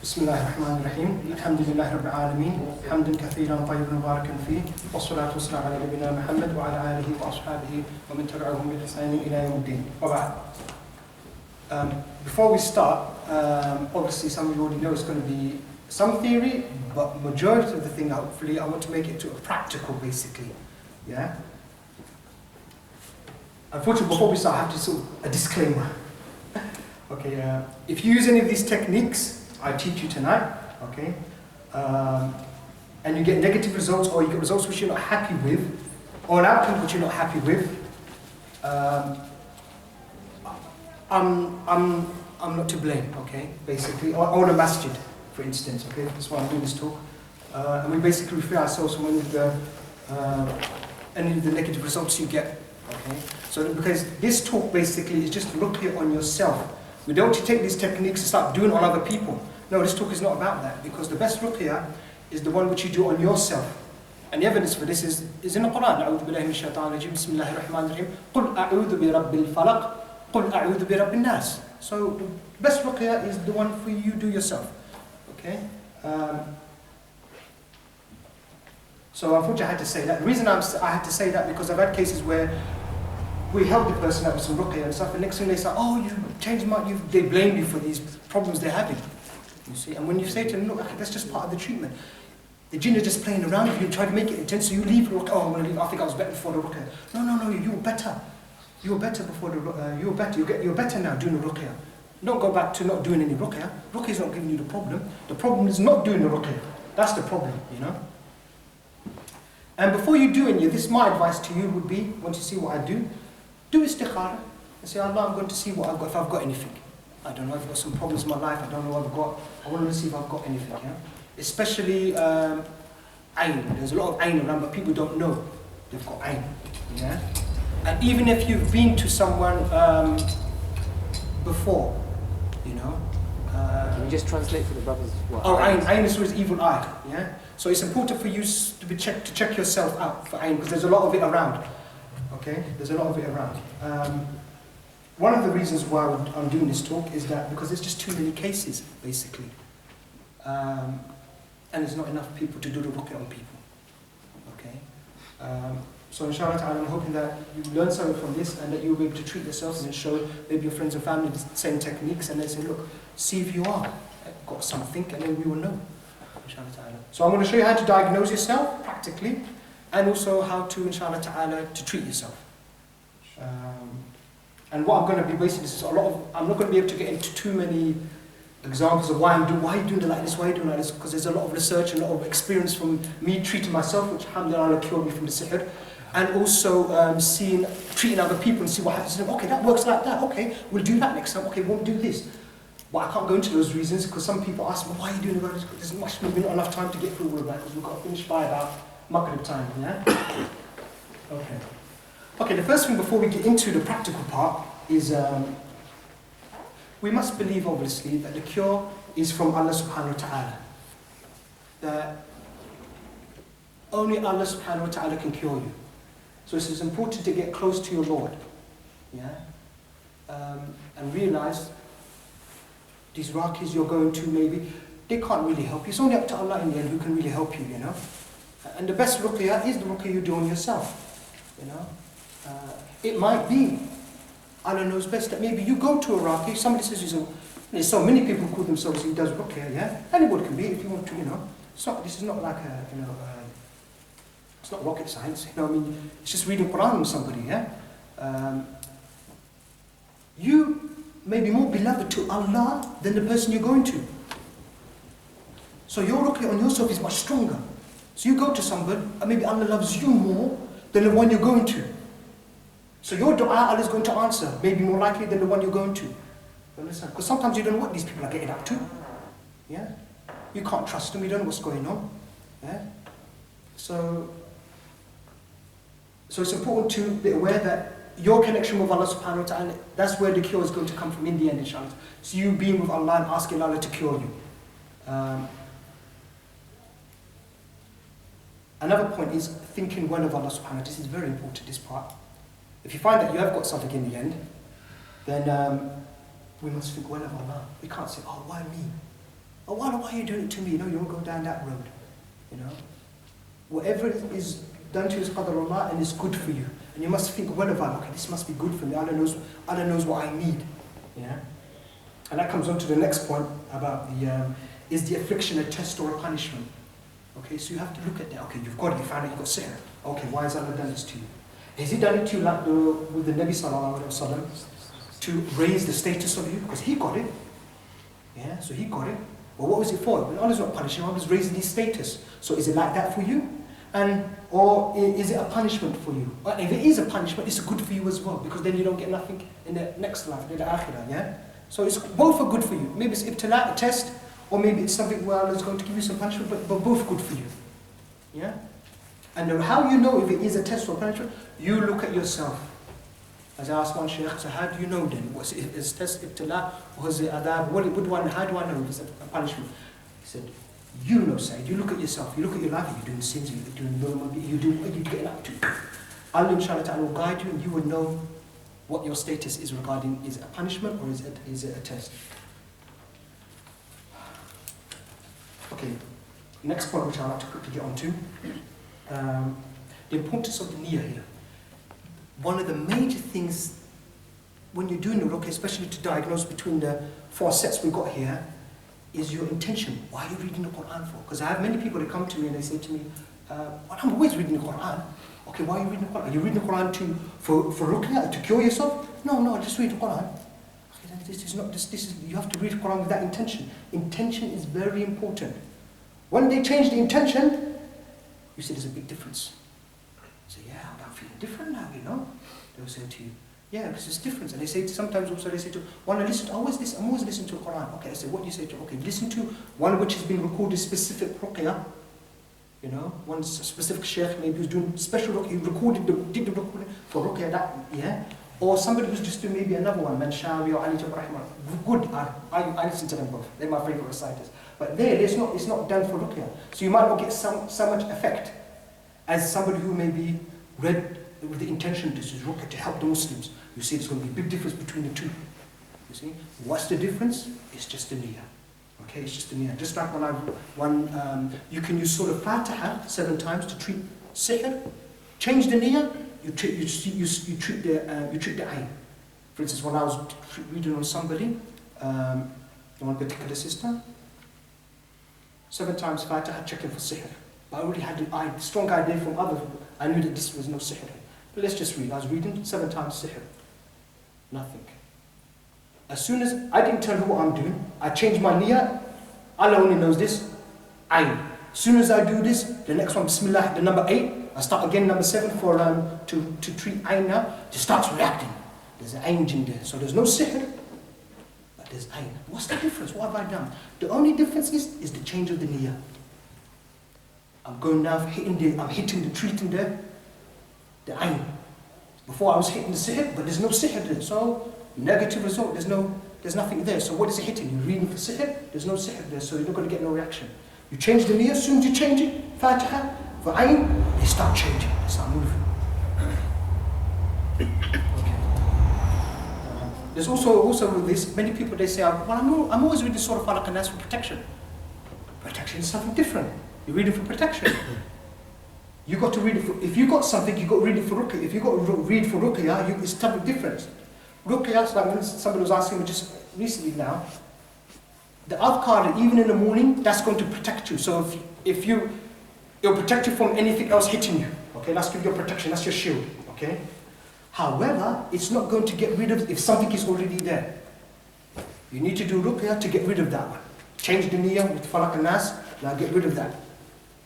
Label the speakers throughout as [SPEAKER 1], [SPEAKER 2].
[SPEAKER 1] بسم الله الرحمن الرحيم الحمد لله رب العالمين حمدا كثيرا طيبا مباركا فيه والصلاة والسلام على نبينا محمد وعلى آله وأصحابه ومن تبعهم بإحسان إلى يوم الدين وبعد. Before we start, obviously some of you already know it's going to be some theory, but majority of the thing, hopefully, I want to make it to a practical, basically. Yeah. Unfortunately, before we start, I have to sort of a disclaimer. Okay. If you use any of these techniques I teach you tonight, okay, and you get negative results, or you get results which you're not happy with, or an outcome which you're not happy with, I'm not to blame, okay, basically. Or a masjid, for instance, okay, that's why I'm doing this talk. And we basically refer ourselves from any of the negative results you get, okay. So because this talk basically is just ruqya on yourself. We don't take these techniques and start doing it on other people. No, this talk is not about that, because the best ruqya is the one which you do on yourself. And the evidence for this is in the Quran. أعوذ بالله من الشيطان الرجيم بسم الله الرحمن الرحيم قل أعوذ برب الفلق قل أعوذ برب الناس. So the best ruqya is the one for you do yourself. Okay? So unfortunately I had to say that. The reason I had to say that because I've had cases where we help the person out with some ruqya and stuff, and next thing they say, oh, you changed my, they blame you for these problems they're having. You see, and when you say to them, look, that's just part of the treatment. The jinn is just playing around with you, try to make it intense, so you leave ruqya. Oh, I'm going to leave. I think I was better before the ruqya. No, you were better. You were better before the ruqya. You're better now doing the ruqya. Don't go back to not doing any ruqya. Ruqya is not giving you the problem. The problem is not doing the ruqya. That's the problem, you know. And before you do any of this, my advice to you would be, once you see what I do istikhara and say, Allah, I'm going to see what I've got, if I've got anything. I don't know, I've got some problems in my life, I don't know what I've got. I want to see if I've got anything, yeah? Especially ayn. There's a lot of ayn around, but people don't know they've got ayn, yeah? And even if you've been to someone before, you know.
[SPEAKER 2] Can you just translate for the brothers?
[SPEAKER 1] Ayn is evil eye, yeah? So it's important for you to check yourself out for ayn, because there's a lot of it around. Okay, there's a lot of it around. One of the reasons why I'm doing this talk is that because there's just too many cases, basically. And there's not enough people to do the ruqya on people. Okay? So inshallah ta'ala, I'm hoping that you learn something from this and that you'll be able to treat yourself and show maybe your friends and family the same techniques, and they say, look, see if you are got something, and then we will know. Inshallah ta'ala. So I'm going to show you how to diagnose yourself practically, and also how to, inshallah ta'ala, to treat yourself. And what I'm going to be basically, I'm not going to be able to get into too many examples of why are you doing it like this, why are you doing it like this, because there's a lot of research and a lot of experience from me treating myself, which alhamdulillah cured me from the sihr, and also treating other people and see what happens to them. Okay, that works like that, okay, we'll do that next time, okay, we'll do this. But I can't go into those reasons, because some people ask me, why are you doing it like this? There's not enough time to get through all of that, because we've got to finish by about Maghrib time, yeah? Okay, the first thing before we get into the practical part is we must believe, obviously, that the cure is from Allah subhanahu wa ta'ala. That only Allah subhanahu wa ta'ala can cure you. So it's important to get close to your Lord, yeah? And realize these rakis you're going to, maybe, they can't really help you. It's only up to Allah in the end who can really help you, you know? And the best ruqya is the ruqya you do on yourself, you know. It might be, Allah knows best, that maybe you go to a raqi, somebody says, there's so many people who call themselves, he does ruqya, yeah? Anybody can be if you want to, you know. This is not like it's not rocket science, you know what I mean? It's just reading Quran with somebody, yeah? You may be more beloved to Allah than the person you're going to. So your ruqya on yourself is much stronger. So you go to somebody, and maybe Allah loves you more than the one you're going to. So your dua, Allah is going to answer, maybe more likely than the one you're going to. You understand? Because sometimes you don't know what these people are getting up to. Yeah? You can't trust them, you don't know what's going on. Yeah? So it's important to be aware that your connection with Allah subhanahu wa ta'ala, that's where the cure is going to come from in the end, inshallah. So you being with Allah and asking Allah to cure you. Another point is thinking well of Allah subhanahu wa ta'ala. This is very important, this part. If you find that you have got something in the end, then we must think well of Allah. We can't say, oh, why me? Oh, why are you doing it to me? No, you don't go down that road. You know? Whatever is done to you is qadarullah and is good for you. And you must think well about, okay, this must be good for me. Allah knows what I need. Yeah? And that comes on to the next point about is the affliction a test or a punishment? Okay, so you have to look at that. Okay, you've got it, you found out you've got sihr. Okay, why has Allah done this to you? Has He done it to you like with the Nabi sallallahu alaihi wasallam to raise the status of you? Because he got it. Yeah, so he got it. Well, what was it for? Well, Allah's not punishing him, Allah was raising his status. So is it like that for you? Or is it a punishment for you? Well, if it is a punishment, it's good for you as well, because then you don't get nothing in the next life, in the akhirah, yeah? So it's both are good for you. Maybe it's ibtila, a test, or maybe it's something where Allah is going to give you some punishment, but both good for you. Yeah? And how you know if it is a test or punishment? You look at yourself. As I asked one shaykh, so how do you know then? Is test ibtila, or is it adab? How do I know if it's a punishment? He said, you know, Saeed, you look at yourself, you look at your life, you're doing sins, you're doing normal, you do what you're getting up to. Allah inshallah ta'ala will guide you and you will know what your status is regarding, is it a punishment or is it a test? Okay, next point which I'd like to quickly get on to. The importance of the niyyah here. One of the major things when you're doing the ruqya, especially to diagnose between the 4 sets we've got here, is your intention. Why are you reading the Quran for? Because I have many people that come to me and they say to me, I'm always reading the Quran. Okay, why are you reading the Quran? Are you reading the Quran for ruqya, to cure yourself? No, I just read the Quran. Okay, this is you have to read the Quran with that intention. Intention is very important. When they change the intention, you see there's a big difference. You say, yeah, I'm feeling different now, you know. They'll say to you, yeah, because it's different. And they say sometimes also they say to, I'm always listening to the Quran. Okay, I say, what do you say to? Okay, listen to one which has been recorded specific ruqya. You know, one specific sheikh maybe who's doing special ruqya, he did the recording for ruqya, that, yeah. Or somebody who's just doing maybe another one, Manshawi or Ali Rahman. Good, I listen to them both. They're my favorite reciters. But it's not done for ruqya. So you might not get so much effect as somebody who maybe read with the intention this is ruqya to help the Muslims. You see there's going to be a big difference between the two. You see? What's the difference? It's just the niyyah. Okay, it's just the niyyah. Just like you can use Surah Fatiha 7 times to treat sihr. Change the niyyah, you treat the ayn. For instance, when I was reading on somebody, one particular sister, 7 times Fatiha checking for sihr. But I already had a strong idea from others. I knew that this was no sihr. But let's just read. I was reading 7 times sihr. Nothing. As soon as I didn't tell her what I'm doing, I changed my niyyah. Allah only knows this. Ayn. As soon as I do this, the next one, Bismillah, the number 8, I start again number 7 for to treat ayn now. It starts reacting. There's an ayn jinn there. So there's no sihr, but there's ayn. What's the difference? What have I done? The only difference is the change of the niyyah. I'm going now, treating the ayn. Before I was hitting the sihr, but there's no sihr there. So negative result, there's nothing there. So what is it hitting? You're reading for sihr, there's no sihr there, so you're not going to get no reaction. You change the niyyah, as soon as you change it, Fatiha, for ayn, they start changing, they start moving. Okay. There's also with this, many people they say, well, I'm always reading Surah Falaq and Nas for protection. Protection is something different. You read it for protection. You got to read it for, if you got something, you got to read it for ruqya. If you got to read for ruqya, it's something different. Ruqya, like when somebody was asking me just recently now, the adhkar, even in the morning, that's going to protect you. So it'll protect you from anything else hitting you. Okay, that's give your protection, that's your shield. Okay. However, it's not going to get rid of if something is already there. You need to do ruqya to get rid of that one. Change the niyyah with falaq and nas, now get rid of that.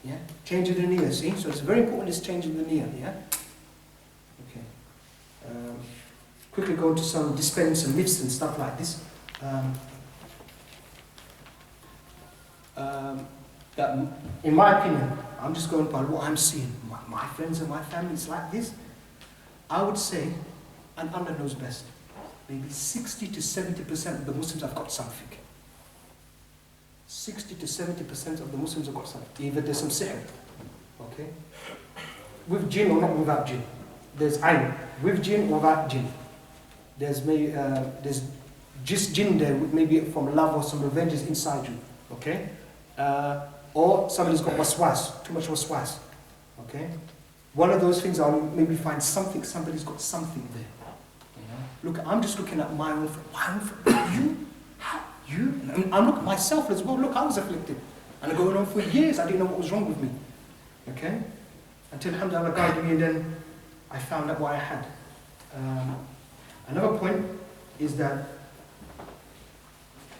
[SPEAKER 1] Yeah, changing the niyyah, see? So it's very important, is changing the niyyah, yeah? Okay. Quickly go into some dispelling some myths and stuff like this. That, in my opinion, I'm just going by what I'm seeing. My friends and my family is like this. I would say, and Allah knows best, maybe 60 to 70% of the Muslims have got something. 60 to 70% of the Muslims have got something. Either there's some sihr, okay? With jinn or not without jinn. There's ayn, with jinn or without jinn. There's just jinn there, with maybe from love or some revenges inside you. Okay? Or somebody's got waswas, too much waswas. Okay? One of those things, I'll maybe find something, somebody's got something there. You know? Look, I'm just looking at my own friend. You? How? You? I'm looking at myself as well. Look, I was afflicted. And going on for years, I didn't know what was wrong with me. Okay? Until alhamdulillah guided me, and then I found out what I had. Another point is that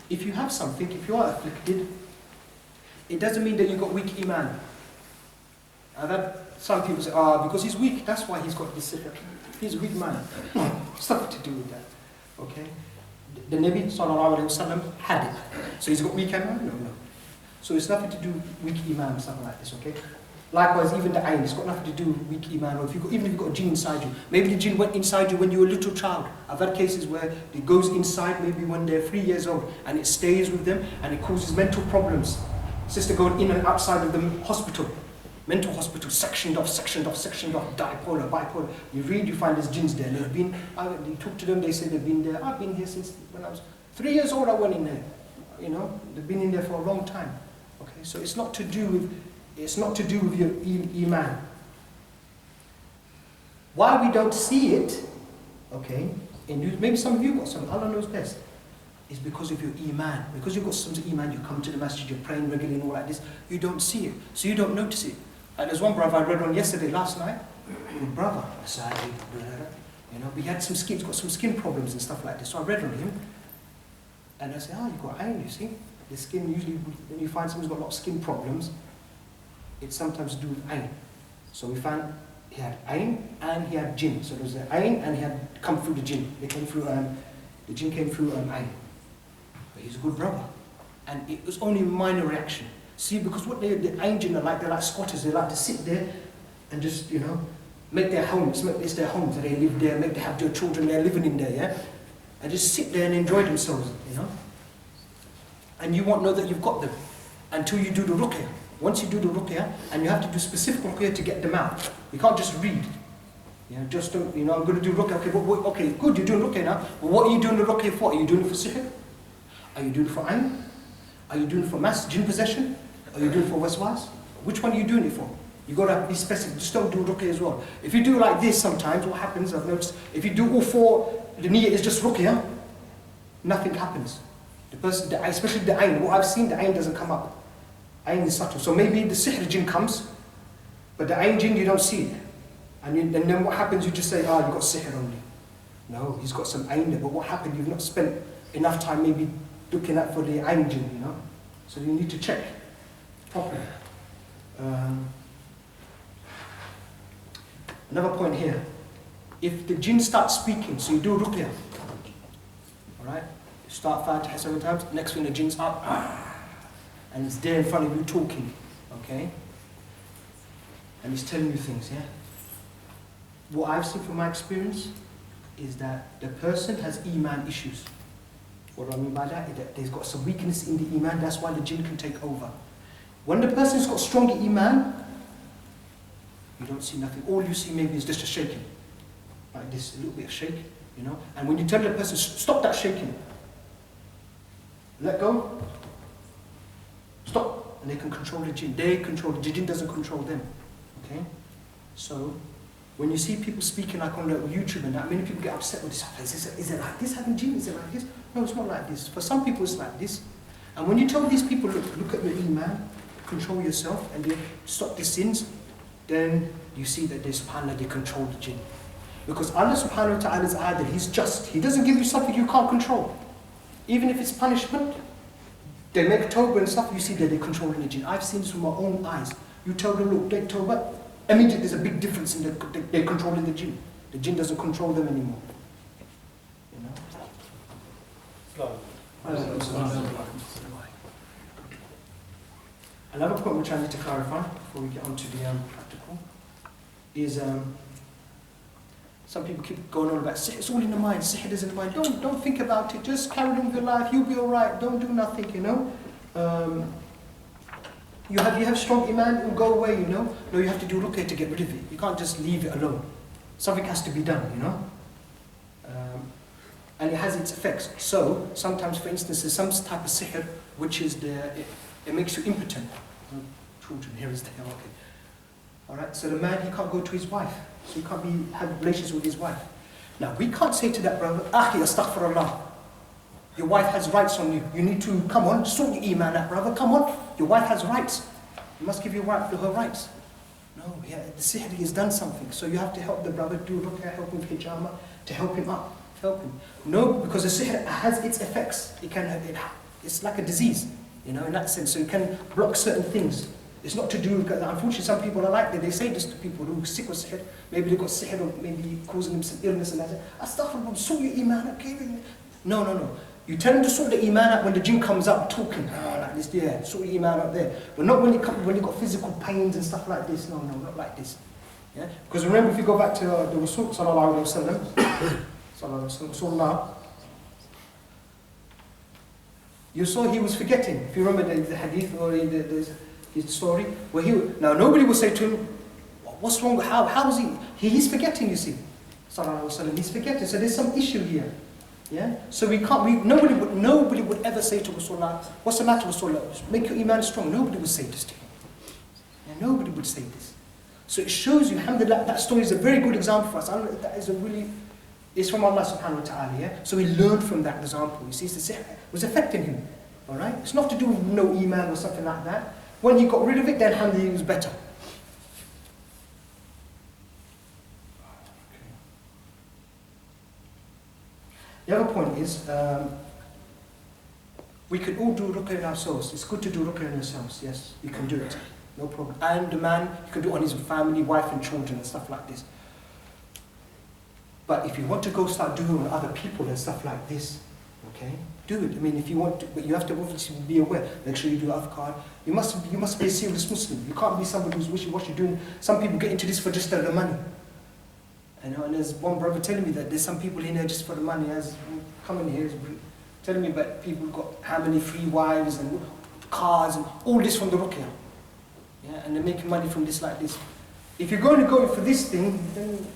[SPEAKER 1] if you have something, if you are afflicted, it doesn't mean that you've got weak iman. Some people say, because he's weak, that's why he's got this sickness. He's a weak man. No, it's nothing to do with that. Okay? The Nabi sallallahu alayhi wa sallam had it. So he's got weak iman? No. So it's nothing to do with weak iman, something like this, okay? Likewise, even the ayn, it's got nothing to do with weak iman, or even if you've got a jinn inside you. Maybe the jinn went inside you when you were a little child. I've had cases where it goes inside maybe when they're 3 years old, and it stays with them, and it causes mental problems. Sister going in and outside of the hospital, mental hospital, sectioned off, bipolar. You read, you find there's jinns there. You talk to them, they say they've been there. I've been here since when I was 3 years old, I went in there. You know, they've been in there for a long time. Okay, so it's not to do with your iman. Why we don't see it, okay, and maybe some of you got some, Allah knows best, is because of your iman. Because you've got some iman, you come to the masjid, you're praying regularly and all like this, you don't see it, so you don't notice it. And there's one brother I read on last night, brother, Saeed Abdullah, you know, he had some skin, he's got some skin problems and stuff like this, so I read on him, and I said, you've got ayn, you see. The skin, usually when you find someone's got a lot of skin problems, it's sometimes to do with ayn. So we found he had ayn and he had jinn. So there was the ayn and he had come through the jinn. They came through, the jinn came through ayn. But he's a good brother. And it was only a minor reaction. See, because what the ayn jinn are like, they're like squatters. They like to sit there and just, you know, make their homes, it's their homes, that they live there, they have their children, they're living in there, yeah? And just sit there and enjoy themselves, you know? And you won't know that you've got them until you do the ruqya. Once you do the ruqya, and you have to do specific ruqya to get them out. You can't just read. You know, just don't, you know, I'm going to do ruqya. Okay, good, you're doing ruqya now. But what are you doing the ruqya for? Are you doing it for sihr? Are you doing it for ayn? Are you doing it for mass jinn possession? Are you doing it for waswas? Which one are you doing it for? You got to be specific. Just don't do ruqya as well. If you do like this sometimes, what happens, I've noticed, if you do all four, the niyyah is just ruqya, nothing happens. The person, especially the ayn, what I've seen, the ayn doesn't come up. Ayn is subtle. So maybe the sihr jinn comes, but the ayn jinn, you don't see it. And then what happens, you just say, you've got sihr only. No, he's got some ayn there, but what happened, you've not spent enough time maybe looking at for the ayn jinn, you know? So you need to check properly. Another point here. If the jinn starts speaking, so you do ruqya, alright? You start Fatiha 7 times, next thing the jinn's up, and it's there in front of you talking, okay? And he's telling you things, yeah? What I've seen from my experience is that the person has iman issues. What do I mean by that? Is that there's got some weakness in the iman, that's why the jinn can take over. When the person's got stronger iman, you don't see nothing. All you see maybe is just a shaking. Like this, a little bit of shake, you know? And when you tell the person, stop that shaking, let go, stop, and they can control the jinn. They control, the jinn doesn't control them, okay? So, when you see people speaking like on YouTube and that, many people get upset with this. Is it like this having jinn? Is it like this? No, it's not like this. For some people it's like this. And when you tell these people, look at your iman, control yourself, and they stop the sins, then you see that they, subhanAllah, they control the jinn. Because Allah subhanahu wa ta'ala is adil, He's just. He doesn't give you something you can't control. Even if it's punishment, they make tawbah and stuff, you see that they're controlling the jinn. I've seen this with my own eyes. You tell them, look, take tawbah, immediately there's a big difference in they're controlling the jinn. The jinn doesn't control them anymore. You know? Another point which I need to clarify before we get on to the practical is some people keep going on about sihr. It's all in the mind. Sihr is in the mind. Don't think about it. Just carry on with your life. You'll be all right. Don't do nothing. You know. You have strong iman. It will go away. You know. No, you have to do ruqya to get rid of it. You can't just leave it alone. Something has to be done. You know. And and it has its effects. So sometimes, for instance, there's some type of sihr which is it makes you impotent. Children, here is there, okay. All right, so the man, he can't go to his wife, so he can't have relations with his wife. Now, we can't say to that brother, Akhi, astaghfirullah. Your wife has rights on you. You need to, come on, sort your iman out, brother, come on. Your wife has rights. You must give your wife her rights. No, yeah, the sihr has done something. So you have to help the brother, do ruqya, help him with hijama, to help him up, help him. No, because the sihr has its effects. It's like a disease, you know, in that sense. So it can block certain things. It's not to do with, unfortunately some people are like that. They say this to people who are sick with sihr. Maybe they've got sihr or maybe causing them some illness and that. Astaghfirullah, sort your iman out, okay? No. You tell them to sort the iman out when the jinn comes up talking, like this, yeah, sort your iman out there. But not when you've got physical pains and stuff like this. No, not like this. Yeah? Because remember, if you go back to the Rasul sallallahu alayhi wa sallam, you saw he was forgetting. If you remember the hadith or his story, where now nobody will say to him, what's wrong? How is he? He's forgetting, you see. Sallallahu alayhi wa sallam, he's forgetting. So there's some issue here. Yeah? So nobody would ever say to Rasulullah, what's the matter with Rasulullah? Make your iman strong. Nobody would say this to him. Yeah, nobody would say this. So it shows you, alhamdulillah, that story is a very good example for us. That is it's from Allah subhanahu wa ta'ala, yeah? So we learned from that example. You see, the sihr was affecting him. Alright? It's not to do with no iman or something like that. When he got rid of it, then alhamdulillah, he was better. The other point is, we can all do ruqya ourselves. It's good to do ruqya on yourselves. Yes, you can do it. No problem. And the man, you can do it on his family, wife and children and stuff like this. But if you want to go start doing it on other people and stuff like this, okay, do it. I mean, if you want to, but you have to obviously be aware. Make sure you do adhkar. You must be a serious Muslim. You can't be somebody who's wishy-washy doing. Some people get into this for just the money. And there's one brother telling me that there's some people in there just for the money. As coming here, telling me about people who've got how many free wives and cars and all this from the ruqya. Yeah, and they're making money from this like this. If you're going to go for this thing, then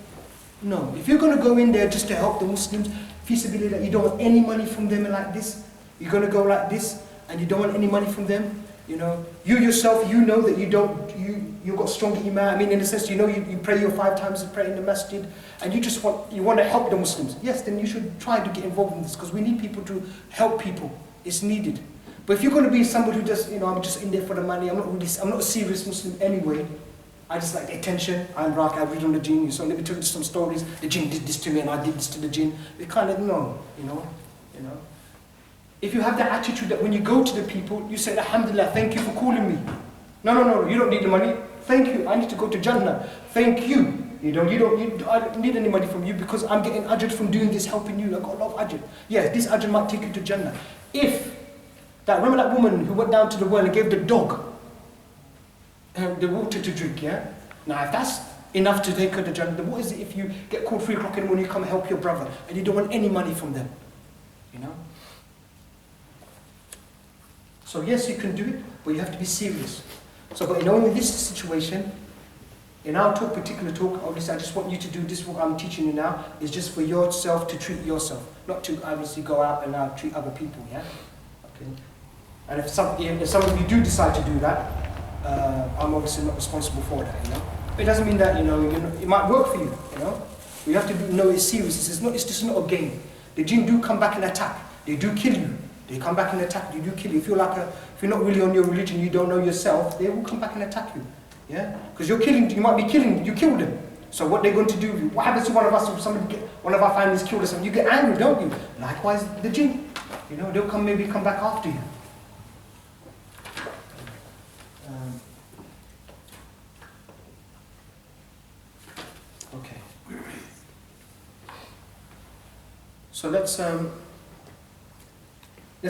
[SPEAKER 1] no. If you're going to go in there just to help the Muslims, fi sabilillah, you don't want any money from them like this. You're going to go like this, and you don't want any money from them. You know, you yourself, you know that you've got strong iman. I mean, in the sense, you know, you pray your 5 times, you pray in the masjid, and you want to help the Muslims. Yes, then you should try to get involved in this, because we need people to help people. It's needed. But if you're going to be somebody who just, I'm just in there for the money, I'm not a serious Muslim anyway. I just like the attention. I'm Raqqa, I read on the jinn, so let me tell you some stories. The jinn did this to me, and I did this to the jinn. We kind of know, you know. If you have that attitude that when you go to the people, you say, Alhamdulillah, thank you for calling me. No, you don't need the money. Thank you, I need to go to Jannah. Thank you. I don't need any money from you because I'm getting ajr from doing this, helping you. I've got a lot of ajr. Yes, this ajr might take you to Jannah. Remember that woman who went down to the well and gave the dog the water to drink, yeah? Now, if that's enough to take her to Jannah, then what is it if you get called 3 o'clock in the morning, you come help your brother, and you don't want any money from them? You know? So yes, you can do it, but you have to be serious. So, but in this situation, in our particular talk, obviously I just want you to do this, what I'm teaching you now, is just for yourself to treat yourself, not to obviously go out and treat other people, yeah? Okay. And if some of you do decide to do that, I'm obviously not responsible for that, you know? It doesn't mean that, it might work for you, you know? You have to know it's serious, it's just not a game. The jinn do come back and attack, they do kill you. They come back and attack you, they do kill you. If you're not really on your religion, you don't know yourself, they will come back and attack you. Yeah? Because you might be killing, you killed them. So what they're going to do, what happens to one of us if one of our families killed us, and you get angry, don't you? Likewise, the jinn, they'll maybe come back after you. Okay. So let's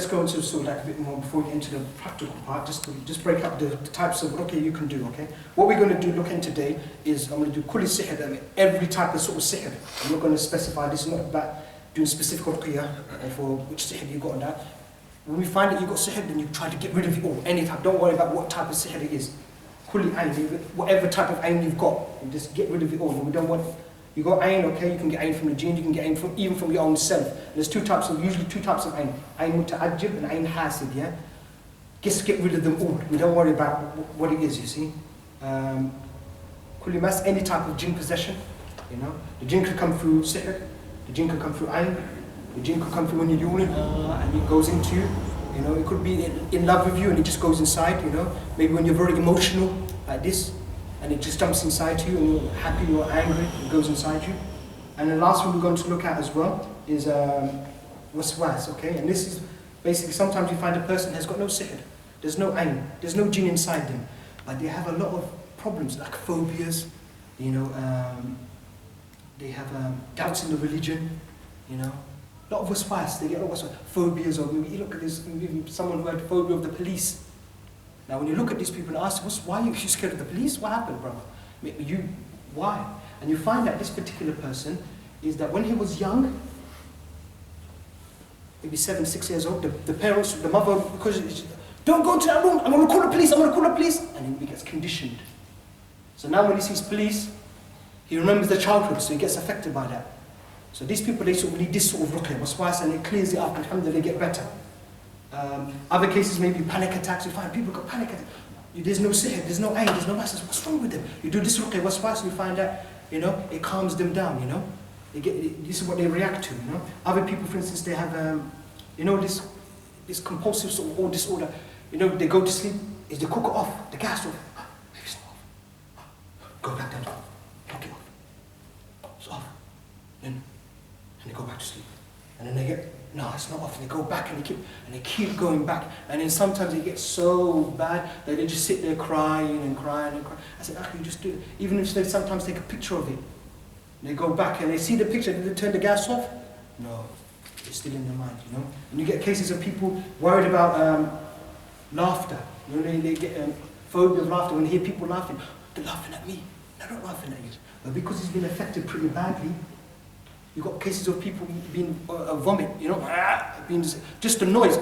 [SPEAKER 1] go into sort of like a bit more before we get into the practical part, just break up the types of ruqya you can do, okay? What we're going to look in today is, I'm going to do kulli sihr, every type of sort of sihr. I'm not going to specify, this is not about doing specific ruqya for which sihr you got on that. When we find that you've got sihr, then you try to get rid of it all, any type. Don't worry about what type of sihr it is. Kulli ayn, whatever type of ayn you've got, you just get rid of it all. We don't want You got ayn, okay, you can get ayn from the jinn, you can get ayn from, even from your own self. There's usually two types of ayn. Ayn muta'ajjib and ayn hasid, yeah? Just get rid of them all. We don't worry about what it is, you see. Kulli mas, any type of jinn possession, you know. The jinn could come through sihr, the jinn could come through ayn, the jinn could come through when you're yawning, and it goes into you. You know, it could be in love with you and it just goes inside, you know. Maybe when you're very emotional, like this, and it just jumps inside you and you're happy, you're angry, it goes inside you. And the last one we're going to look at as well is waswas, okay? And this is basically, sometimes you find a person has got no sihr, there's no ayn, there's no jinn inside them, but they have a lot of problems like phobias, you know, they have doubts in the religion, you know. A lot of waswas, they get a lot of waswas, phobias, or maybe you look at this, maybe someone who had phobia of the police. Now when you look at these people and ask, why are you scared of the police? What happened, brother? Why? And you find that this particular person is that when he was young, maybe 7, 6 years old, the parents, the mother, because don't go to that room, I'm going to call the police, I'm going to call the police. And he gets conditioned. So now when he sees police, he remembers the childhood, so he gets affected by that. So these people, they sort of need this sort of ruqya, waswas, and it clears it up, alhamdulillah, they get better. Other cases, maybe panic attacks, you find people got panic attacks. There's no sihr, there's no ayn, there's no masses, what's wrong with them? You do this ruqya, waswas, and you find that, you know, it calms them down, you know. This is what they react to, you know. Other people, for instance, they have, you know, this compulsive sort of disorder. You know, they go to sleep, is the cooker off, the gas off. Maybe it's not off. Go back down, knock it off. It's off. And they go back to sleep. And then they get, no, it's not off. And they go back and they keep going back. And then sometimes it gets so bad that they just sit there crying and crying and crying. I said, you just do it. Even if they sometimes take a picture of it. They go back and they see the picture, did they turn the gas off? No, it's still in their mind, you know. And you get cases of people worried about laughter. You know, they get phobia of laughter. When they hear people laughing, they're laughing at me. They're not laughing at you. But because he's been affected pretty badly, you've got cases of people being vomit, you know, being just the noise.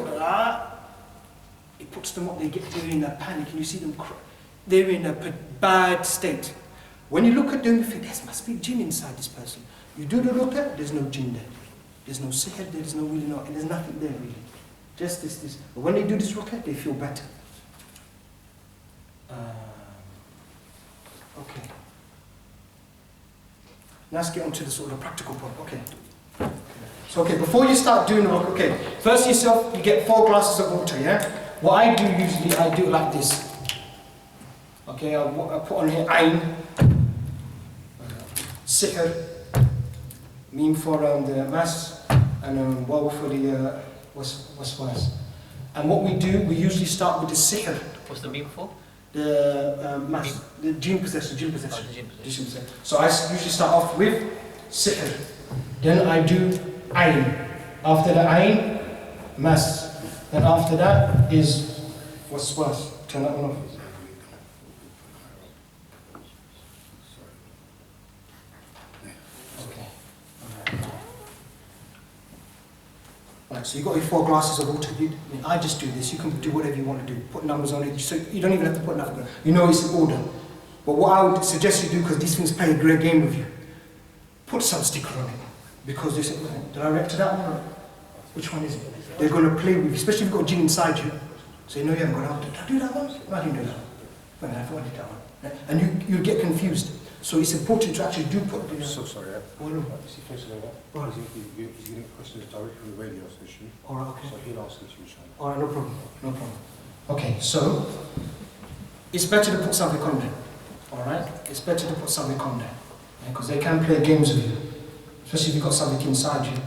[SPEAKER 1] It puts them up, they're in a panic, and you see them cry. They're in a bad state. When you look at them, you think, there must be jinn inside this person. You do the ruqya, there's no jinn there. There's no sihr, there's no really no, and there's nothing there really. Just this. But when they do this ruqya, they feel better. Okay. Now let's get on to the sort of practical part. Okay. So before you start doing the ruqya, first yourself, you get 4 glasses of water, yeah? What I do usually, I do like this. Okay, I put on here ayn, sihr, meme for the mas, and waw for the waswas. And what we do, we usually start with the sihr.
[SPEAKER 2] What's the meme for?
[SPEAKER 1] The mas, the jinn possession.
[SPEAKER 2] Oh, the jinn possession.
[SPEAKER 1] So I usually start off with sihr. Then I do ayn. After the ayn, mas. And after that is waswas. Turn that one off. Right, so you've got your 4 glasses of water. I just do this. You can do whatever you want to do. Put numbers on it. So you don't even have to put nothing on it. You know it's in order. But what I would suggest you do, because these things play a great game with you, put some sticker on it. Because they say, did I react to that one? Or which one is it? They're going to play with you, especially if you've got a jinn inside you. So you know you haven't gone out. Did I do that one? No, I didn't do that one. Well, I thought I did that one. And you get confused. So it's important to actually do put it in.
[SPEAKER 3] So sorry,
[SPEAKER 1] Oh, no.
[SPEAKER 3] See, first of all,
[SPEAKER 1] Right.
[SPEAKER 3] he's getting questions directly from the radio station.
[SPEAKER 1] All right, okay.
[SPEAKER 3] So he'll ask it to you, inshallah.
[SPEAKER 1] All right, no problem. No problem. Okay, so it's better to put something on there. All right? It's better to put something on there. Because they can play games with you. Especially if you've got something inside you.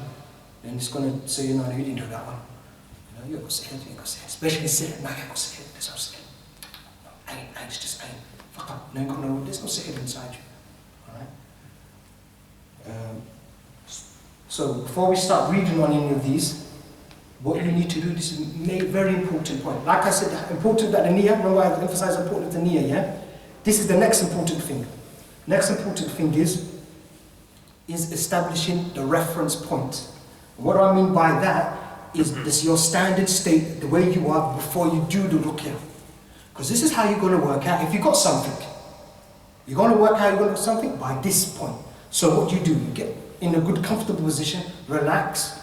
[SPEAKER 1] Then it's going to say, no, you didn't do that one. You know, you've got sihr, you've got sihr. Especially sihr. No, you've got sihr. There's no sihr. No, ayn, it's just ayn. Fuck up. No, there's no sihr inside you. All right? So before we start reading on any of these, what you need to do, this is a very important point. Like I said, important that the niyyah, remember I emphasized the importance of the niyyah, yeah? This is the next important thing. Next important thing is establishing the reference point. What I mean by that is this your standard state, the way you are before you do the ruqya. Because this is how you're going to work out if you got something. You're going to work out you're going to do something by this point. So what do? You get in a good comfortable position, relax,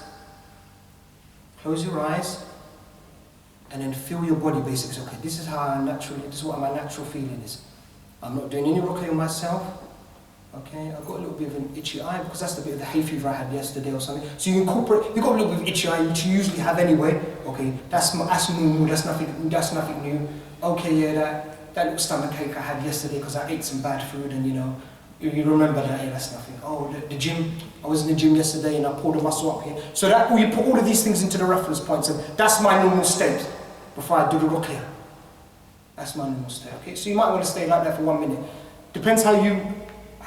[SPEAKER 1] close your eyes, and then feel your body basically. Okay, this is what my natural feeling is. I'm not doing any ruqya myself. Okay, I've got a little bit of an itchy eye because that's the bit of the hay fever I had yesterday or something. So you incorporate, you've got a little bit of itchy eye, which you usually have anyway. Okay, that's normal, that's nothing new. Okay, yeah, that little stomach ache I had yesterday because I ate some bad food, and you remember that, yeah, that's nothing. Oh, the gym, I was in the gym yesterday and I pulled a muscle up here. So that, you put all of these things into the reference points, and that's my normal state before I do the ruqya. That's my normal state, okay? So you might want to stay like that for 1 minute. Depends how you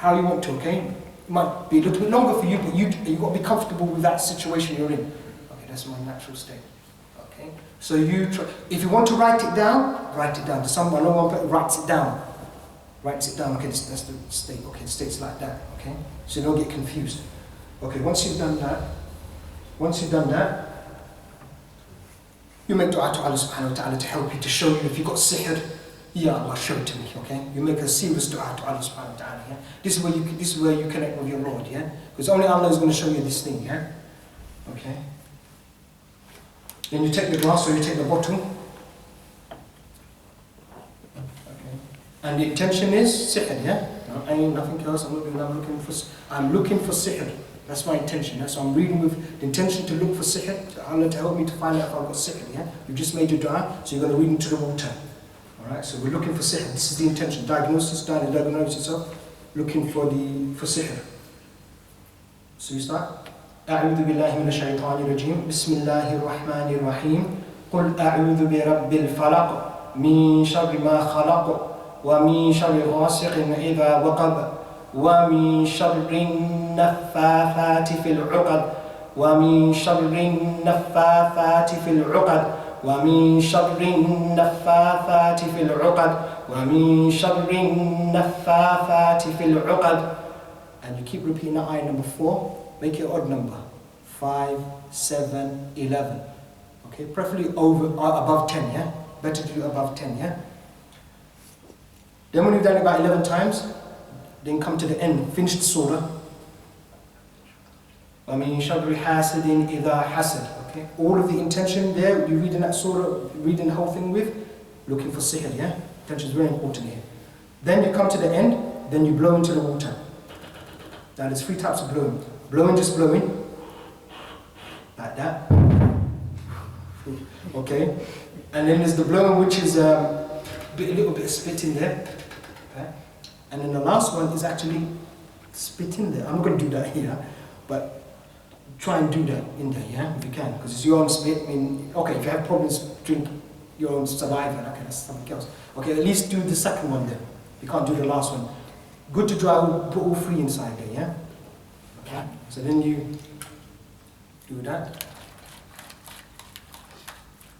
[SPEAKER 1] want to, okay? It might be a little bit longer for you, but you've got to be comfortable with that situation you're in. Okay, that's my natural state, okay? So if you want to write it down, write it down. I know one person writes it down. Writes it down, okay, that's the state, okay, it states like that, okay? So you don't get confused. Okay, once you've done that, you make dua to Allah subhanahu wa ta'ala to help you, to show you if you've got sihr, Ya Allah, show it to me, okay? You make a serious dua to Allah subhanahu wa ta'ala, yeah? This is where you connect with your Lord, yeah? Because only Allah is going to show you this thing, yeah? Okay? Then you take the glass or you take the bottle. And the intention is sihr, yeah? No, I ain't nothing else. I'm looking for sihr. That's my intention. Yeah? So I'm reading with the intention to look for sihr, to Allah to help me to find out if I've got sihr, yeah? You just made your dua, so you're going to read into the water. Alright, so we're looking for sihr. This is the intention. Diagnosis, diagnose yourself, looking for sihr. So you start. أعوذ بالله من الشيطان الرجيم بسم الله الرحمن الرحيم قل أعوذ برب الفلق من شر ما خلق ومن شر غاسق إذا وقب ومن شر النفاثات في العقد ومن شر النفاثات في العقد ومن شر النفاثات في العقد ومن شر النفاثات في العقد. And you keep repeating that ayah number 4. Make it odd number. 5, 7, 11. Okay, preferably above 10, yeah? Better to do above 10, yeah? Then when you've done it about 11 times, then come to the end, finish the surah. وَمِن شَرِّ حَاسِدٍ إِذَا حَسَدٍ. Okay, all of the intention there, you reading that surah, reading the whole thing with, looking for sihr, yeah? Intention is very important here. Then you come to the end, then you blow into the water. Now there's 3 types of blowing. Blowing, just blowing, like that. Okay, and then there's the blowing which is a little bit of spit in there. Okay? And then the last one is actually spit in there. I'm not going to do that here, but try and do that in there, yeah, if you can, because it's your own spit. I mean, okay, if you have problems, drink your own saliva, okay, that's something else. Okay, at least do the second one then. You can't do the last one. Good to put all 3 inside there, yeah? Okay, so then you do that.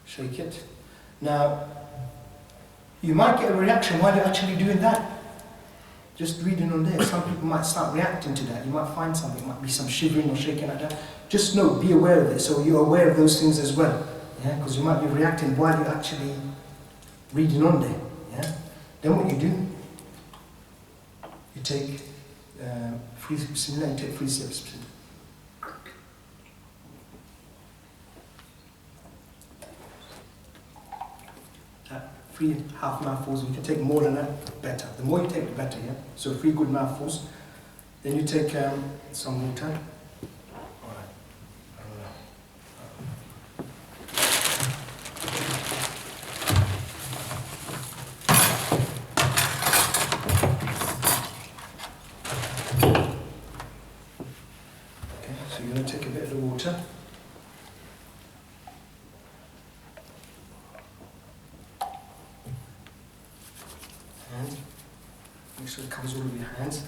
[SPEAKER 1] Shake it. Now, you might get a reaction while you're actually doing that. Just reading on there, some people might start reacting to that. You might find something, it might be some shivering or shaking like that. Just know, be aware of it, so you're aware of those things as well. Yeah, because you might be reacting while you're actually reading on there. Yeah. Then what you do, you take 3 steps. Three half mouthfuls. You can take more than that, better. The more you take, the better, yeah? So 3 good mouthfuls. Then you take some water. Alright. Okay, so you're going to take a bit of the water. Make sure it covers all of your hands.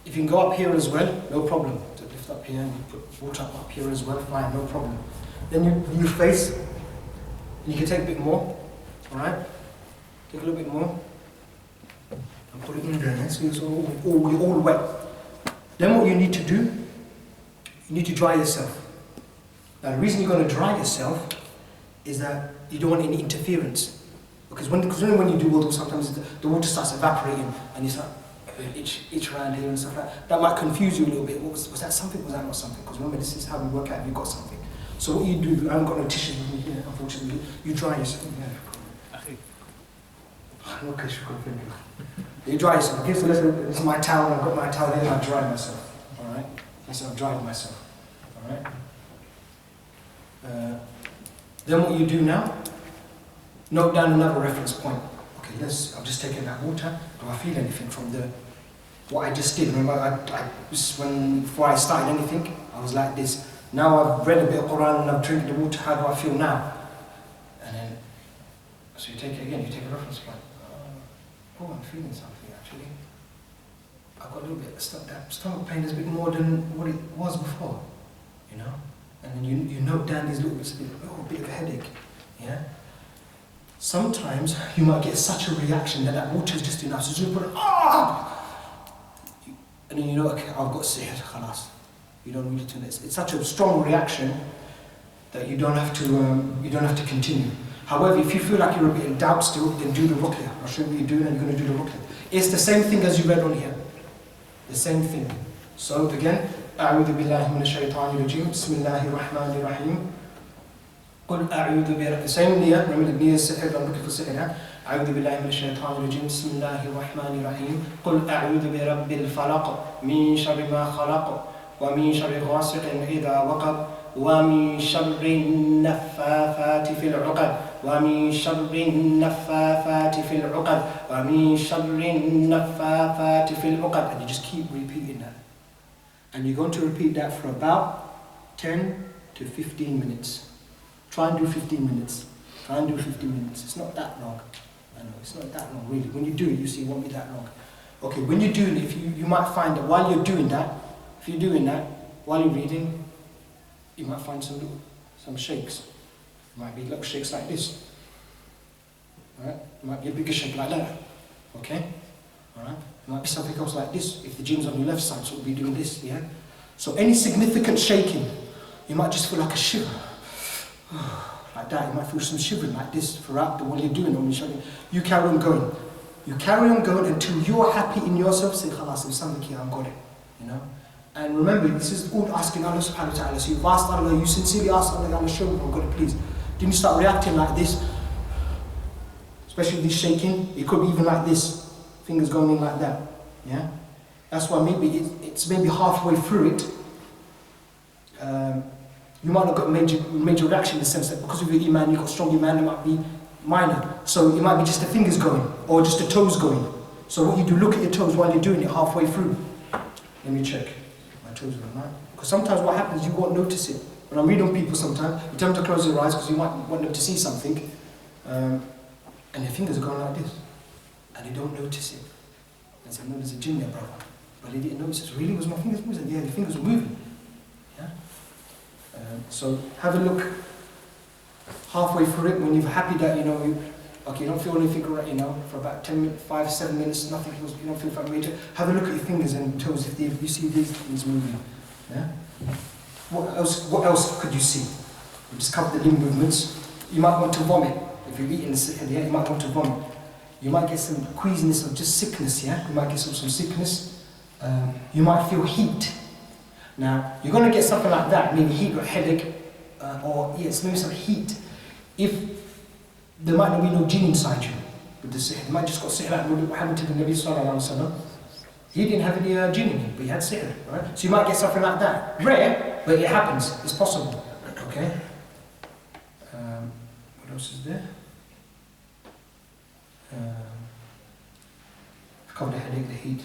[SPEAKER 1] If you can go up here as well, no problem. To lift up here and you put water up here as well, fine, no problem. Then you face, and you can take a bit more, alright? Take a little bit more, and put it in there, so it's all wet. Then what you need to do, you need to dry yourself. Now the reason you're going to dry yourself is that you don't want any interference. Because when you do wudu, sometimes the water starts evaporating and you start itch around here and stuff like that. That might confuse you a little bit. Was that something? Was that not something? Because remember, this is how we work out if you've got something. So what you do, I haven't got no tissue with me here, unfortunately. You dry yourself. Okay, you dry yourself. Okay, so this is my towel. I've got my towel here and I dry myself. All right. So I've dried myself. All right. Then what you do now? Note down another reference point. Okay, yes, I've just taken that water. Do I feel anything from what I just did? Remember, before I started anything, I was like this. Now I've read a bit of Quran and I've drinking the water. How do I feel now? And then, so you take it again. You take a reference point. Oh, I'm feeling something actually. I've got a little bit of stomach pain. Is a bit more than what it was before, you know. And then you note down these little bits of a bit of a headache, yeah. Sometimes you might get such a reaction that water is just enough. So you put it, and then you know, okay, I've got sihr, khalas. You don't need to. It's such a strong reaction that you don't have to continue. However, if you feel like you're a bit in doubt still, then do the ruqya. I'll show you what you're doing, and you're going to do the ruqya. It's the same thing as you read on here. The same thing. So again, أعوذ بالله من الشيطان الرجيم بسم الله الرحمن الرحيم قل أعوذ برب same niyyah, remember the niyyah is sihr, I'm looking for sihr now. أعوذ بالله من الشيطان الرجيم بسم الله الرحمن الرحيم قل أعوذ برب الفلق من شر ما خلق ومن شر غاسق إذا وقب ومن شر النفاثات في العقد ومن شر النفاثات في العقد ومن شر النفاثات في العقد, and you just keep repeating that. And you're going to repeat that for about 10 to 15 minutes. Try and do 15 minutes. Try and do 15 minutes. It's not that long. I know, it's not that long really. When you do it, you see it won't be that long. Okay, when you're doing it, you might find that while you're doing that, if you're doing that, while you're reading, you might find some shakes. It might be little shakes like this. Alright? It might be a bigger shake like that. Okay? Alright? It might be something else like this. If the gym's on your left side, so it'll be doing this, yeah? So any significant shaking, you might just feel like a shiver. Like that, you might feel some shivering like this throughout while you're doing it, when you're shaking. You carry on going. You carry on going until you're happy in yourself, say, khalas, there's something here, I've got it. You know? And remember, this is all asking Allah subhanahu wa ta'ala. So you've asked Allah, you sincerely asked Allah, Allah, show me, I've got it, please. Then you start reacting like this, especially this shaking. It could be even like this, fingers going in like that. Yeah? That's why maybe it's maybe halfway through it. You might not got major reaction in the sense that because of your iman, you've got strong iman, it might be minor. So it might be just the fingers going, or just the toes going. So what you do, look at your toes while you're doing it halfway through. Let me check. My toes are right. Because sometimes what happens, you won't notice it. When I'm reading on people sometimes, you tell them to close their eyes because you might want them to see something. And their fingers are going like this. And they don't notice it. They say, no, there's a jinn there, brother. But they didn't notice it. Really? Was my fingers moving? Yeah, the fingers were moving. Yeah? So have a look halfway through it when you're happy that, you know, you don't feel anything right, you know, for about 10 minutes, 5-7 minutes, nothing, you don't feel that major. Have a look at your fingers and toes if you see these things moving. Yeah? What else could you see? We just covered the limb movements. You might want to vomit. If you're eating the yeah, you might want to vomit. You might get some queasiness or just sickness, yeah? You might get some sickness. You might feel heat. Now, you're going to get something like that, maybe heat or headache, or yes, maybe some heat. If there might not be no jinn inside you with the sihr, you might just got sihr like what happened to the Nabi Sallallahu Alaihi Wasallam. He didn't have any jinn in him, but he had sihr, right? So you might get something like that. Rare, but it happens, it's possible, okay? What else is there? Cover the headache, the heat.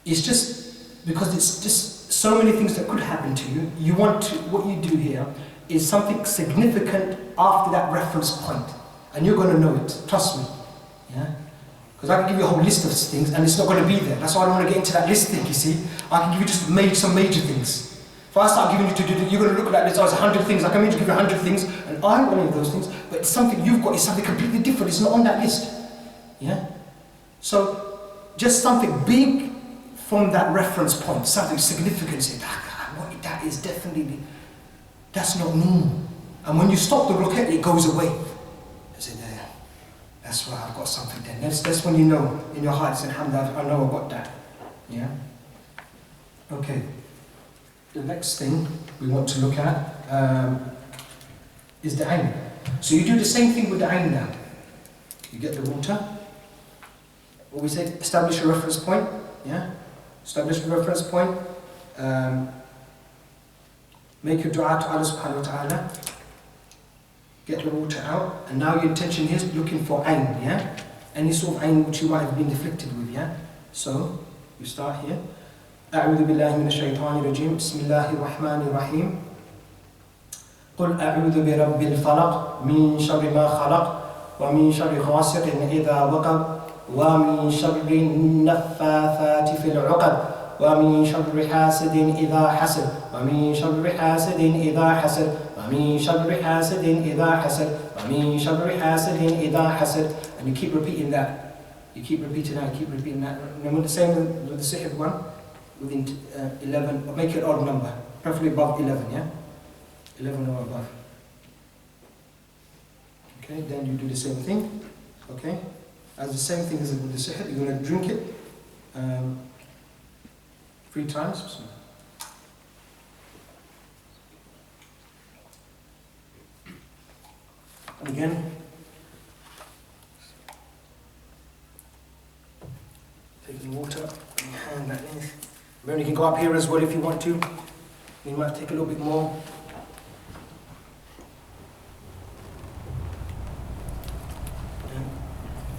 [SPEAKER 1] It's just because it's just so many things that could happen to you. You want to, what you do here is something significant after that reference point, and you're going to know it. Trust me, yeah. Because I can give you a whole list of things, and it's not going to be there. That's why I don't want to get into that list thing. You see, I can give you just some major things. If I start giving you to do, you're going to look at that list. Oh, it's 100 things. I can maybe give you 100 things, and I want any of those things. But it's something you've got. It's something completely different. It's not on that list. Yeah. So just something big from that reference point, something significant. Say, what that is definitely, that's not normal. And when you stop the ruqya, it goes away. I say, That's right, I've got something then. That's when you know in your heart, alhamdulillah, I know I've got that. Yeah? Okay. The next thing we want to look at is the ayn. So you do the same thing with the ayn now. You get the water. What we say, establish a reference point. Yeah? Establish a reference point. Make your dua to Allah subhanahu wa ta'ala. Get the water out. And now your intention is looking for ayn. Yeah? Any sort of ayn which you might have been afflicted with. Yeah? So, you start here. أعوذ بالله من الشيطان الرجيم بسم الله الرحمن الرحيم قل أعوذ برب الفلق من شر ما خلق ومن شر غاسق إذا وقب ومن شر النفاثات في العقد ومن شر حاسد إذا حسد ومن شر حاسد إذا حسد ومن شر حاسد إذا حسد ومن شر حاسد إذا حسد. And you keep repeating that. You keep repeating that, keep repeating that. And with the same with the sihib one, within 11, or make it odd number, preferably above 11, yeah? 11 or above. Okay, then you do the same thing, okay? As the same thing as with the sihib, you're going to drink it 3 times. And again, taking water, and hand that in. Remember, you can go up here as well if you want to. You might take a little bit more.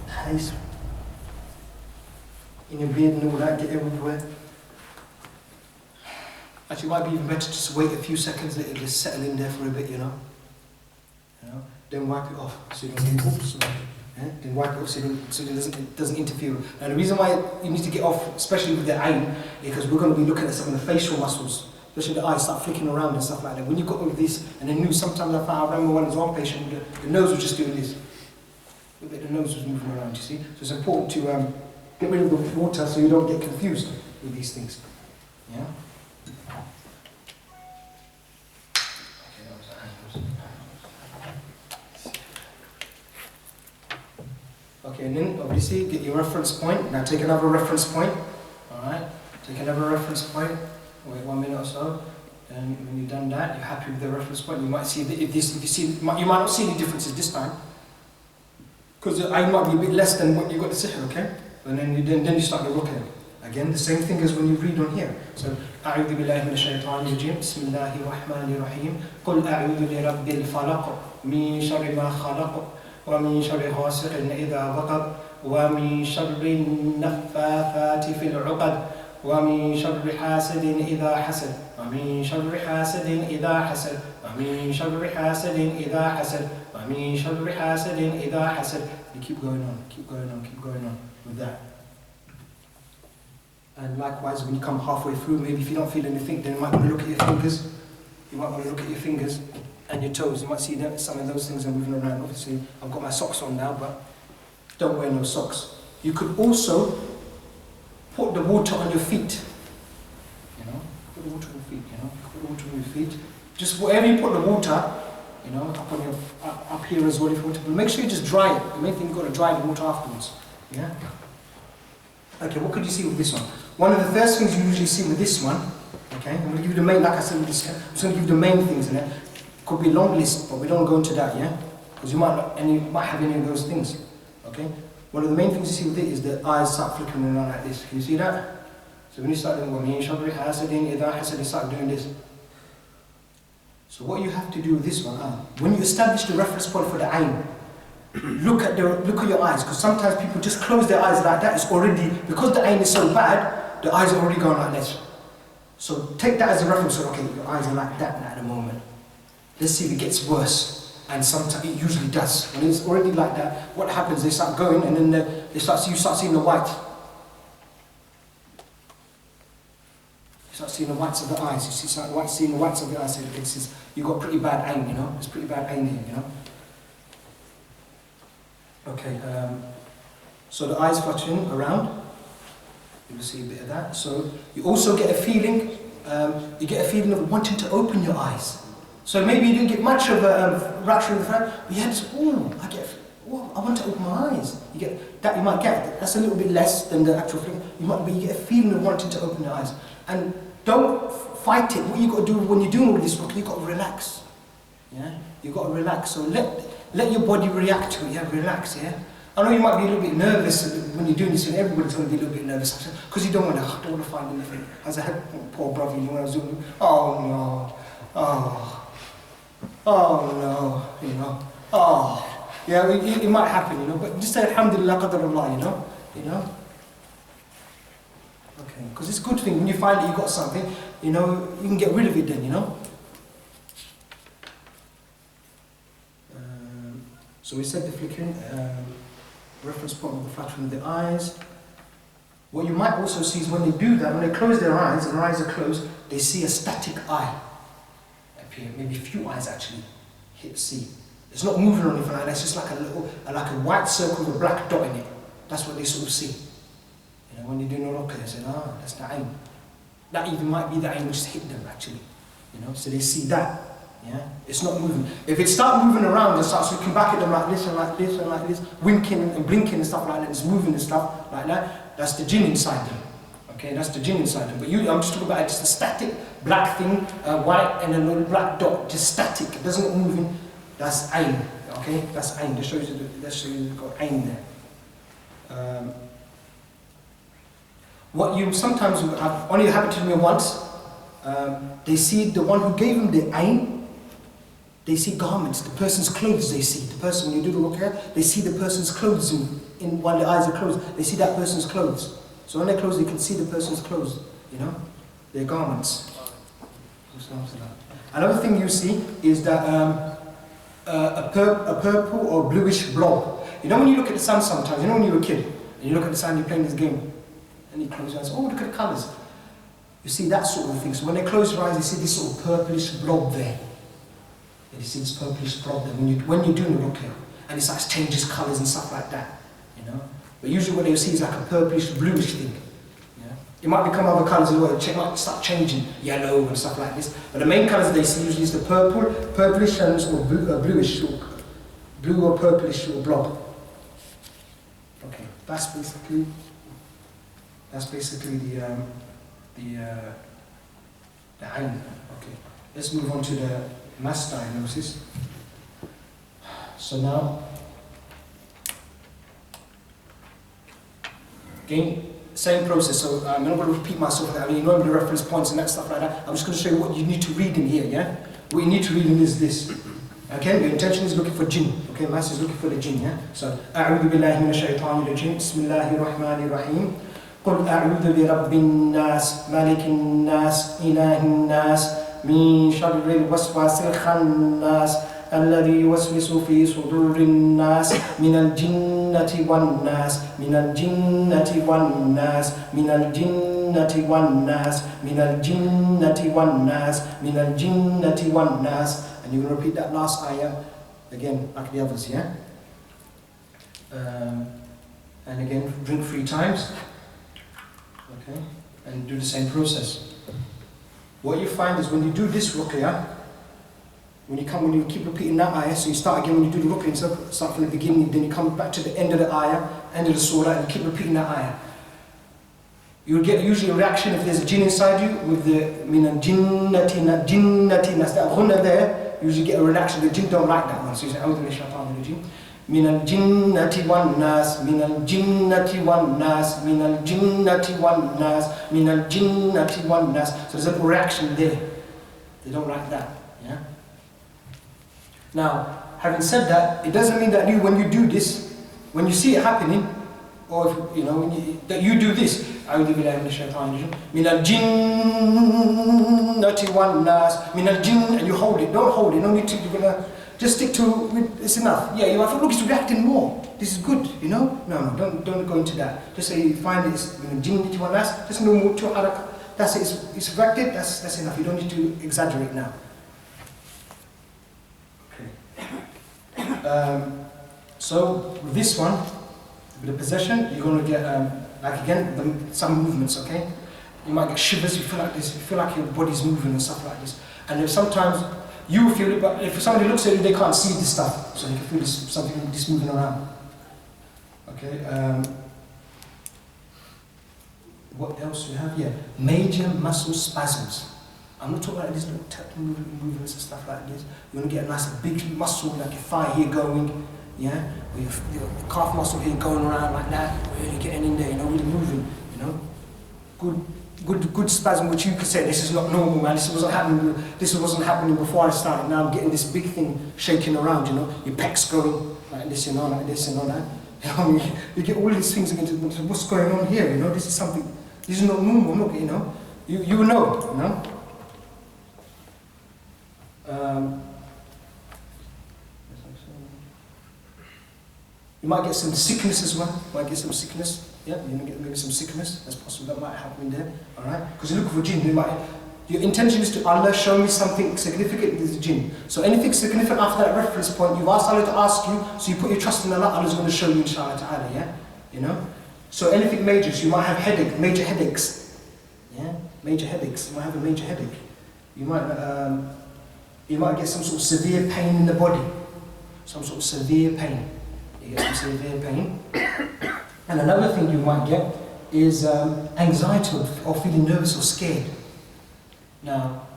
[SPEAKER 1] Nice. In your beard and all that, get everywhere. Actually, it might be even better to just wait a few seconds, let it just settle in there for a bit, you know. Then wipe it off so you don't get oops. Then wipe it off so it doesn't interfere. Now the reason why you need to get off, especially with the ayn, because we're going to be looking at some of the facial muscles, especially the eyes start flicking around and stuff like that. When you've got all of this, and the nose, sometimes I remember when I was one patient, the nose was just doing this. The nose was moving around, you see. So it's important to get rid of the water so you don't get confused with these things. Yeah? Okay, and then obviously get your reference point. Now take another reference point. Alright, take another reference point. Wait 1 minute or so. And when you've done that, you're happy with the reference point. You might see that you might not see any differences this time. Because the eye might be a bit less than what you got the sihr, okay? And then you start the ruqya. Again, the same thing as when you read on here. So, أعوذ بالله من الشيطان الرجيم بسم الله الرحمن الرحيم قل أعوذ برب الفلق من شر ما خلق ومن شر غاسق إذا وقب ومن شر النفاثات في العقد ومن شر حاسد إذا حسد ومن شر حاسد إذا حسد ومن شر حاسد إذا حسد ومن شر حاسد إذا حسد. You keep going on, keep going on, keep going on with that. And likewise, when you come halfway through, maybe if you don't feel anything, then you might want to look at your fingers. You might want to look at your fingers and your toes. You might see that some of those things are moving around. Obviously, I've got my socks on now, but don't wear no socks. You could also put the water on your feet. You know, put the water on your feet. You know, put the water on your feet. Just wherever you put the water, you know, up on your up here as well if you want to. But make sure you just dry it. The main thing, you've got to dry the water afterwards. Yeah. Okay, what could you see with this one? One of the first things you usually see with this one, okay, I'm going to give you the main, like I said with this, I'm just going to give you the main things in it. Could be a long list, but we don't go into that, yeah? Because you might have any of those things, okay? One of the main things you see with it is the eyes start flickering around like this. Can you see that? So when you start doing وَمِن شَرِّ حَاسِدٍ إِذَا حَسَدٍ, you start doing this. So what you have to do with this one, when you establish the reference point for the ayn, look at your eyes, because sometimes people just close their eyes like that. It's already, because the ayn is so bad, the eyes are already going like this. So take that as a reference. So, okay, your eyes are like that at the moment. Let's see if it gets worse. And sometimes it usually does. When it's already like that, what happens? They start going, and then you start seeing the white. You start seeing the whites of the eyes. You start seeing the whites of the eyes. So you've got pretty bad ayn, you know. It's pretty bad ayn here, you know. Okay, so the eyes fluttering around, you will see a bit of that. So you also get a feeling, of wanting to open your eyes. So maybe you didn't get much of a rapture of the fact, but you had this, I want to open my eyes. You get that, you might get, that's a little bit less than the actual thing. But you get a feeling of wanting to open your eyes. And don't fight it. What you got to do when you're doing all this work, you got to relax. Yeah? You got to relax. So let your body react to it. Yeah, relax. Yeah. I know you might be a little bit nervous when you're doing this, and everybody's going to be a little bit nervous because you don't want to find anything. As I had poor brother, when I was doing, oh no, oh no, you know, oh, yeah, it might happen, you know, but just say alhamdulillah qadarullah, you know. Okay, because it's a good thing when you find that you got something, you know, you can get rid of it then, you know. So we said the flickering, reference point of the fluttering of the eyes. What you might also see is when they do that, when they close their eyes, and their eyes are closed, they see a static eye appear. Maybe a few eyes actually see. It's not moving or anything like that, it's just like a little, like a white circle with a black dot in it. That's what they sort of see. You know, when you're doing a ruqya, they say, ah, that's the aim. That even might be the aim which hit them actually. You know, so they see that. Yeah, it's not moving. If it starts moving around and starts looking back at them like this and like this and like this, winking and blinking and stuff like that, it's moving and stuff like that, that's the jinn inside them. Okay, that's the jinn inside them. But I'm just talking about just a static black thing, white and a little black dot, just static. It doesn't moving. That's aim. Okay, that's aim. That shows you you've got aim there. What you sometimes have only happened to me once. They see the one who gave them the aim. They see garments, the person's clothes they see. The person, when you do the ruqya, they see the person's clothes while the eyes are closed. They see that person's clothes. So when they're closed, they can see the person's clothes, you know, their garments. Another thing you see is that a purple or bluish blob. You know when you look at the sun sometimes, you know when you were a kid, and you look at the sun, you're playing this game, and you close your eyes, oh look at the colours. You see that sort of thing. So when they close your eyes, they see this sort of purplish blob there. You see this purplish blob there when you're doing the ruqya, and it starts changes colours and stuff like that, you know. But usually what they see is like a purplish, bluish thing. Yeah? It might become other colours as well. It might start changing, yellow and stuff like this. But the main colours they see usually is the purplish and or bluish, or blue or purplish or blob. Okay, that's basically the ayn. Okay, let's move on to the mass diagnosis. So now, again, same process. So I'm not going to repeat myself. I mean, you know the reference points and that stuff like that. I'm just going to show you what you need to read in here. Yeah, what you need to read in is this. Okay, your intention is looking for jinn. Okay, mass is looking for the jinn. Yeah. So, أعوذ بالله من الشيطان الرجيم. بسم الله الرحمن الرحيم. قل أعوذ برب الناس ملك الناس إله الناس من شر الوسواس الخناس الذي يوسوس في صدور الناس من الجنة والناس من الجنة والناس من الجنة والناس من الجنة والناس من الجنة والناس. And you're going to repeat that last ayah again like the others, yeah? And again, drink 3 times. Okay, and do the same process. What you find is when you do this ruqya, when you keep repeating that ayah, so you start again when you do the ruqya, so start from the beginning, then you come back to the end of the ayah, end of the surah, and you keep repeating that ayah. You'll get usually a reaction if there's a jinn inside you with the min jinnati jinnati nas, that ghunna there, you usually get a reaction. The jinn don't like that one, so you say a'udhu billahi shaitanir rajim. من الجنة والناس من الجنة والناس من الجنة والناس من الجنة والناس. So there's a reaction there. They don't like that. Yeah. Now, having said that, it doesn't mean that when you do this, when you see it happening, or if, you know, that you do this. أعوذ بالله من الشيطان الرجيم من الجنة والناس من الجن, and you hold it. Don't hold it. No need to. You're gonna. Just stick to, it's enough. Yeah, you have to look, it's reacting more. This is good, you know? No, don't go into that. Just say you find it's jinnati wa nas, just no more to haraka. That's it, it's reacted, that's enough. You don't need to exaggerate now. Okay. So with this one, with the possession, you're going to get, like again, some movements, okay? You might get shivers, you feel like this, you feel like your body's moving and stuff like this. And if sometimes, you feel it, but if somebody looks at you, they can't see this stuff. So you can feel this, something moving around. Okay. What else do you have? Yeah, major muscle spasms. I'm not talking about these little movements and stuff like this. You want to get a nice big muscle, like your thigh here going, yeah, or your calf muscle here going around like that, really getting in there, you know, really moving, you know. Good spasm, which you could say, this is not normal, man. This wasn't happening before I started. Now I'm getting this big thing shaking around, you know. Your pecs going like this, you know, like this, and all that. You know, you get all these things against what's going on here, you know. This is something. This is not normal. Look, you know. You will know, you know. You might get some sickness as well. Might get some sickness. Yeah, you know, get maybe some sickness. That's possible. That might happen there. All right, because you look for jinn. Your intention is to Allah show me something significant with the jinn. So anything significant after that reference point, you've asked Allah to ask you. So you put your trust in Allah. Allah's going to show you, inshallah ta'ala. Yeah, you know. So anything major. So you might have major headaches. Yeah, major headaches. You might have a major headache. You might get some sort of severe pain in the body. Some sort of severe pain. You get some severe pain. And another thing you might get is anxiety or feeling nervous or scared. Now,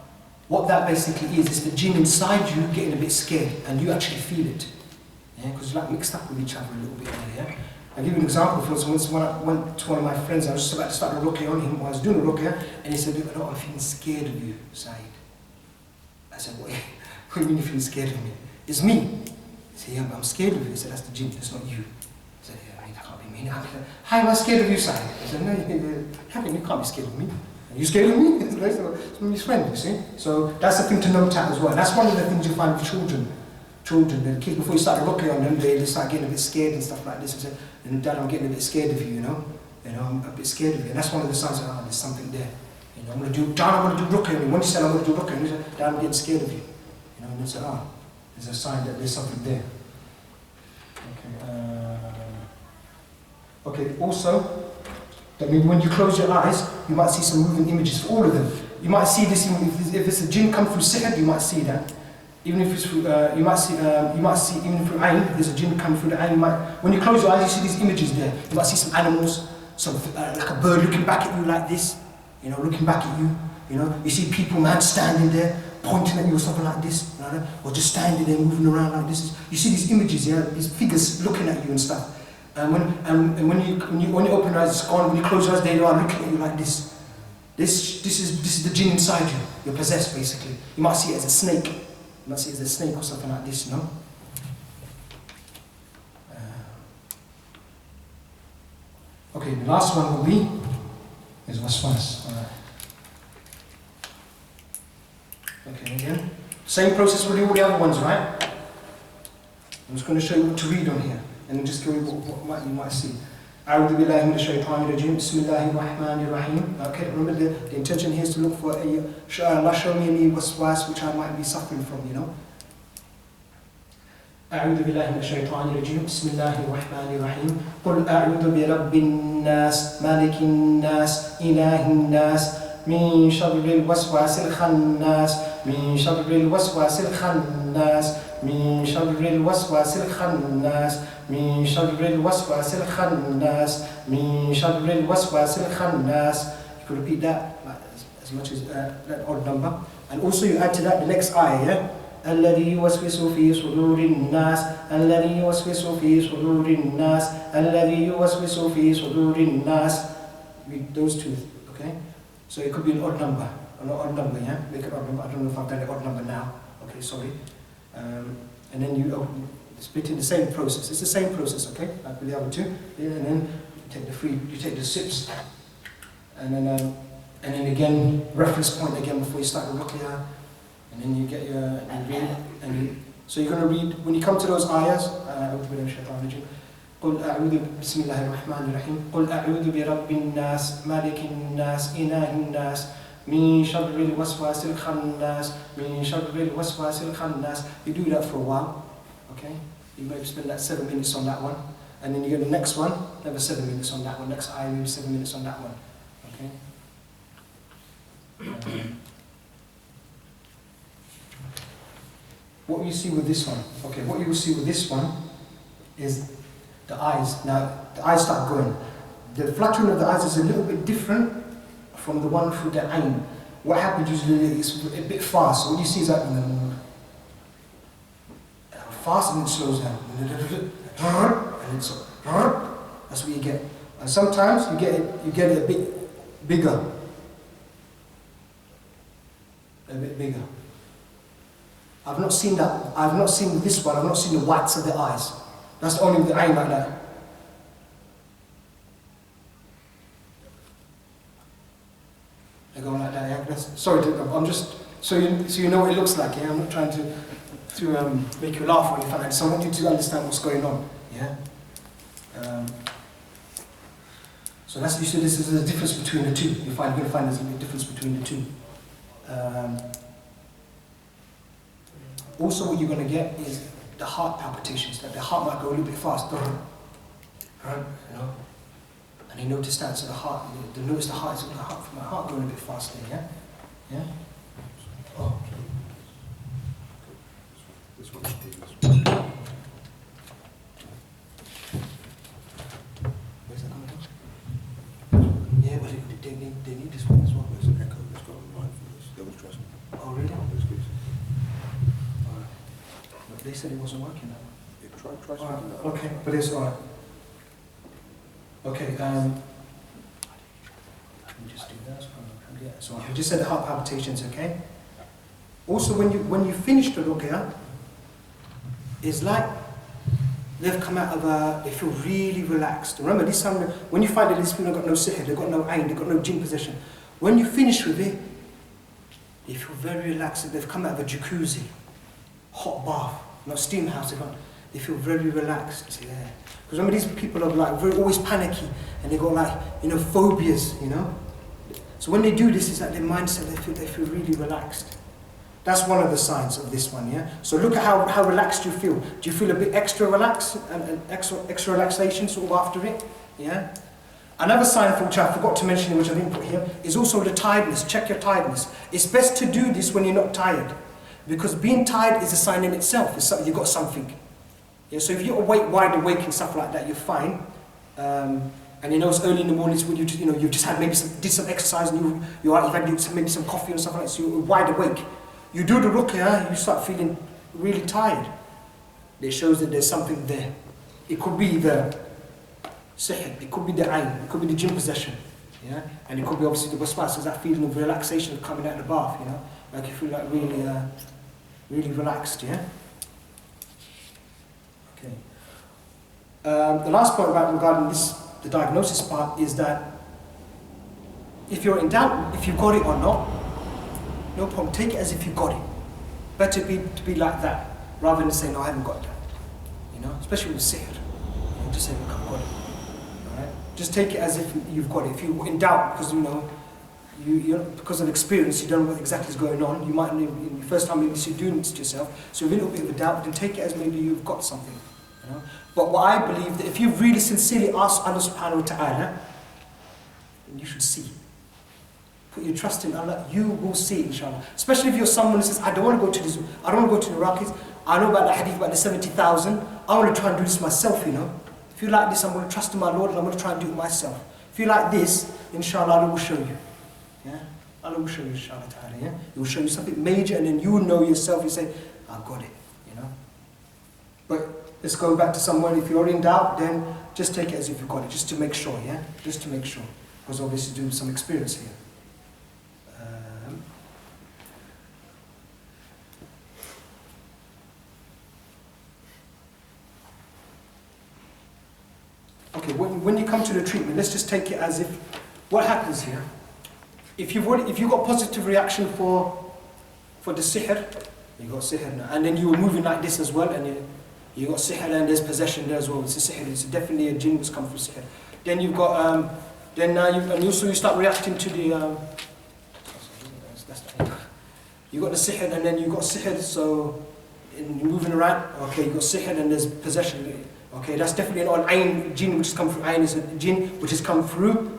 [SPEAKER 1] what that basically is the jinn inside you getting a bit scared, and you actually feel it. Yeah, because you're like mixed up with each other a little bit there, yeah? I'll give you an example. For instance, when I went to one of my friends, I was just about to start a ruqya on him, I was doing a ruqya, and he said, "Oh, I'm feeling scared of you, Saeed." I said, what do you mean you're feeling scared of me? It's me. He said, "Yeah, but I'm scared of you." He said, "That's the jinn, that's not you." I said, "Yeah, I mean, that can't be me." "How am I scared of you, Saeed?" I said, "No, you can't be scared of me. Are you scared of me?" It's my friend, you see. So that's the thing to note out as well. That's one of the things you find with children. The kids, before you start a ruqya on them, they start getting a bit scared and stuff like this. And say, "Dad, I'm getting a bit scared of you, you know. I'm a bit scared of you." And that's one of the signs that, there's something there. You know, Dad, I'm going to do ruqya on you. When you said I'm going to do ruqya on you, said, "Dad, I'm getting scared of you." You know, and they said, there's a sign that there's something there. Okay, also, I mean, when you close your eyes, you might see some moving images for all of them. You might see this, if it's a jinn come through sihr, you might see that. Even if it's through, you might see even through ayn, there's a jinn come through the ayn. When you close your eyes, you see these images there. You might see some animals, like a bird looking back at you like this, you know, looking back at you. You know, you see people, man, standing there, pointing at you or something like this, you know, or just standing there, moving around like this. You see these images, yeah, these figures looking at you and stuff. And when you open your eyes, it's gone. When you close your eyes, they are looking at you like this. This is the jinn inside you. You're possessed, basically. You might see it as a snake. You might see it as a snake or something like this, you know. Okay, the last one will be is waswas. All right. Okay, again, same process with all the other ones, right? I'm just going to show you what to read on here, and then just go what you might see. أعوذ بالله من الشيطان الرجيم بسم الله الرحمن الرحيم. Okay, remember the intention here is to look for Allah show me any waswas which I might be suffering from, you know. أعوذ بالله من الشيطان الرجيم بسم الله الرحمن الرحيم قل أعوذ برب الناس مالك الناس إله الناس من شر الوسواس الخناس من شر الوسواس الخناس من شر الوسواس الخناس من شر الوسواس الخناس من شر الوسواس الخناس. You could repeat that as much as that odd number, and also you add to that the next ayah, yeah? الذي يوسوس في صدور الناس الذي يوسوس في صدور الناس الذي يوسوس في صدور الناس. Read those two, okay? So it could be an odd number, yeah? Make it odd number. I don't know if I've done an odd number now. Okay, sorry. And then you split in the same process. It's the same process, okay? Like with the other two. Yeah, and then you take the sips, and then again reference point again before you start the ruqya, and then you get your so you're going to read when you come to those ayahs. قل أعوذ بسم الله الرحمن الرحيم قل أعوذ برب الناس مالك الناس إله الناس من شر الوسواس الخناس من شر الوسواس الخناس. You do that for a while, okay? You maybe spend that 7 minutes on that one, and then you get the next one, another 7 minutes on that one, next ayah, maybe 7 minutes on that one, okay? What you see with this one, okay, what you will see with this one is the eyes. Now, the eyes start going. The fluttering of the eyes is a little bit different from the one through the ayn. What happens usually is a bit fast. So what you see is that fast and it slows down. And it's that's what you get. And sometimes you get it a bit bigger. A bit bigger. I've not seen that. I've not seen this one. I've not seen the whites of the eyes. That's only the ayn like that. They go like that. Yeah. Sorry, I'm just so you know what it looks like. Yeah, I'm not trying to make you laugh or anything. I just want you to understand what's going on. Yeah. So that's you see. This is the difference between the two. You're going to find there's a difference between the two. Also, what you're going to get is the heart palpitations. That the heart might go a little bit fast. You know. And you notice that, so the heart, notice the heart is my heart going a bit faster, yeah? Yeah? Oh.
[SPEAKER 3] This one.
[SPEAKER 1] Where's that coming from? Yeah, but they need this one as well.
[SPEAKER 3] There's an echo that's got a line for this. They will trust me.
[SPEAKER 1] Oh, really?
[SPEAKER 3] This gives.
[SPEAKER 1] Alright. But they said it wasn't working that one.
[SPEAKER 3] Yeah, try
[SPEAKER 1] Alright,
[SPEAKER 3] something like that.
[SPEAKER 1] okay, but it's alright. Okay, let me just do that. Yeah, so I just said the heart palpitations, okay? Also, when you finish the ruqya, it's like they've come out of they feel really relaxed. Remember, this time, when you find that these people have got no sihr, they've got no ayn, they've got no jinn possession, when you finish with it, they feel very relaxed. They've come out of a jacuzzi, hot bath, not steam house, they feel very relaxed, yeah. Because remember, these people are like always panicky, and they got like, you know, phobias, you know. So when they do this, it's like their mindset, they feel really relaxed. That's one of the signs of this one, yeah. So look at how relaxed you feel. Do you feel a bit extra relaxed and extra relaxation sort of after it, yeah? Another sign for which I forgot to mention, which I didn't put here, is also the tiredness. Check your tiredness. It's best to do this when you're not tired, because being tired is a sign in itself. It's you've got something. Yeah, so if you're wide awake and stuff like that, you're fine. And you know it's early in the mornings when you've just had did some exercise and you've had maybe some coffee or something like that, so you're wide awake. You do the ruqya, you start feeling really tired. It shows that there's something there. It could be the sihr, it could be the ayn, it could be the jinn possession, yeah, and it could be obviously the waswas, so that feeling of relaxation of coming out of the bath, you know, like you feel like really relaxed, yeah. Okay. The last point regarding the diagnosis part is that if you're in doubt if you've got it or not, no problem. Take it as if you got it. Better to be like that rather than say no, I haven't got that. You know, especially with sihr. You just say look, I've got it. All right. Just take it as if you've got it. If you're in doubt because you because of experience, you don't know what exactly is going on. You might in the first time maybe you're doing this to yourself, so you're a little bit of a doubt. Then take it as maybe you've got something. You know? But what I believe that if you really sincerely ask Allah subhanahu wa ta'ala, then you should see. Put your trust in Allah, you will see inshallah. Especially if you're someone who says, I don't want to go to this, I don't want to go to the Iraqis, I know about the hadith about the 70,000, I want to try and do this myself, you know. If you like this, I'm going to trust in my Lord and I'm going to try and do it myself. If you like this, inshallah Allah will show you. Yeah? Allah will show you inshallah ta'ala, yeah? He will show you something major and then you will know yourself, you say, I've got it, you know. But let's go back to someone, if you're in doubt, then just take it as if you've got it, just to make sure, yeah? Just to make sure. Because obviously do some experience here. Okay, when you come to the treatment, let's just take it as if, what happens here? If you've got positive reaction for the sihr, you got sihr now, and then you were moving like this as well, and you got sihr and there's possession there as well. It's a sihr, it's definitely a jinn that's come from sihr. Then you've got, and also you start reacting to the, you got the sihr and then you got sihr, so you're moving around, okay, you got sihr and there's possession. Okay, that's definitely not an ayn jinn which has come through ayn, is a jinn which has come through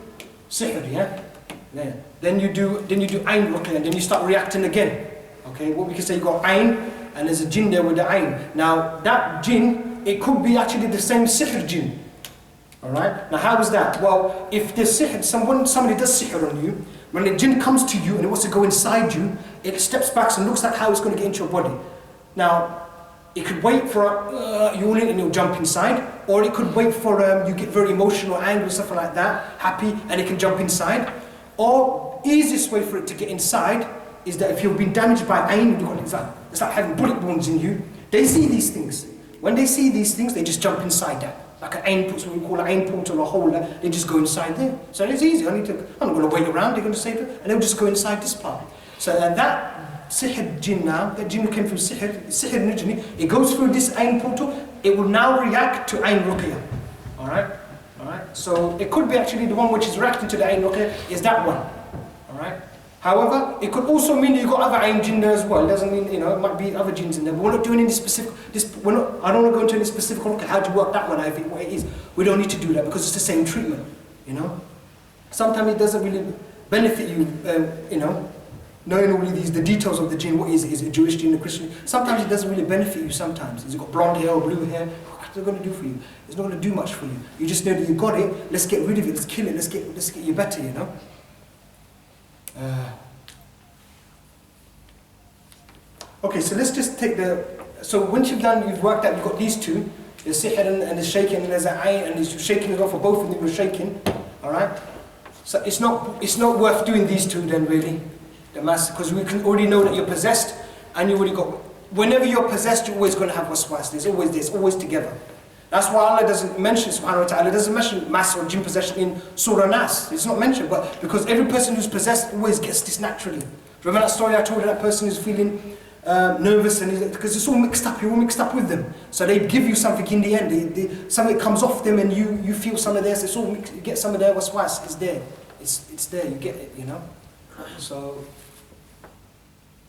[SPEAKER 1] sihr, yeah? Yeah. Then you do ayn ruqya and then you start reacting again. Okay, what we can say you got ayn and there's a jinn there with the ayn. Now that jinn it could be actually the same sihr jinn. Alright? Now how is that? Well, if the sihr, somebody does sihr on you, when the jinn comes to you and it wants to go inside you, it steps back and looks like how it's going to get into your body. Now, it could wait for yawning and you'll jump inside, or it could wait for you get very emotional, angry, something like that, happy, and it can jump inside. Or easiest way for it to get inside is that if you've been damaged by ayn, it's like having bullet wounds in you. They see these things. When they see these things, they just jump inside that. Like an ayn portal, we call it ayn portal or hole, they just go inside there. So it's easy. I'm not going to wait around, they're going to say it, and they'll just go inside this part. So that sihr jinn now, that jinn came from sihr originally, it goes through this ayn portal, it will now react to ayn ruqya. Alright? Alright? So it could be actually the one which is reacting to the ayn ruqya is that one. Alright? However, it could also mean you've got other ayn jinn there as well. It doesn't mean, it might be other jinns in there. But we're not doing any specific, I don't want to go into any specific ruqya, how to work that one out, what it is. We don't need to do that because it's the same treatment, Sometimes it doesn't really benefit you, knowing all of these, the details of the jinn, what is it a Jewish jinn, a Christian? Sometimes it doesn't really benefit you sometimes. Has it got blonde hair or blue hair? What's it going to do for you? It's not going to do much for you. You just know that you got it, let's get rid of it, let's kill it, let's get you better, Okay, so let's just take so once you've worked out, you've got these two, the sihr and the shaking, and there's an ayn, and you're shaking it off, for both of them you're shaking, alright? So it's not worth doing these two then really. The mass, because we can already know that you're possessed, and you already got. Whenever you're possessed, you're always going to have waswas. There's always together. That's why Allah doesn't mention subhanahu wa ta'ala, doesn't mention mass or jinn possession in Surah Nas. It's not mentioned, but because every person who's possessed always gets this naturally. Remember that story I told you, that person who's feeling nervous, and because it's all mixed up, you're all mixed up with them. So they give you something in the end, something comes off them, and you feel some of theirs. It's all mixed, you get some of their waswas. It's there. It's there. You get it. So.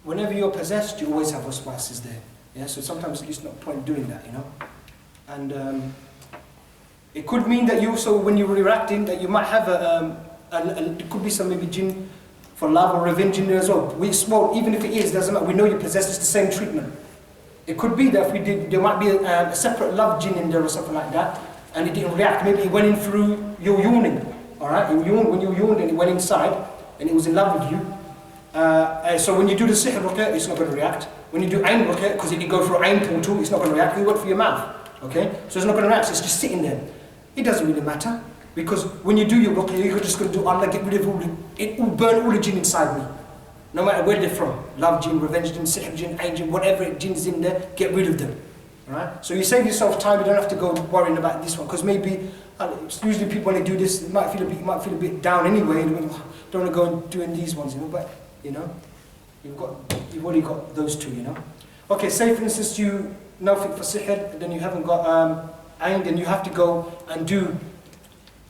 [SPEAKER 1] Whenever you're possessed, you always have waswas there. Yeah, so sometimes it's not point doing that, And it could mean that you also, when you're reacting, that you might have it could be some maybe jinn for love or revenge in there as well. Even if it is, doesn't matter. We know you're possessed. It's the same treatment. It could be that there might be a separate love jinn in there or something like that, and it didn't react. Maybe it went in through your yawning. All right, when you yawned and it went inside, and it was in love with you. So when you do the sihr ruqya, it's not going to react. When you do ayn ruqya, because it can go through ayn portal, it's not going to react. You went for your mouth, okay? So it's not going to react. So it's just sitting there. It doesn't really matter, because when you do your ruqya, you're just going to do Allah, get rid of it will burn all the jinn inside me, no matter where they're from. Love jinn, revenge jinn, sihr jinn, ayn jinn, whatever jinn is in there, get rid of them. Right? So you save yourself time. You don't have to go worrying about this one, because maybe usually people when they do this, you might feel a bit down anyway. Don't want to go and doing these ones, but. You've already got those two, Okay, say for instance you nothing for sihr, then you haven't got ayn, then you have to go and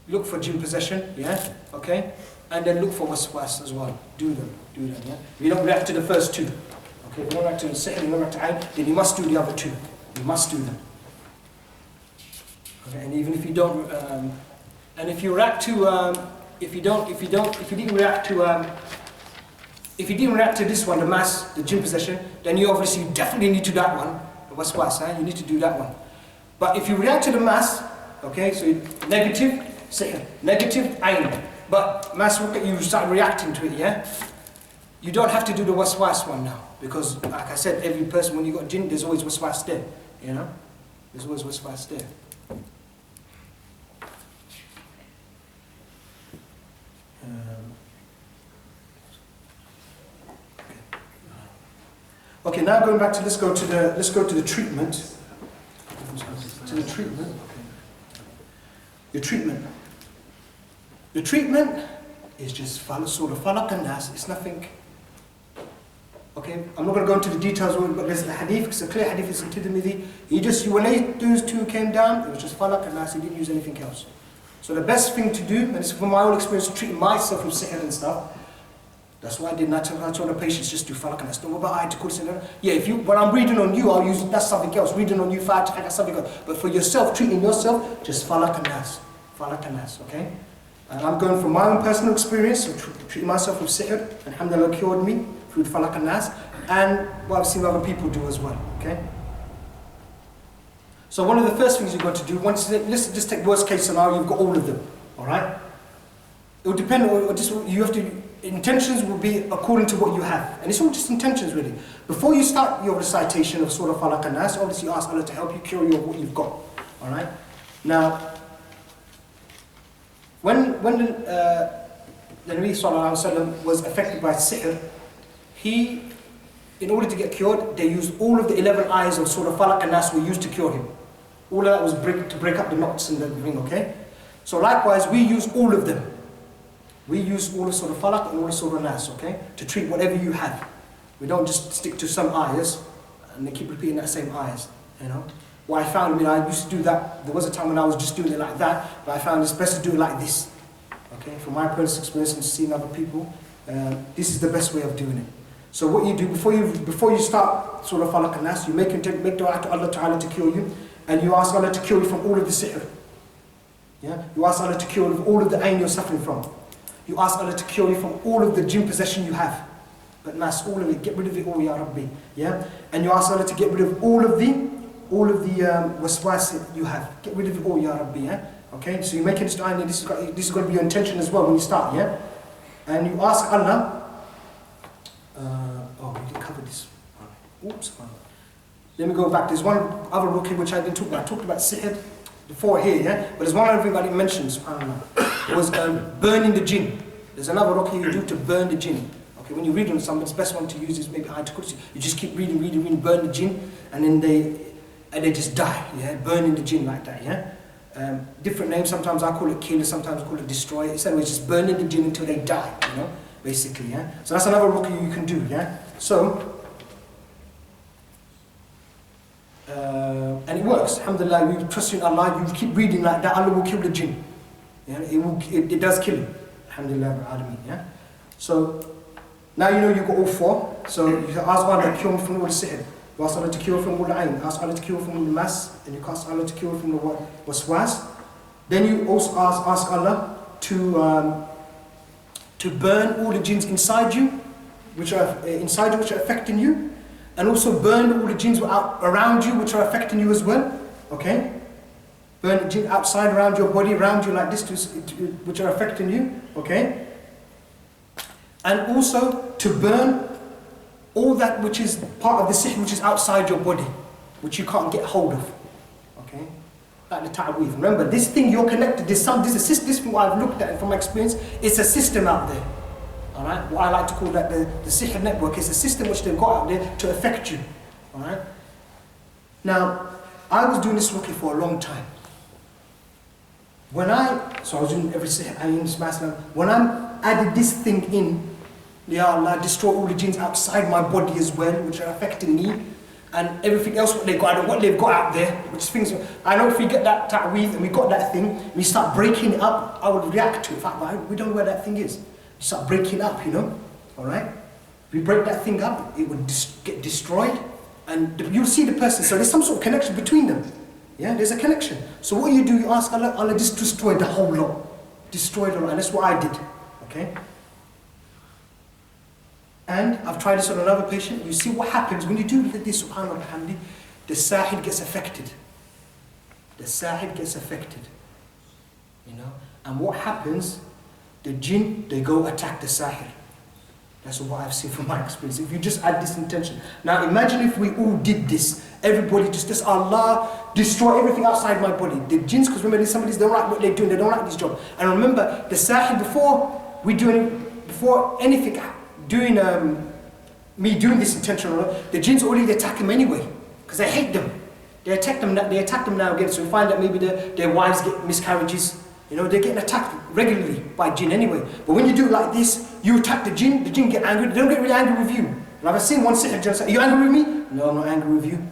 [SPEAKER 1] look for jinn possession, yeah? Okay? And then look for waswas as well. Do them, yeah? You don't react to the first two. Okay, you don't react to sihr, you don't react to ayn, then you must do the other two. You must do them. Okay, and even if you don't, and if you react to, if you didn't react to this one, the mass, the jinn possession, then you definitely need to do that one, the waswas, you need to do that one. But if you react to the mass, okay, so negative, sihr, negative, ayn, but mass, you start reacting to it, yeah? You don't have to do the waswas one now, because like I said, every person, when you got jinn, there's always waswas there, There's always waswas there. Okay, now going back to let's go to the treatment. To the treatment. The treatment. The treatment is just sort of falaq and nas. It's nothing. Okay, I'm not going to go into the details, but there's a hadith. It's a clear hadith. It's in Tirmidhi. When those two came down, it was just falaq and nas. He didn't use anything else. So the best thing to do, and it's from my own experience treating myself with sihr and stuff. That's why I did not. I told the patients just do falaq and nas. Don't worry about ayatul kursi. Yeah, when I'm reading on you, I'll use that's something else. Reading on you, fatiha, that's something else. But for yourself, treating yourself, just falaq and nas. Falaq and nas, okay? And I'm going from my own personal experience of treating myself with sihr. Alhamdulillah, cured me through falaq and nas, and what I've seen other people do as well, okay? So one of the first things you've got to do, let's just take worst case scenario, you've got all of them, all right? It will depend on, intentions will be according to what you have. And it's all just intentions really. Before you start your recitation of Surah Falaq and Nas, obviously you ask Allah to help you cure you of what you've got, all right? Now, when the Nabi Sallallahu Alaihi Wasallam was affected by sihr, in order to get cured, they used all of the 11 ayahs of Surah Falaq and Nas were used to cure him. All of that was to break up the knots in the ring, okay? So likewise, we use all of them. We use all of Surah Falaq and all of Surah Nas, okay? To treat whatever you have. We don't just stick to some ayahs and they keep repeating that same ayahs, you know? What I found, I used to do that. There was a time when I was just doing it like that, but I found it's best to do it like this, okay? From my personal experience and seeing other people, this is the best way of doing it. So what you do, before you start Surah Falaq and Nas, you make dua to Allah Ta'ala to cure you, and you ask Allah to cure you from all of the sihr. Yeah? You ask Allah to cure you from all of the ain you're suffering from. You ask Allah to cure you from all of the jinn possession you have. But Nas, all of it, get rid of it all, Ya Rabbi. Yeah? And you ask Allah to get rid of all of the waswas you have. Get rid of it all, Ya Rabbi. Yeah? Okay? So you make this dua, and this is going to be your intention as well when you start, yeah? And you ask Allah, we didn't cover this. Oops. Let me go back. There's one other ruqya which I didn't talk about. I talked about sihr before here, yeah? But there's one other thing I didn't mention, subhanAllah. It was burning the jinn. There's another ruqya you do to burn the jinn. Okay, when you read on something, the best one to use is maybe Ayatul Kursi. You just keep reading, burn the jinn, and then they just die, yeah? Burning the jinn like that, yeah? Different names, sometimes I call it kill, sometimes I call it destroy. It's anyway, just burning the jinn until they die, you know? Basically, yeah? So that's another ruqya you can do, yeah? So, and it works, alhamdulillah, we trust in Allah, you keep reading like that, Allah will kill the jinn. Yeah? It does kill him, alhamdulillah, yeah? So, now you know you've got all four, so you ask Allah to cure from all the sihr, you ask Allah to cure from all the ayn, ask Allah to cure from all the mas, and you ask Allah to cure from the waswas. Then you also ask Allah to burn all the jinns inside you, which are affecting you, and also burn all the jinns around you, which are affecting you as well. Okay, burn the jinn outside around your body, around you like this, which are affecting you. Okay, and also to burn all that which is part of the sihr, which is outside your body, which you can't get hold of. Okay. Like the ta'weez. Remember, this thing you're connected, this from what I've looked at from my experience, it's a system out there. Alright? What I like to call that the sihr network is a system which they've got out there to affect you. Alright? Now, I was doing this ruqya for a long time. So I was doing every sihr, when I added this thing in, Ya Allah, destroy all the jinns outside my body as well, which are affecting me, and everything else what they've got out there, which is things. I know if we get that ta'weez and we got that thing, we start breaking it up, I would react to it. In fact, we don't know where that thing is. We start breaking it up, you know? Alright? We break that thing up, it would get destroyed, and you'll see the person. So there's some sort of connection between them. Yeah, there's a connection. So what you do, you ask Allah, Allah just destroy the whole lot. Destroy the lot, and that's what I did. Okay? And I've tried this on another patient. You see what happens when you do this, subhanAllah, alhamdulillah, the sahid gets affected. The sahid gets affected. You know? And what happens, the jinn, they go attack the sahir. That's what I've seen from my experience. If you just add this intention. Now imagine if we all did this. Everybody just Allah, destroy everything outside my body. The jinns, because remember, some of these, they don't like what they're doing, they don't like this job. And remember, the sahir, before anything, me doing this intentional, the jinns already attack them anyway, because they hate them. They attack them now again. So we find that maybe their wives get miscarriages. You know, they're getting attacked regularly by jinn anyway. But when you do it like this, you attack the jinn get angry. They don't get really angry with you. And I've seen one sihr just say, "Are you angry with me?" "No, I'm not angry with you."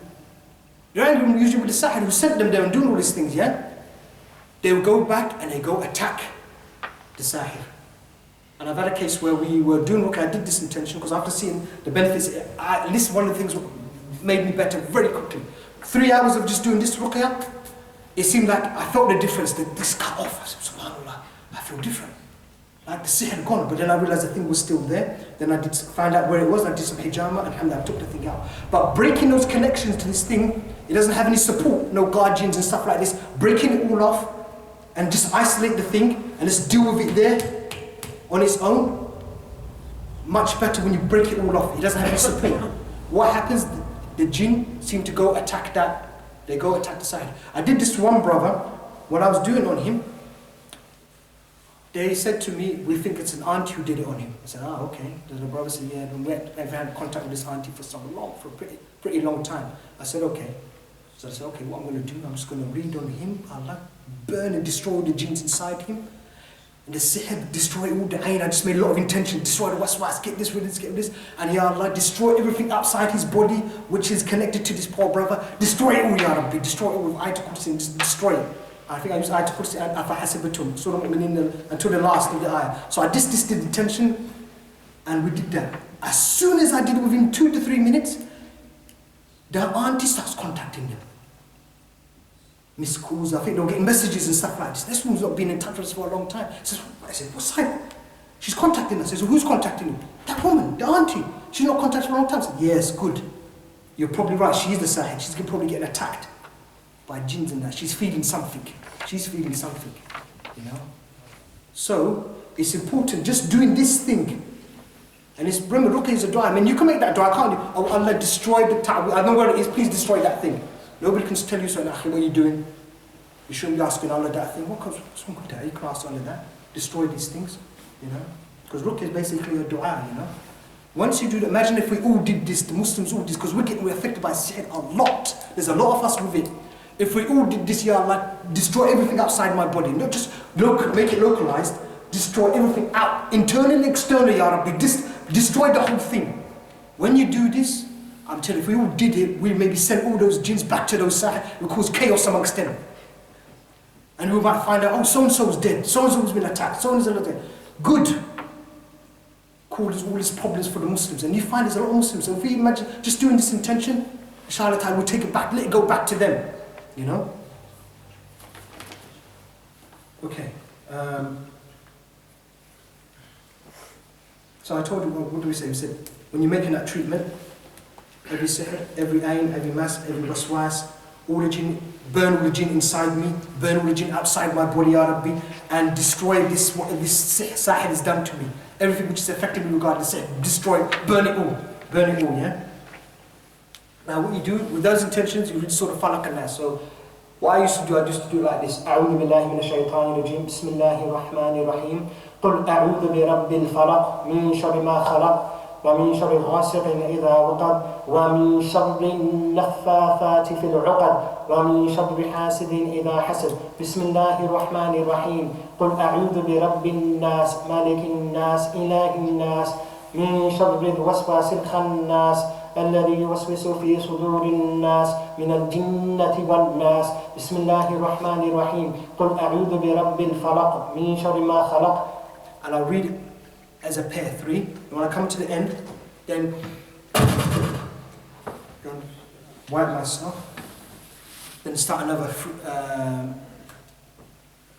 [SPEAKER 1] You're angry usually with the sahir who sent them there and doing all these things, yeah? They will go back and they go attack the sahir. And I've had a case where we were doing ruqya, I did this intention, because after seeing the benefits, at least one of the things made me better very quickly. 3 hours of just doing this ruqya, it seemed like I felt the difference, that this cut off. I said, subhanAllah, I feel different. Like the sihr had gone, but then I realized the thing was still there. Then I did find out where it was. I did some hijama, and alhamdulillah, I took the thing out. But breaking those connections to this thing, it doesn't have any support, no guardians and stuff like this. Breaking it all off and just isolate the thing and just deal with it there on its own. Much better when you break it all off. It doesn't have any support. What happens? The jinn seem to go attack that. They go attack the side. I did this to one brother. What I was doing on him, they said to me, we think it's an auntie who did it on him. I said, okay. The brother said, yeah, I've had contact with this auntie for a pretty long time. I said, okay. So I said, okay, what I'm going to do, I'm just going to read on him, Allah, burn and destroy the jinns inside him. And the sihr, destroy all the ayn. I just made a lot of intention, destroy the waswas, get this with this, get this. And Ya Allah, destroy everything outside his body, which is connected to this poor brother. Destroy it all, Ya Rabbi, destroy it all with Ayatul Kursi, and just destroy it. I think I used Ayatul Kursi and Afahasibatum, Surah Mu'minin until the last of the ayah. So I just did intention, and we did that. As soon as I did it, within 2 to 3 minutes, the auntie starts contacting them. Miss calls, I think they were getting messages and stuff like this. This woman's not been in touch with us for a long time. I said, what's that? She's contacting us. I said, who's contacting you? That woman, the auntie. She's not contacted for a long time. I said, yes, good. You're probably right, she's the Sahid. She's probably getting attacked by jinns and that. She's feeling something. She's feeling something, you know. So, it's important, just doing this thing. And it's, remember, Ruqya is a dua. I mean, you can make that dua, can't you? Oh, Allah, destroy the ta'wil. I know where it is, please destroy that thing. Nobody can tell you, so, what are you doing? You shouldn't be asking Allah that thing. What's wrong with that? You can ask Allah that. Destroy these things, you know. Because Ruqya is basically a dua, you know. Once you do that, imagine if we all did this, the Muslims all did this, because we're affected by sihr a lot. There's a lot of us with it. If we all did this, Ya Allah, destroy everything outside my body. Not just make it localized. Destroy everything out, internal and external, Ya Rabbi. Destroy the whole thing. When you do this, I'm telling you, if we all did it, we maybe send all those jinns back to those sides. It will cause chaos amongst them. And we might find out, oh, so-and-so's dead. So-and-so's been attacked. So-and-so's dead. Good. Causes all these problems for the Muslims. And you find there's a lot of Muslims. So if we imagine just doing this intention, inshallah ta'ala, we'll take it back, let it go back to them. You know? Okay. So I told you, what do we say? We said, when you're making that treatment, every sihr, every ayn, every mas, every waswas, all the jinn, burn all the jinn inside me, burn all the jinn outside my body, Ya Rabbi, and destroy this, what this sihr has done to me. Everything which is affecting me regarding the sihr, destroy, burn it all, yeah? Now what you do, with those intentions, you read sort of falak and nas. So what I used to do like this. أعوذ بالله من الشيطان الرجيم بسم الله الرحمن الرحيم قل أعوذ برب الفلق من شر ما خلق ومن شر غاسق إذا وقب ومن شر النفاثات في العقد ومن شر حاسد إذا حسد بسم الله الرحمن الرحيم قل أعوذ برب الناس مالك الناس إله الناس من شر الوسواس الخناس الذي يوسوس في صدور الناس من الجنة والناس بسم الله الرحمن الرحيم قل أعوذ برب الفلق من شر ما خلق. And I'll read it as a pair, 3. And when I come to the end, then wipe myself, then start another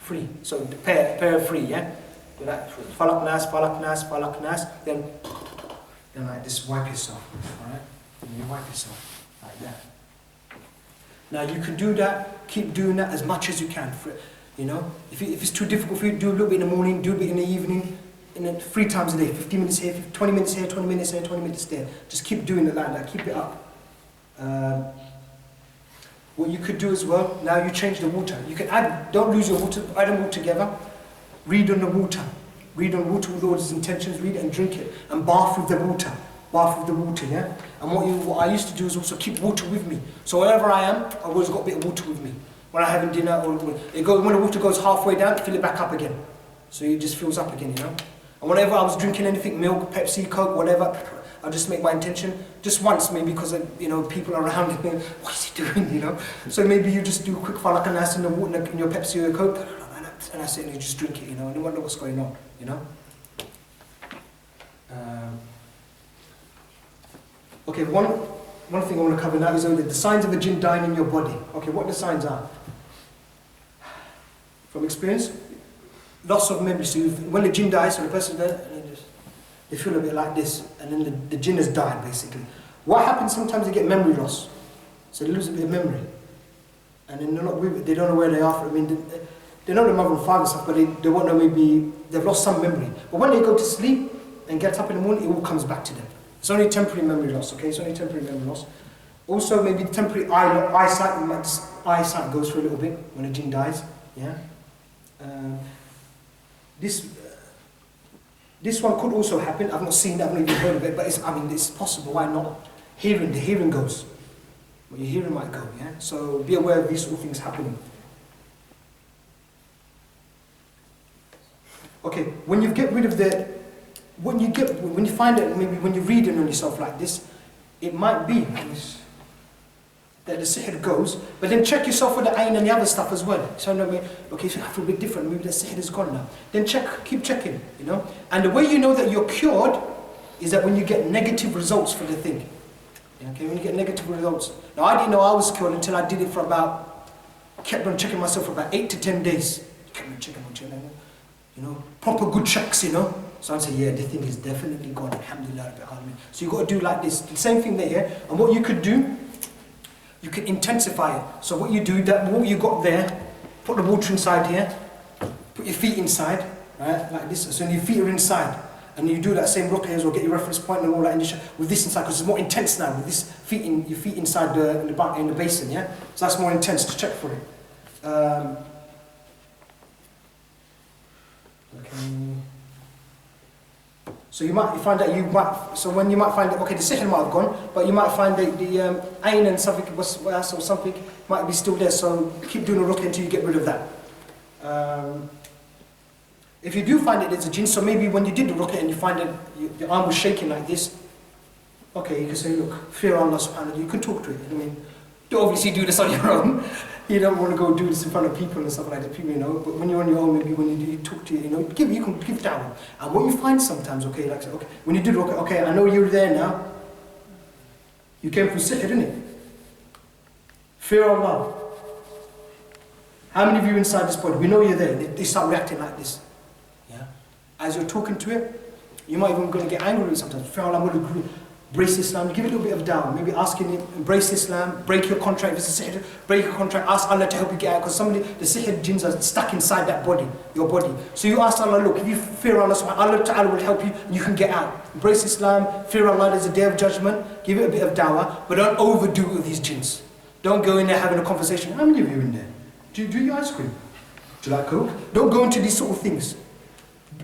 [SPEAKER 1] 3. So the pair of 3, yeah? Falak nas, falak nas, falak nas, then like this, wipe yourself, alright? And you wipe yourself, like that. Now you can do that, keep doing that as much as you can. You know, if it's too difficult for you, do a little bit in the morning, do a bit in the evening, and then 3 times a day, 15 minutes here, 20 minutes here, 20 minutes here, 20 minutes there. Just keep doing it like that, keep it up. What you could do as well, now you change the water. You can add, don't lose your water, add them all together. Read on the water. Read on water with all its intentions, read it and drink it. And bath with the water. Bath with the water, yeah? And what I used to do is also keep water with me. So wherever I am, I've always got a bit of water with me. When I'm having dinner, or when the water goes halfway down, fill it back up again. So it just fills up again, you know? And whenever I was drinking anything, milk, Pepsi, Coke, whatever, I'll just make my intention, just once maybe, because you know, people around me, what is he doing, you know? So maybe you just do a quick falak and nas in the water, in your Pepsi or Coke, and that's it, and you just drink it, you know, and you wonder what's going on, you know? Okay, one thing I want to cover now is the signs of a jinn dying in your body. Okay, what the signs are? From experience? loss of memory. So when the jinn dies, so the person there, they feel a bit like this, and then the jinn has died basically. What happens sometimes they get memory loss, so they lose a bit of memory, and then they don't know where they are. I mean, they know their mother and father and stuff, but they won't know, maybe they've lost some memory. But when they go to sleep and get up in the morning, it all comes back to them. It's only temporary memory loss, okay? It's only temporary memory loss. Also, maybe temporary eyesight goes for a little bit when a jinn dies. Yeah. This one could also happen. I've not seen it, I've not even heard of it, but it's possible. Why not? The hearing goes. Well, your hearing might go. Yeah. So be aware of these sort of things happening. Okay. When you get rid of when you find it, maybe when you're reading on yourself like this, it might be that the sihr goes, but then check yourself with the ayn and the other stuff as well. So okay, so I feel a bit different, maybe the sihr is gone now. Then keep checking, you know. And the way you know that you're cured is that when you get negative results for the thing. Okay, when you get negative results. Now I didn't know I was cured until I did it for kept on checking myself for about 8 to 10 days. Kept on checking, you know, proper good checks, you know. So I'm saying, yeah, the thing is definitely gone, alhamdulillah. So you got to do like this, the same thing there, yeah? And what you could do, you can intensify it. So what you do, that what you got there, put the water inside here, put your feet inside, right, like this. So your feet are inside, and you do that same ruqya as well. Get your reference point and all that with this inside, because it's more intense now. With this your feet inside in the basin, yeah. So that's more intense. To check for it. Okay. So when you might find that, okay, the sihr might have gone, but you might find that the ayn and something or something might be still there. So keep doing the ruqya until you get rid of that. If you do find that there's a jinn, so maybe when you did the ruqya and you find that your arm was shaking like this, okay, you can say, look, fear Allah subhanahu wa ta'ala, you can talk to it. I mean, you obviously do this on your own. You don't want to go do this in front of people and stuff like that, people, you know. But when you're on your own, maybe when you talk to you know, you can give da'wah. And what you find sometimes, okay, like, okay, when you do ruqya, okay, I know you're there now. You came from sihr, didn't it? Fear Allah. How many of you inside this body? We know you're there. They start reacting like this. Yeah. As you're talking to it, you might even going to get angry sometimes. Fear Allah, I'm going to embrace Islam, give it a little bit of down, maybe asking him, embrace Islam, break your contract, if it's a sihr, break your contract, ask Allah to help you get out, because the sihr jinns are stuck inside that body, your body. So you ask Allah, look, if you fear Allah, Allah Ta'ala will help you, and you can get out. Embrace Islam, fear Allah, there's a day of judgment, give it a bit of dawah, but don't overdo it with these jinns. Don't go in there having a conversation. How many of you in there? Do you drink ice cream? Do you like Coke? Don't go into these sort of things.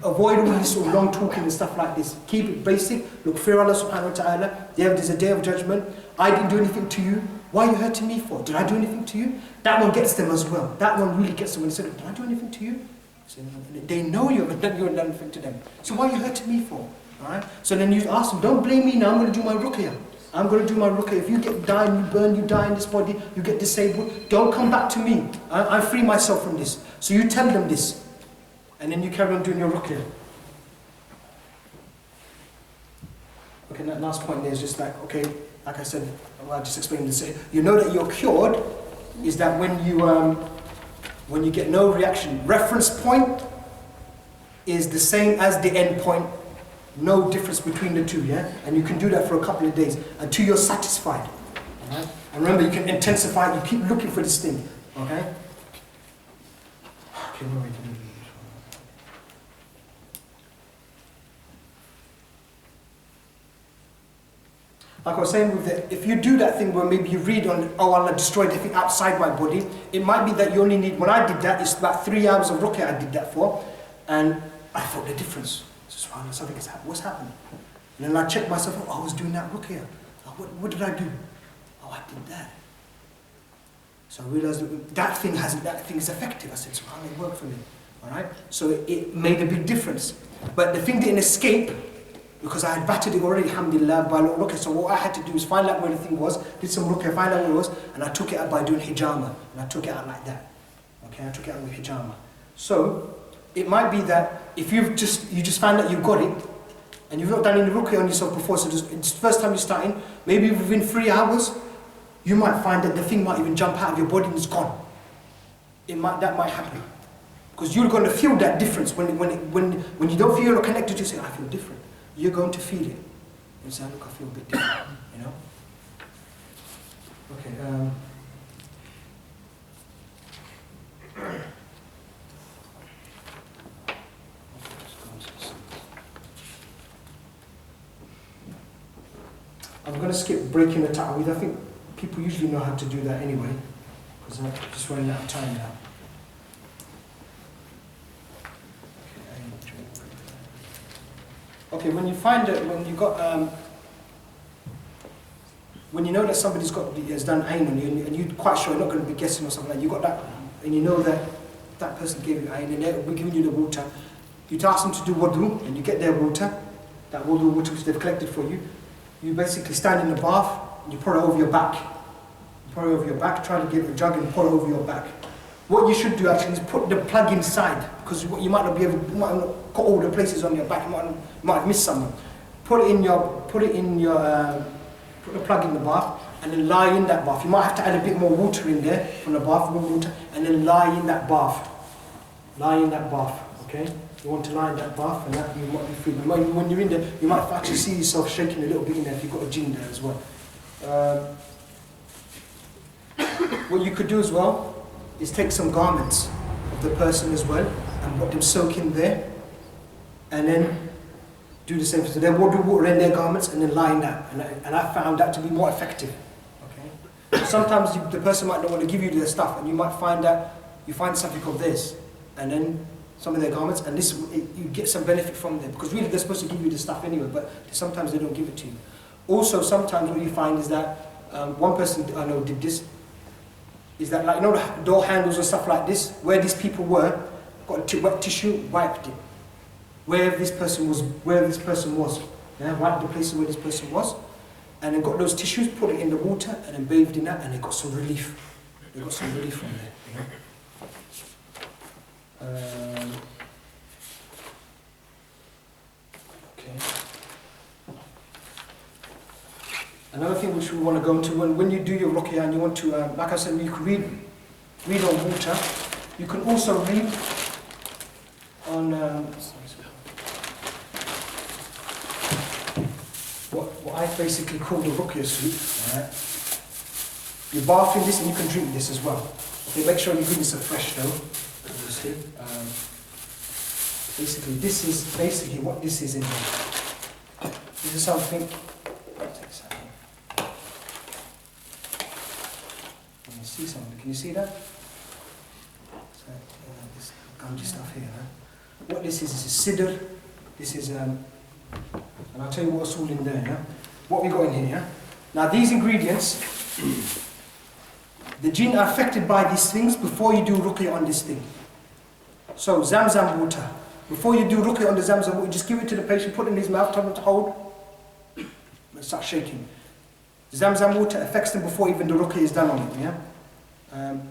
[SPEAKER 1] Avoid all this sort of long talking and stuff like this. Keep it basic. Look, fear Allah subhanahu wa ta'ala. There's a day of judgment. I didn't do anything to you. Why are you hurting me for? Did I do anything to you? That one gets them as well. That one really gets them when they say, did I do anything to you? So they know you haven't done anything to them. So why are you hurting me for? Alright? So then you ask them, don't blame me now, I'm going to do my ruqya. I'm going to do my ruqya. If you get dying, you burn, you die in this body, you get disabled, don't come back to me. I free myself from this. So you tell them this. And then you carry on doing your ruqya. Okay, that last point there is just like, okay, like I said, well, I just explained this. You know that you're cured is that when you get no reaction, reference point is the same as the end point, no difference between the two, yeah? And you can do that for a couple of days until you're satisfied. All right? And remember, you can intensify it, you keep looking for this thing, okay? Okay, no, like I was saying, if you do that thing where maybe you read on, oh Allah destroyed everything outside my body, it might be that you only need, when I did that, it's about 3 hours of ruqya I did that for, and I felt the difference. SubhanAllah, something has happened. What's happened? And then I checked myself, oh, I was doing that ruqya. Oh, what did I do? Oh, I did that. So I realized that thing is effective. I said, SubhanAllah, it worked for me. Alright? So it made a big difference. But the thing didn't escape, because I had battered it already, alhamdulillah, by ruqya. So what I had to do is find out where the thing was, did some ruqya, find out where it was, and I took it out by doing hijama. And I took it out like that. Okay, I took it out with hijama. So, it might be that if you just found out you've got it, and you've not done any ruqya on yourself before, so it's the first time you're starting, maybe within 3 hours, you might find that the thing might even jump out of your body and it's gone. That might happen. Because you're going to feel that difference when you don't feel connected. You say, I feel different. You're going to feel it. You say, look, I feel a bit different. You know. Okay. I'm going to skip breaking the ta'weed. I think people usually know how to do that anyway, because I'm just running out of time now. Okay, when you find it, when you got, when you know that somebody's has done ayn on you, and you're quite sure you're not going to be guessing or something like, you got that, and you know that that person gave you ayn, and we're giving you the water. You ask them to do wudu, and you get their water, that wudu water which they've collected for you. You basically stand in the bath, and you pour it over your back. You pour it over your back, try to get a jug and pour it over your back. What you should do actually is put the plug inside, because you might not be able, you might not got all the places on your back, you might have missed something. Put the plug in the bath, and then lie in that bath. You might have to add a bit more water in there from the bath, more water, and then lie in that bath. Lie in that bath, okay? You want to lie in that bath, and that you might be feeling. When you're in there, you might actually see yourself shaking a little bit in there if you've got a jinn there as well. What you could do as well is take some garments of the person as well and let them soak in there, and then do the same. So they will do water in their garments and then lie in that. And I found that to be more effective. Okay. Sometimes the person might not want to give you their stuff, and you might find that you find something of this, and then some of their garments, and you get some benefit from them, because really they're supposed to give you the stuff anyway, but sometimes they don't give it to you. Also, sometimes what you find is that one person I know did this, is that, like, you know, the door handles and stuff like this, where these people were, got a wet tissue, wiped it. Where this person was, yeah, wiped the places where this person was, and then got those tissues, put it in the water, and then bathed in that, and they got some relief. They got some relief from there, you know. Okay. Another thing which we want to go into, when you do your ruqya and you want to, like I said, you can read on water. You can also read on what I basically call the Ruqya soup. Right? You bath in this and you can drink this as well. Okay, make sure you drink this afresh though. Obviously, basically, this is basically what this is in here. This is something. Can you see something? Can you see that? So, this ganji stuff here. Huh? What this is sidr. This is and I'll tell you what's all in there. Yeah? What we got in here. Yeah? Now these ingredients. The jinn are affected by these things before you do ruqya on this thing. So, Zamzam water. Before you do ruqya on the Zamzam water, just give it to the patient, put it in his mouth, tell him to hold, and start shaking. Zamzam water affects them before even the ruqya is done on it. Yeah?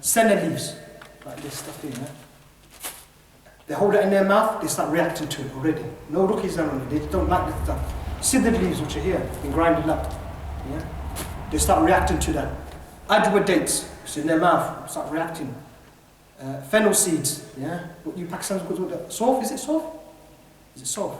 [SPEAKER 1] Senna leaves, like this stuff here. Yeah? They hold it in their mouth, they start reacting to it already. No ruqya is done on it, they don't like this stuff. Sidr leaves, which are here, been grinded up. Yeah? They start reacting to that. Ajwa dates. It's in their mouth, start reacting. Fennel seeds, yeah? What you Pakistanis call it? Sof, is it sof? Is it sof?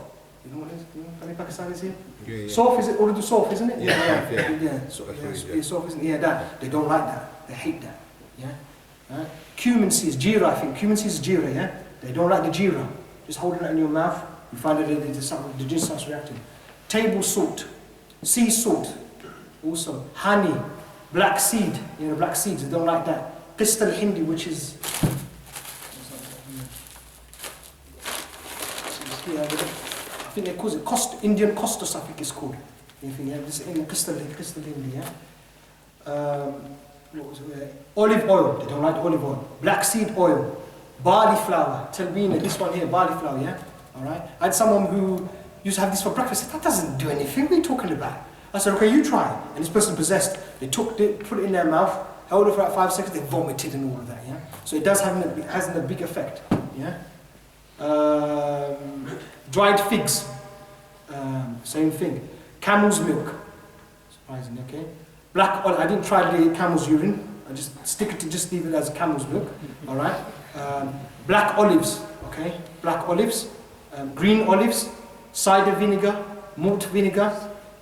[SPEAKER 1] You know what it is? You know, any Pakistanis here? Yeah. Sof, is it Urdu sof, isn't it? Yeah. Sof, isn't it? Yeah, that. They don't like that. They hate that. Yeah? Cumin seeds, jeera, I think. Cumin seeds is jeera, yeah? They don't like the jeera. Just holding it in your mouth, you find that the jinn starts reacting. Table salt, sea salt, also. Honey. Black seed, you know, black seeds, they don't like that. Qist Hindi, which is, I think they call it Indian costus, I think it's called. This in Qist Hindi, yeah. What was it? Olive oil, they don't like olive oil. Black seed oil, barley flour, talbina, this one here, barley flour, yeah. All right. I had someone who used to have this for breakfast. Said, that doesn't do anything. What are you talking about? I said, okay, you try. And this person possessed. They put it in their mouth, held it for about 5 seconds, they vomited and all of that, yeah? So it does have a big effect, yeah? Dried figs, same thing. Camel's milk, surprising, okay? Black oil, I didn't try the camel's urine. I just leave it as camel's milk, all right? Black olives, okay? Black olives, green olives, cider vinegar, malt vinegar,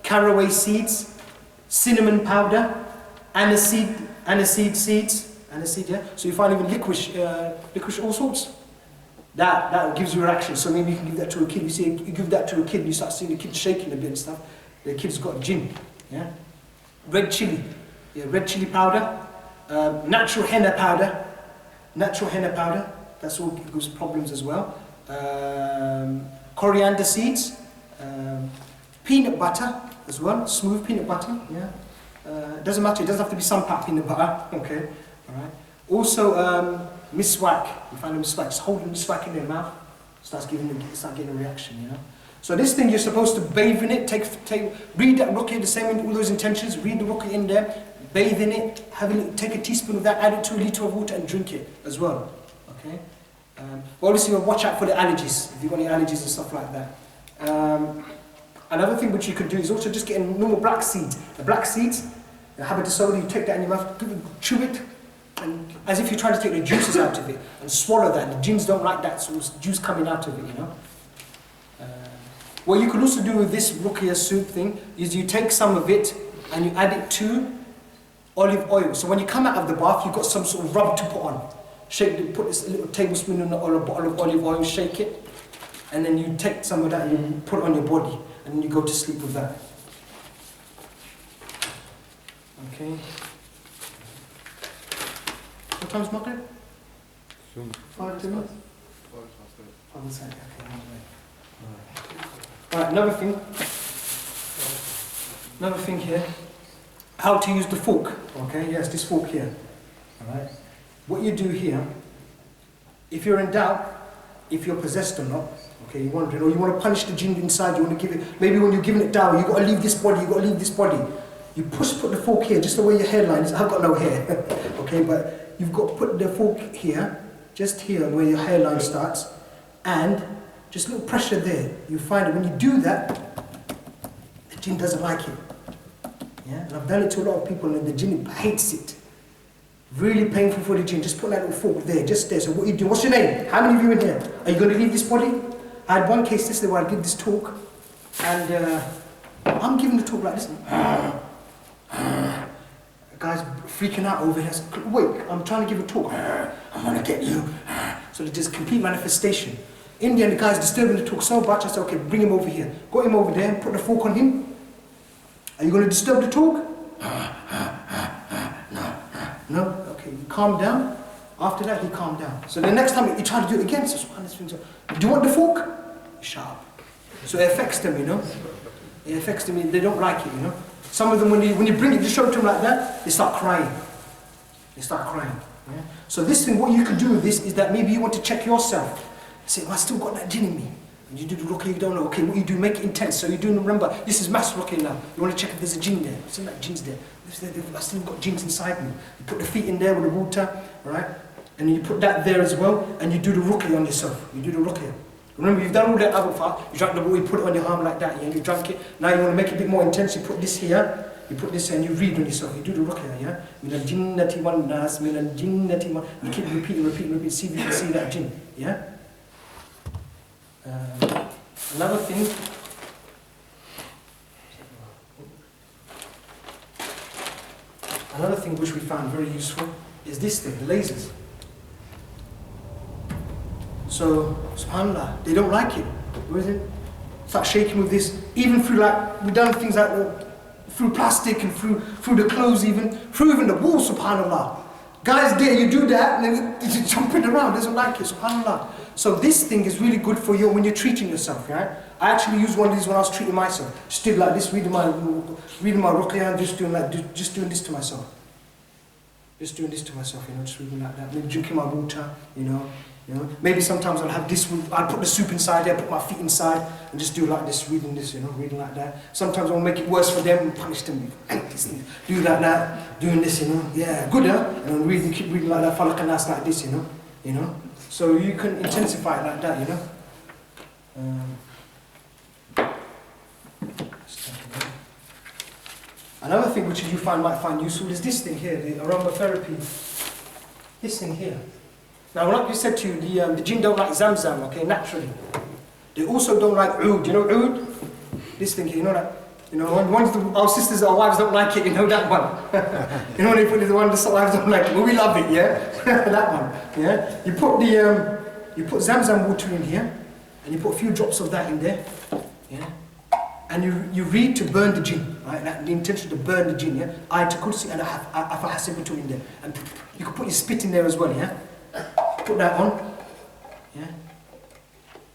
[SPEAKER 1] caraway seeds, cinnamon powder, aniseed seeds, aniseed, yeah? So you find even licorice, all sorts. That gives you a reaction. So maybe you can give that to a kid. You see, you give that to a kid, you start seeing the kid shaking a bit and stuff. The kid's got jinn, yeah? Red chili, yeah, red chili powder, natural henna powder, that's all gives problems as well. Coriander seeds, peanut butter as well, smooth peanut butter, yeah. Doesn't matter, it doesn't have to be some part peanut butter, okay, alright. Also, miswak, you find a miswak, just hold the miswak in their mouth, start getting a reaction, you know. So this thing, you're supposed to bathe in it, read that Ruqya, the same with all those intentions, read the Ruqya in there, bathe in it, take a teaspoon of that, add it to a litre of water and drink it as well, okay. But obviously watch out for the allergies, if you've got any allergies and stuff like that. Another thing which you can do is also just getting normal black seeds. The black seeds, the habit of soda, you take that in your mouth, chew it, and as if you're trying to take the juices out of it, and swallow that. The jinns don't like that, so it's juice coming out of it, you know. What you can also do with this Ruqya soup thing is you take some of it and you add it to olive oil. So when you come out of the bath, you've got some sort of rub to put on. Put this little tablespoon in a bottle of olive oil, shake it, and then you take some of that and you put it on your body, and then you go to sleep with that. Okay. What time's Maghrib?
[SPEAKER 3] Soon.
[SPEAKER 1] 5 minutes? 5 minutes, okay. Alright, another thing here, how to use the fork, okay, yes, this fork here, alright. What you do here, if you're in doubt, if you're possessed or not, okay, you're wondering, or you want to punish the jinn inside, you want to give it, maybe when you're giving it down, you've got to leave this body, you put the fork here, just the way your hairline is, I've got no hair, okay, but you've got to put the fork here, just here where your hairline starts, and just a little pressure there. You find that when you do that, the jinn doesn't like it. Yeah? And I've done it to a lot of people and the jinn hates it. Really painful for the jinn. Just put that little fork there, just there. So what you do, what's your name? How many of you in here? Are you going to leave this body? I had one case yesterday where I did this talk, and I'm giving the talk like this. The guy's freaking out over here. I said, wait, I'm trying to give a talk. I'm going to get you. So there's just complete manifestation. In the end, the guy's disturbing the talk so much, I said, okay, bring him over here. Got him over there, put the fork on him. Are you going to disturb the talk? No? Okay, you calm down. After that, he calmed down. So the next time he tried to do it again, he says, do you want the fork? Shut up. So it affects them, you know. It affects them, they don't like it, you know. Some of them, when you bring it to show to them like that, they start crying. Yeah? So this thing, what you can do with this is that maybe you want to check yourself. Say, well, I still got that jinn in me. And you do the Ruqya, you don't know. Okay, what you do, make it intense. So you do, remember, this is mass Ruqya now. You want to check if there's a jinn there. It's like jinn's there. I still got jinns inside me. You put the feet in there with the water, right? And you put that there as well, and you do the Ruqya on yourself. You do the Ruqya. Remember, you've done all that other part. You drank the water, you put it on your arm like that, and you drank it. Now you want to make it a bit more intense. You put this here. You put this here and you read on yourself. You do the Ruqya, yeah? Min al-jinnati wan nas, min al-jinnati wan. You keep repeating, see if you can see that jinn, yeah? Another thing, which we found very useful is this thing, the lasers. So, subhanAllah, they don't like it. What is it? Start shaking with this, even through like, we've done things like through plastic and through the clothes through even the wall, subhanAllah. Guys there, you do that and then you're jumping around, doesn't like it, subhanAllah. So this thing is really good for you when you're treating yourself, right? I actually used one of these when I was treating myself. Just did like this, reading my Ruqya and just doing this to myself. Just doing this to myself, you know, just reading like that. Maybe drinking my water, you know. Maybe sometimes I'll have this, I'll put the soup inside there, put my feet inside, and just do like this, reading this, you know, reading like that. Sometimes I'll make it worse for them and punish them. Do like that, doing this, you know. Yeah, good, huh? And keep reading like that, falak and nas like this, you know. So you can intensify it like that, you know. Another thing which you might find useful is this thing here, the aromatherapy. This thing here. Now, like you said to you, the jinn don't like zamzam, okay, naturally. They also don't like oud. You know oud? This thing here, you know that? You know, our sisters, our wives don't like it, you know that one. You know when they put the one the wives don't like it, well, we love it, yeah? That one, yeah? You put zamzam water in here, and you put a few drops of that in there, yeah? And you read to burn the jinn, right? The intention to burn the jinn, yeah? Ayatul Kursi and Afa Hasibitu in there. And you can put your spit in there as well, yeah? Put that on, yeah?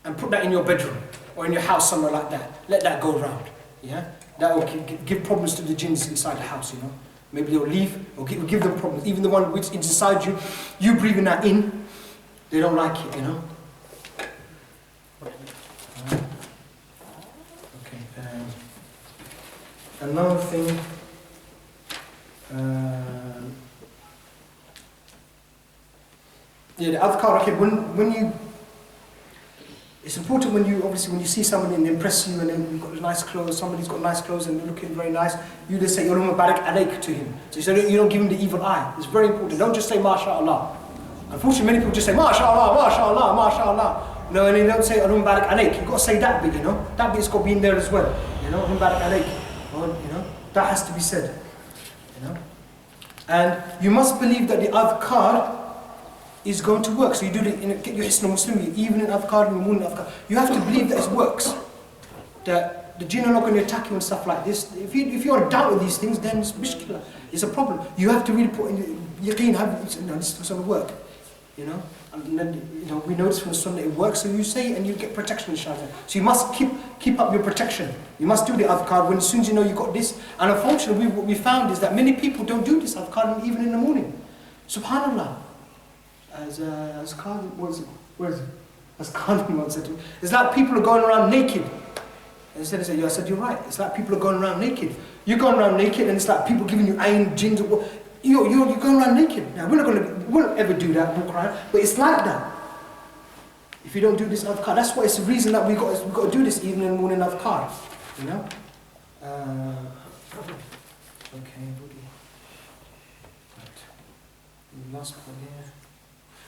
[SPEAKER 1] And put that in your bedroom, or in your house, somewhere like that. Let that go round, yeah? That will give problems to the jinns inside the house, you know? Maybe they'll leave, or give them problems. Even the one which is inside you, you breathing that in, they don't like it, you know? Another thing, yeah, the adhkar, okay, when you, it's important when you see somebody and they impress you and then you've got nice clothes, somebody's got nice clothes and they're looking very nice, you just say, Allahumma barak alayk to him. So you don't give him the evil eye. It's very important. Don't just say, MashaAllah. Unfortunately, many people just say, MashaAllah, MashaAllah, MashaAllah. No, and they don't say, Allahumma barak alayk. You've got to say that bit, you know? That bit's got to be in there as well. You know, Allahumma barak alayk. You know, that has to be said, you know. And you must believe that the adhkar is going to work. So you do it, get your Hisna Muslim, evening adhkar and morning adhkar. You have to believe that it works. That the jinn are not going to attack you and stuff like this. If you're in doubt with these things, then it's mishkila. It's a problem. You have to really put in yaqeen, this is going to work, you know. And then, you know, we notice from the Sunnah it works, so you say it and you get protection, inshallah. So you must keep up your protection. You must do the adhkar when as soon as you know you got this. And unfortunately, what we found is that many people don't do this adhkar even in the morning. Subhanallah. As Khan, where is it? As Khan once said to me, it's like people are going around naked. And instead I said, you're right. It's like people are going around naked. You're going around naked and it's like people giving you ayn, jinns, you're going around naked. Now, we won't ever do that, walk around, but it's like that. If you don't do this adhkar, that's why it's the reason that we got to do this evening and morning adhkar, you know? Okay, last point here.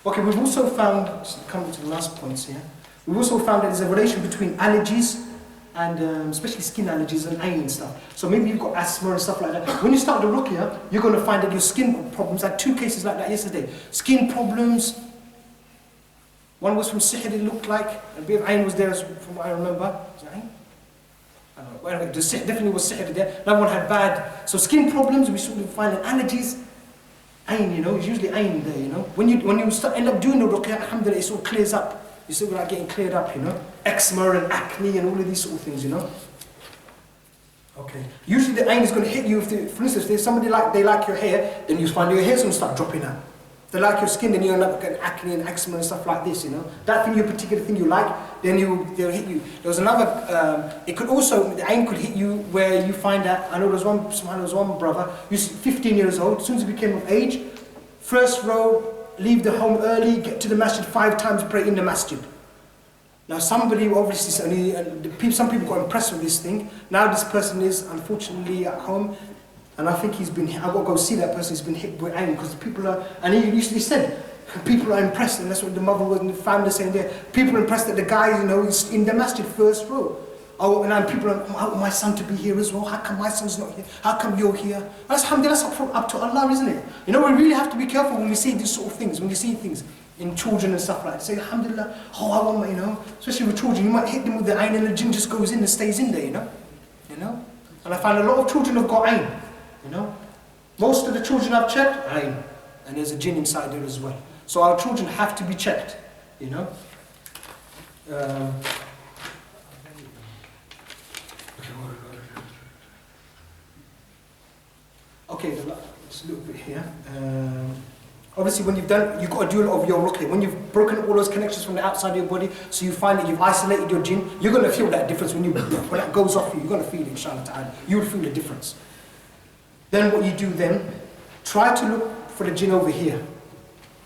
[SPEAKER 1] Okay, we've also found, coming to the last points here, we've also found that there's a relation between allergies and especially skin allergies and ayn and stuff. So maybe you've got asthma and stuff like that. When you start the ruqya, you're going to find that your skin problems, I had 2 cases like that yesterday. Skin problems, one was from sihr, it looked like, a bit of ayn was there from what I remember. Was it ayn? I don't know. Well, the sihr definitely was sihr there. Another one had bad. So skin problems, we sort of find that allergies, ayn, you know, it's usually ayn there, you know. When you end up doing the ruqya, alhamdulillah, it sort of clears up. You still like getting cleared up, you know. Eczema and acne and all of these sort of things, you know. Okay. Usually the ayn is going to hit you for instance, if there's somebody they like your hair, then you find your hair's going to start dropping out. If they like your skin, then you end up getting acne and eczema and stuff like this, you know. That thing, your particular thing you like, then they'll hit you. There was another, it could also, the ayn could hit you where you find that, I know there was one brother, he was 15 years old, as soon as he became of age, first row, leave the home early, get to the masjid 5 times, pray in the masjid. Now somebody obviously, some people got impressed with this thing. Now this person is unfortunately at home, and I think I've got to go see that person, he's been hit with ayn, because people are, and he usually said, people are impressed, and that's what the mother was and the family saying there, people are impressed that the guy, you know, is in the masjid first row. Oh, and then people are, I want my son to be here as well. How come my son's not here? How come you're here? That's alhamdulillah, up to Allah, isn't it? You know, we really have to be careful when we see these sort of things, when you see things in children and stuff like that. Say, alhamdulillah, oh, I want my, you know, especially with children, you might hit them with the ayn and the jinn just goes in and stays in there, you know? You know? And I find a lot of children have got ayn, you know? Most of the children I've checked, ayn. And there's a jinn inside there as well. So our children have to be checked, you know? Okay, just a little bit here. Obviously, when you've got to do a lot of your ruqya. When you've broken all those connections from the outside of your body, so you find that you've isolated your jinn, you're going to feel that difference when that goes off you. You're going to feel it, inshallah ta'ala. You will feel the difference. Then what you do then, try to look for the jinn over here,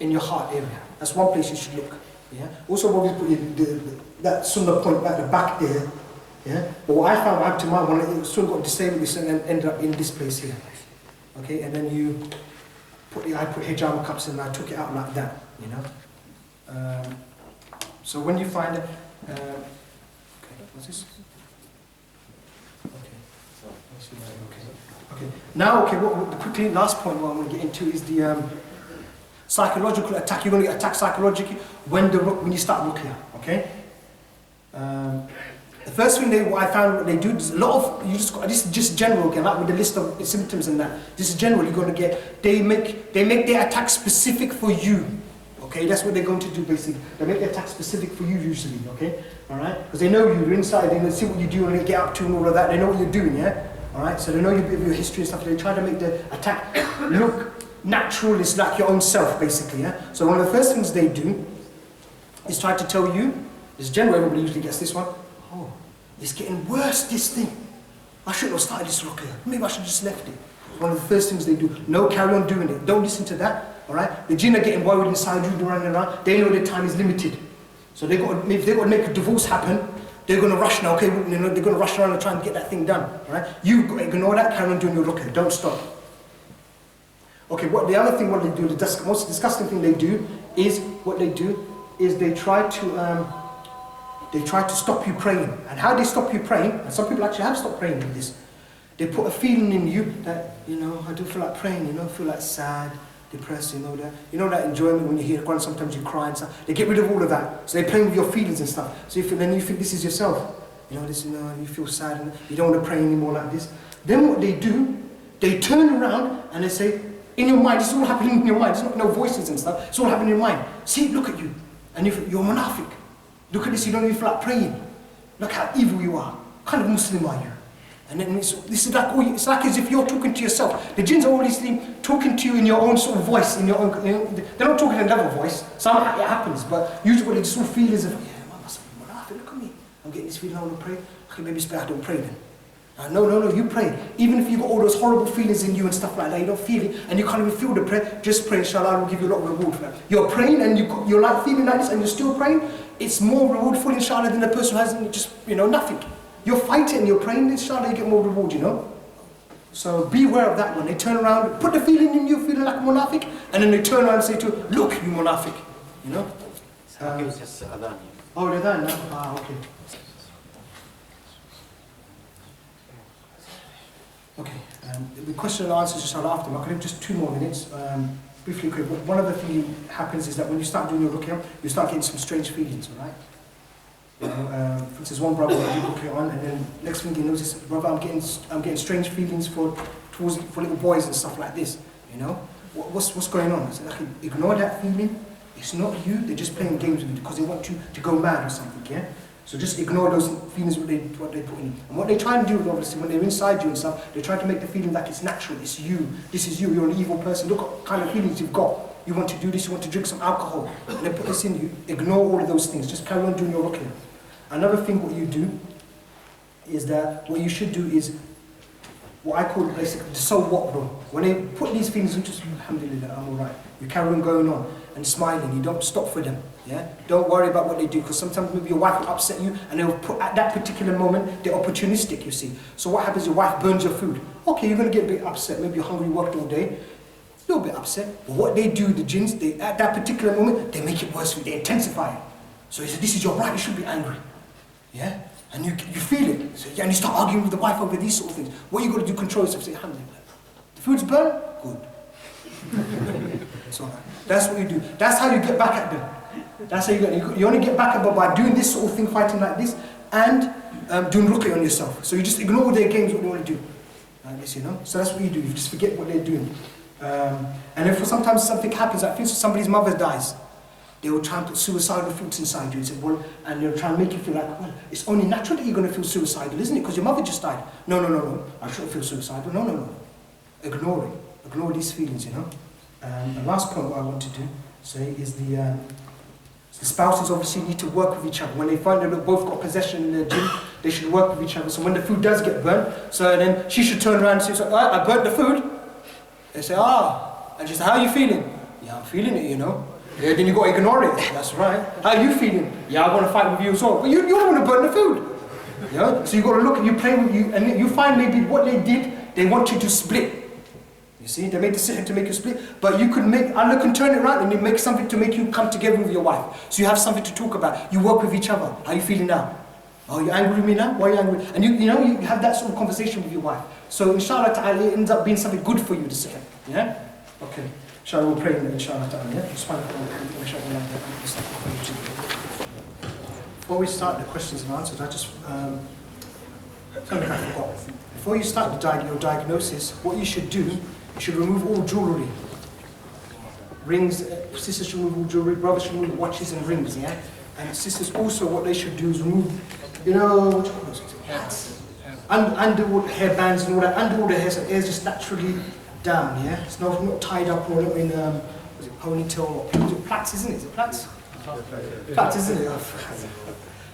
[SPEAKER 1] in your heart area. That's one place you should look. Yeah. Also, when we put that sunnah point at the back there. Yeah. But what I found up to my one, it soon got disabled and ended up in this place here. Okay, and then I put hijama cups in and I took it out like that, you know. So when you find it, okay, what's this? Okay, okay. Now, okay, quickly, last point what I'm going to get into is the psychological attack. You're going to get attacked psychologically when you start Ruqya, okay? The first thing what I found what they do is a lot of, this is just general, okay, like with the list of symptoms and that. This is general, you're going to get, they make their attack specific for you. Okay, that's what they're going to do basically. They make the attack specific for you usually, okay? Alright? Because they know you're inside, they see what you do and they get up to and all of that, they know what you're doing, yeah? Alright, so they know your history and stuff, they try to make the attack look natural, it's like your own self basically, yeah? So one of the first things they do is try to tell you, it's general, everybody usually gets this one, oh, it's getting worse, this thing. I shouldn't have started this Ruqya, maybe I should have just left it. One of the first things they do, no, carry on doing it, don't listen to that. Alright? The jinn are getting worried inside you, running around. They know their time is limited. So if they've got to make a divorce happen, they're going to rush now, okay? They're going to rush around and try and get that thing done. Alright? You've got to ignore that, carry on doing your Ruqya. Don't stop. Okay, the other thing what they do, the most disgusting thing they do is, they try to stop you praying. And how they stop you praying, and some people actually have stopped praying with this, they put a feeling in you that, I don't feel like praying, I feel like sad, depressed, that enjoyment when you hear the Quran, sometimes you cry and stuff. They get rid of all of that. So they're playing with your feelings and stuff. So then you think this is yourself. You feel sad and you don't want to pray anymore like this. Then what they do, they turn around and they say, in your mind, it's all happening in your mind. It's not no voices and stuff. It's all happening in your mind. See, look at you. And you think, you're munafiq. Look at this, you don't even feel like praying. Look how evil you are. What kind of Muslim are you? And then it's like as if you're talking to yourself. The jinns are always talking to you in your own sort of voice, in your own. They're not talking in another voice. Sometimes it happens, but usually what they just sort of feel is, yeah, I must be munafiq. Look at me. I'm getting this feeling. I want to pray. Okay, maybe it's better I don't pray then. No, you pray. Even if you've got all those horrible feelings in you and stuff like that, you don't feel it, and you can't even feel the prayer. Just pray. Inshallah, I will give you a lot of reward for that. You're praying and you're like feeling like this, and you're still praying. It's more rewardful, inshallah, than the person who hasn't just nothing. You're fighting and you're praying, inshallah you get more reward, So beware of that one. They turn around, put the feeling in you, feeling like a munafiq, and then they turn around and say to you, look, you munafiq.
[SPEAKER 2] It was just adhan.
[SPEAKER 1] Oh, adhan, no? Ah, okay. Okay, the question and answers inshallah after. I could have just 2 more minutes. Briefly quick, one of the things that happens is that when you start doing your Ruqya, you start getting some strange feelings, alright? For instance, one brother will do Ruqya on, and then next thing he knows is, brother, I'm getting strange feelings for little boys and stuff like this. What's going on? I said, okay, ignore that feeling. It's not you. They're just playing games with you because they want you to go mad or something. Yeah. So just ignore those feelings what they put in. And what they try and do, obviously, when they're inside you and stuff, they try to make the feeling like it's natural. It's you. This is you. You're an evil person. Look what kind of feelings you've got. You want to do this. You want to drink some alcohol. And they put this in you. Ignore all of those things. Just carry on doing your Ruqya. Another thing what you do is that what you should do is what I call basically the so what rule. When they put these things into, alhamdulillah, I'm alright. You carry on going on and smiling. You don't stop for them. Yeah? Don't worry about what they do, because sometimes maybe your wife will upset you and they'll put at that particular moment, they're opportunistic, you see. So what happens, your wife burns your food. Okay, you're going to get a bit upset. Maybe you're hungry, worked all day. A little bit upset. But what they do, the jinns, at that particular moment, they make it worse for you. They intensify it. So he said, this is your right, you should be angry. Yeah? And you feel it. So, yeah, and you start arguing with the wife over these sort of things. What you got to do, control yourself. Say, alhamdulillah. The food's burned? Good. So that's what you do. That's how you get back at them. That's how you only get back at them by doing this sort of thing, fighting like this, and doing Ruqya on yourself. So you just ignore their games, what they want to do. Like this, So that's what you do. You just forget what they're doing. And if sometimes something happens, like for instance, somebody's mother dies, they will try and put suicidal thoughts inside you. And they'll try and make you feel like, well, it's only natural that you're going to feel suicidal, isn't it? Because your mother just died. No. I shouldn't feel suicidal. No. Ignore it. Ignore these feelings, The last point what I want to say is the spouses obviously need to work with each other. When they find that they've both got possession in their gym, they should work with each other. So when the food does get burnt, so then she should turn around and say, I burnt the food. They say, and she says, how are you feeling? Yeah, I'm feeling it, Yeah, then you got to ignore it. That's right. How are you feeling? Yeah, I want to fight with you as well. But you don't want to burn the food. So you got to look and you play with you, and you find maybe what they did, they want you to split. You see, they made the sihr to make you split, but you could make, Allah can turn it around and you make something to make you come together with your wife. So you have something to talk about. You work with each other. How are you feeling now? Oh, you're angry with me now? Why are you angry? And you have that sort of conversation with your wife. So inshallah ta'ala, it ends up being something good for you, the sihr. Yeah? Okay. Inshallah, we'll pray inshallah ta'ala. Yeah? Before we start the questions and answers, I just, something I forgot. Before you start your diagnosis, what you should do, you should remove all jewellery. Rings, sisters should remove all jewellery, brothers should remove watches and rings, yeah? And sisters also, what they should do is remove, what do you call those? Hats. Under all the hairbands and all that, under all the hair, so the hair's just naturally down, yeah? It's not tied up or in, was it ponytail or plaits, isn't it? Is it plaits? Plaits, isn't it?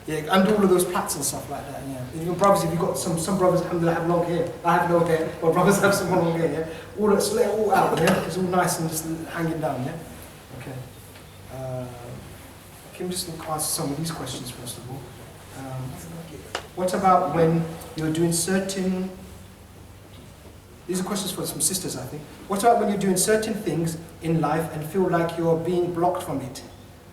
[SPEAKER 1] Yeah, under all of those plaits and stuff like that, yeah. And your brothers, if you've got some brothers, alhamdulillah, have long hair. I have no hair, but brothers have some long hair, yeah? All that's let it all out, yeah? It's all nice and just hanging down, yeah? Okay. Can we just answer some of these questions first of all? What about when you're doing certain... These are questions for some sisters, I think. What about when you're doing certain things in life and feel like you're being blocked from it?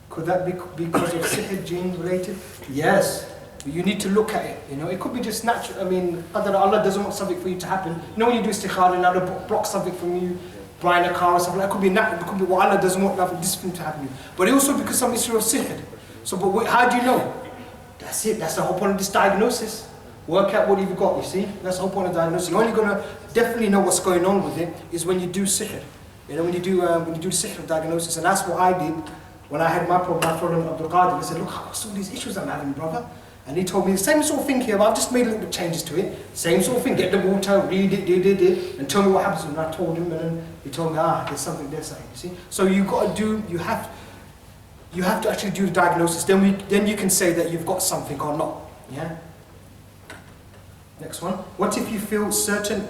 [SPEAKER 1] Could that be because of sihr, jinn related? Yes. You need to look at it, you know. It could be just natural. I mean, Allah doesn't want something for you to happen. You know when you do istikhara and Allah blocks something from you, buying a car or something, that could be natural. It could be what Allah doesn't want this thing to happen to you. But it also because some issue of sihr. So, but how do you know? That's it. That's the whole point of this diagnosis. Work out what you've got, you see. That's the whole point of diagnosis. You're only going to definitely know what's going on with it is when you do sihr. You know, when you do the sihr diagnosis. And that's what I did. When I had my problem, I told him, Abdul Qadir, I said, look, what's all these issues I'm having, brother? And he told me the same sort of thing here, but I've just made a little bit of changes to it. Same sort of thing, get the water, read it, and tell me what happens. And I told him, and then he told me, there's something there, you see. So you have to actually do the diagnosis. Then you can say that you've got something or not. Yeah. Next one. What if you feel certain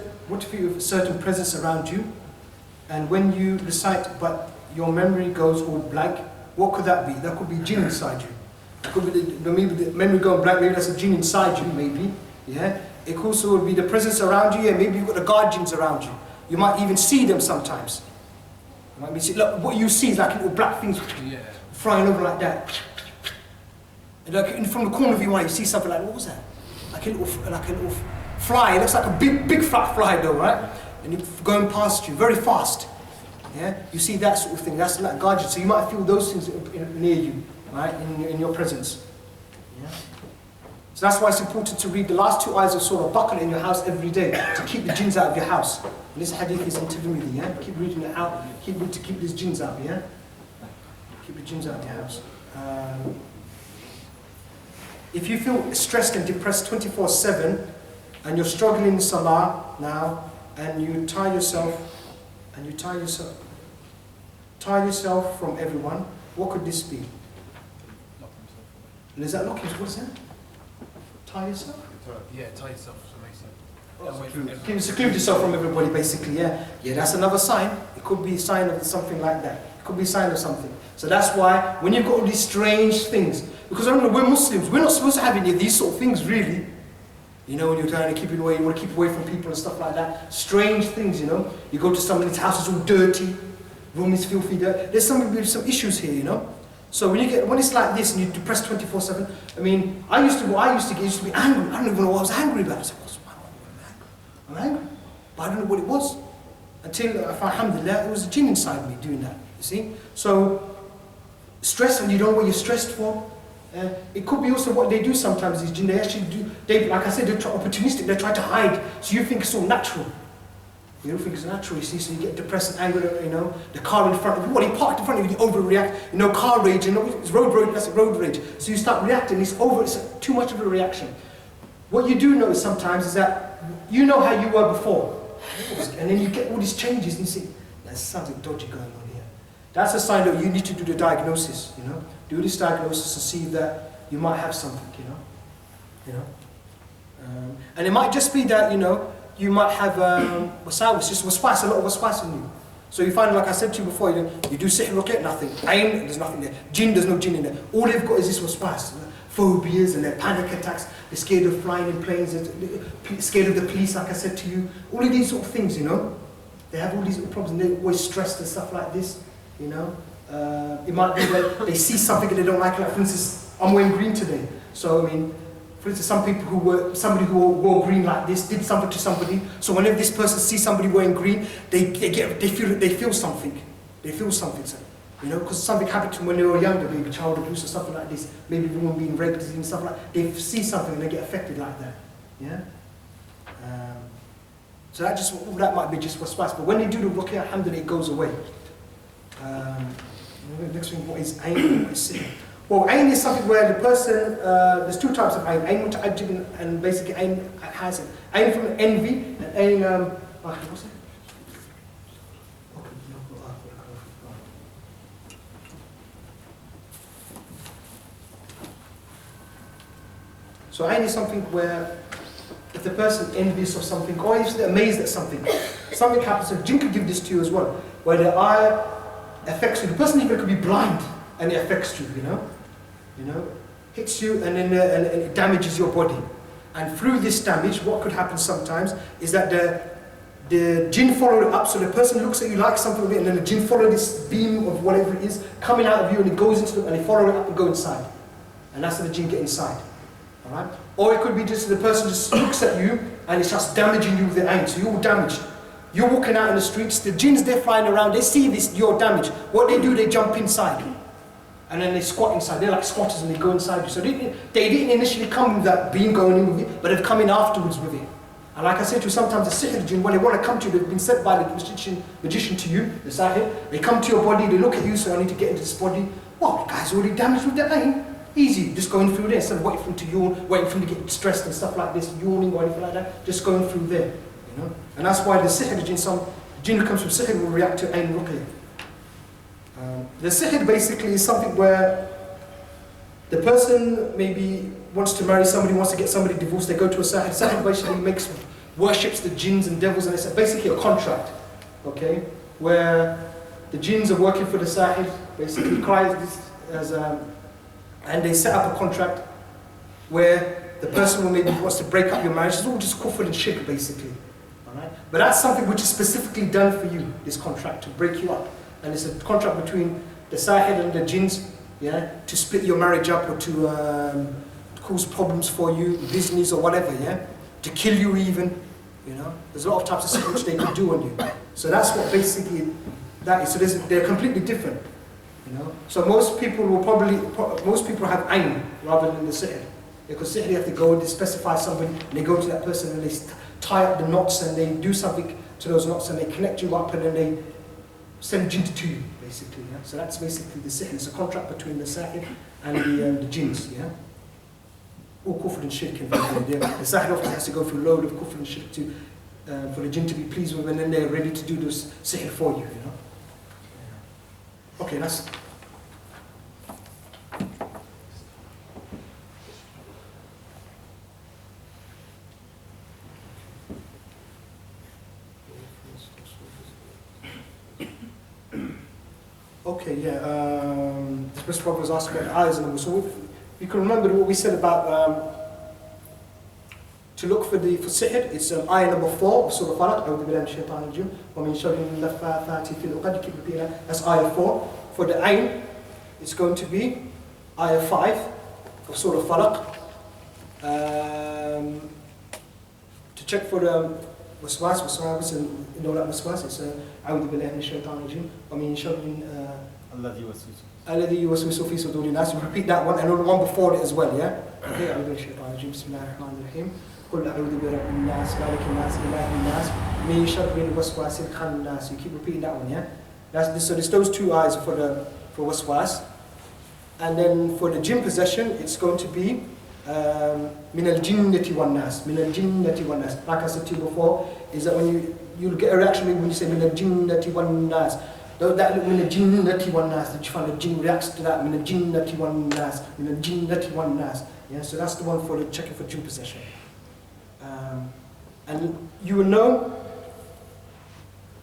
[SPEAKER 1] presence around you, and when you recite, but your memory goes all blank? What could that be? That could be jinn inside you. It could be maybe the memory going blank, maybe that's a jinn inside you, maybe. Yeah? It also would be the presence around you, and maybe you've got the guardians around you. You might even see them sometimes. You might see, look, what you see is like little black things flying over like that. And like from the corner of your eye, you see something like, what was that? Like a little fly. It looks like a big fat fly though, right? And it's going past you very fast. Yeah, you see that sort of thing. That's like guardian. So you might feel those things near you, right, in your presence. Yeah. So that's why it's important to read the last 2 ayahs of Surah Baqarah in your house every day to keep the jinns out of your house. And this hadith is in Tirmidhi. Yeah, keep reading it out. Keep these jinns out. Yeah, keep the jinns out of your house. If you feel stressed and depressed 24/7, and you're struggling in salah now, and you tie yourself from everyone, what could this be? And is that locking? What's that? Tie yourself?
[SPEAKER 4] Yeah, tie yourself.
[SPEAKER 1] Seclude yourself from everybody, basically, yeah. Yeah, that's another sign. It could be a sign of something like that. It could be a sign of something. So that's why, when you've got all these strange things, because I don't know, we're Muslims, we're not supposed to have any of these sort of things, really. You know, when you're trying to keep it away, you want to keep away from people and stuff like that. Strange things, you know. You go to somebody's house, it's all dirty, room is filthy, dirty. There's some issues here, you know. So when it's like this and you're depressed 24/7, I mean, I used to be angry. I don't even know what I was angry about. I said, I'm angry. But I don't know what it was. Until, alhamdulillah, it was a jinn inside me doing that, you see. So, stress and you don't know what you're stressed for. It could be also what they do sometimes, these jinn, they actually do, like I said, they're opportunistic, they try to hide, so you think it's all natural. You don't think it's natural, you see, so you get depressed and angry, you know, the car in front of you, he parked in front of you, you overreact, you know, car rage, you know, it's road, that's road rage. So you start reacting, it's too much of a reaction. What you do know sometimes is that, you know how you were before, and then you get all these changes and you see, there's something dodgy going on here. That's a sign that you need to do the diagnosis, you know. Do this diagnosis to see that you might have something, you know. And it might just be that, you know, you might have waswas, just waswas, a lot of waswas in you. So you find, like I said to you before, you do sihr, look at nothing. Ayn, there's nothing there. Jinn, there's no jinn in there. All they've got is this waswas. Phobias and their panic attacks. They're scared of flying in planes. They're scared of the police, like I said to you. All of these sort of things, you know. they have all these problems and they're always stressed and stuff like this, you know. It might be that they see something and they don't like it. Like for instance, I'm wearing green today. So I mean, for instance, somebody who wore green like this did something to somebody. So whenever this person sees somebody wearing green, they feel something. They feel something, so, you know, because something happened to them when they were younger, maybe child abuse or something like this, maybe women being raped and stuff like that. They see something and they get affected like that. Yeah. So that might be just for spice. But when they do the ruqya, alhamdulillah, it goes away. Next thing, what is ayn and what is sihr? Well, ayn is something where the person, there's two types of ayn. Ayn muta'ajjib and basically ayn hasan. Ayn from envy and ayn, what's it? So ayn is something where if the person envious of something or if they're amazed at something happens. So jinn could give this to you as well, where the eye affects you. The person even could be blind and it affects you, you know, hits you and then and it damages your body. And through this damage, what could happen sometimes is that the jinn follow it up. So the person looks at you like something and then the jinn follow this beam of whatever it is coming out of you and it goes into them and they follow it up and go inside. And that's how the jinn get inside. Alright? Or it could be just the person just looks at you and it's just damaging you with the aim. So you're damaged. You're walking out in the streets, the jinns, they're flying around, they see this, you're damaged. What they do, they jump inside. And then they squat inside. They're like squatters and they go inside you. So they didn't initially come with that being going in with it, but they've come in afterwards with it. And like I said to you, sometimes the sihr jinn, when they want to come to you, they've been sent by the magician to you, the sahib. They come to your body, they look at you, so I need to get into this body. Well, the guy's already damaged with the aim. Easy, just going through there, instead of waiting for him to yawn, waiting for him to get stressed and stuff like this, yawning or anything like that, just going through there, you know. And that's why the sihr jinn, some jinn who comes from sihr will react to ayn ruqya. The sihr basically is something where the person maybe wants to marry somebody, wants to get somebody divorced, they go to a sahib. Sahib basically worships the jinns and devils, and it's basically a contract, okay, where the jinns are working for the sahib, basically cries this as and they set up a contract where the person maybe wants to break up your marriage. It's all just kufr and shirk basically. Alright? But that's something which is specifically done for you, this contract, to break you up. And it's a contract between the sahib and the jinns, yeah, to split your marriage up or to cause problems for you, business or whatever, yeah, to kill you even, you know. There's a lot of types of stuff which they can do on you. So that's what basically that is. So they're completely different. You know? So most people have ayn rather than the sihr. Because sihr you have to go and they specify somebody and they go to that person and they tie up the knots and they do something to those knots and they connect you up and then they send jinn to you, basically. Yeah? So that's basically the sihr. It's a contract between the sahib and the jinns. Yeah? All kufr and shirk involved there. The sahib often has to go through a load of kufr and shirk for the jinn to be pleased with, and then they're ready to do this sihr for you. You know? Okay, that's. Okay, yeah. The first problem was asking about the eyes and all. So you can remember what we said about to look for sihr. It's ayah number 4 of Surah Falaq. أعوذ بالله من الشيطان الرجيم ومن شر النفاثات في العقد. Keep repeating that. That's ayah 4. For the ayn, it's going to be ayah 5 of Surah Falaq. To check for the waswas, and you know that waswas. It's أعوذ بالله من الشيطان الرجيم ومن شر الذي يوسوس في صدور الناس. Repeat that one and the one before it as well. Yeah. Okay. أعوذ بالله من الشيطان الرجيم بسم الله الرحمن الرحيم. قل أعوذ برب الناس مالك الناس إله الناس من شر الوسواس الخناس. You keep repeating that one, yeah? So there's those two eyes for waswas. And then for the jinn possession, it's going to be min al-jinnati wan-nas. Min al-jinnati wan-nas. Like I said to you before, is that when you'll get a reaction maybe when you say min al-jinnati wan-nas. That min al-jinnati wan-nas, that you find the jinn reacts to that. Min al-jinnati wan-nas. Min al-jinnati wan-nas. Yeah, so that's the one for the checking for jinn possession. And you will know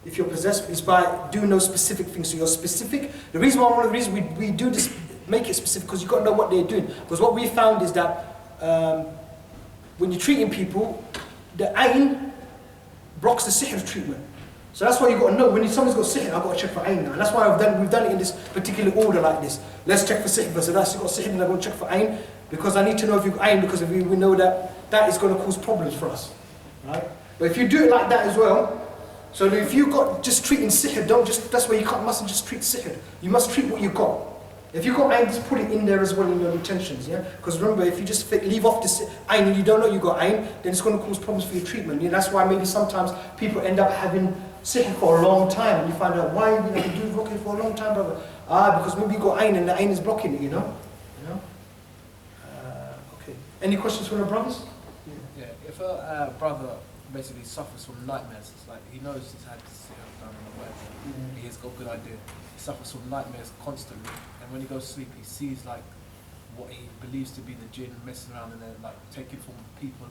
[SPEAKER 1] if you're possessed is by doing those specific things. So you're specific. The reason why, one of the reasons we do this, make it specific, because you've got to know what they're doing. Because what we found is that when you're treating people, the ayn blocks the sihr treatment. So that's why you've got to know, when someone's got sihr, I've got to check for ayn now. And that's why we've done it in this particular order like this. Let's check for sihr first. So that's you've got sihr, and I'm going to check for ayn, because I need to know if you've got ayn, because if we know that is going to cause problems for us. Right? But if you do it like that as well, so if you've got just treating sihr, that's why mustn't just treat sihr. You must treat what you've got. If you've got ayn, just put it in there as well in your intentions, yeah? Because remember, if you just leave off this ayn and you don't know you've got ayn, then it's going to cause problems for your treatment. That's why maybe sometimes people end up having sihr for a long time, and you find out why you've been doing ruqya for a long time, brother. Because maybe you've got ayn and the ayn is blocking it, Okay. Any questions from the brothers?
[SPEAKER 4] Yeah, if a brother basically suffers from nightmares, it's like he knows he's had this sihr done or whatever, he has got a good idea. He suffers from nightmares constantly, and when he goes to sleep, he sees like what he believes to be the jinn messing around in there, like taking form of people.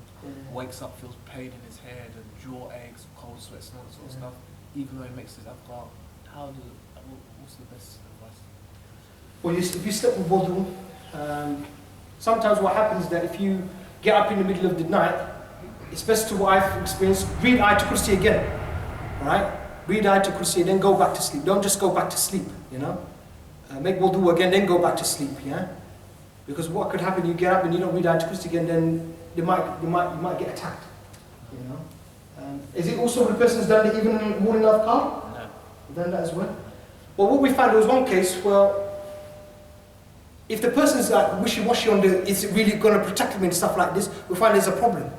[SPEAKER 4] Wakes up, feels pain in his head and jaw aches, cold sweats, and all that sort of stuff. Even though he makes his adhkar, what's the best advice?
[SPEAKER 1] Well, if you sleep with wudu, sometimes what happens is that if you get up in the middle of the night, it's best to, what I've experienced, read Ayatul Kursi again. Alright? Read Ayatul Kursi, then go back to sleep. Don't just go back to sleep, make wudu again, then go back to sleep, yeah? Because what could happen, you get up and you don't read Ayatul Kursi again, then you might get attacked, Is it also the person's done it even in the morning adhkar?
[SPEAKER 4] No.
[SPEAKER 1] Done that as well? Well, what we found, there was one case, well, if the person's like wishy-washy on is it really going to protect them and stuff like this, we find there's a problem.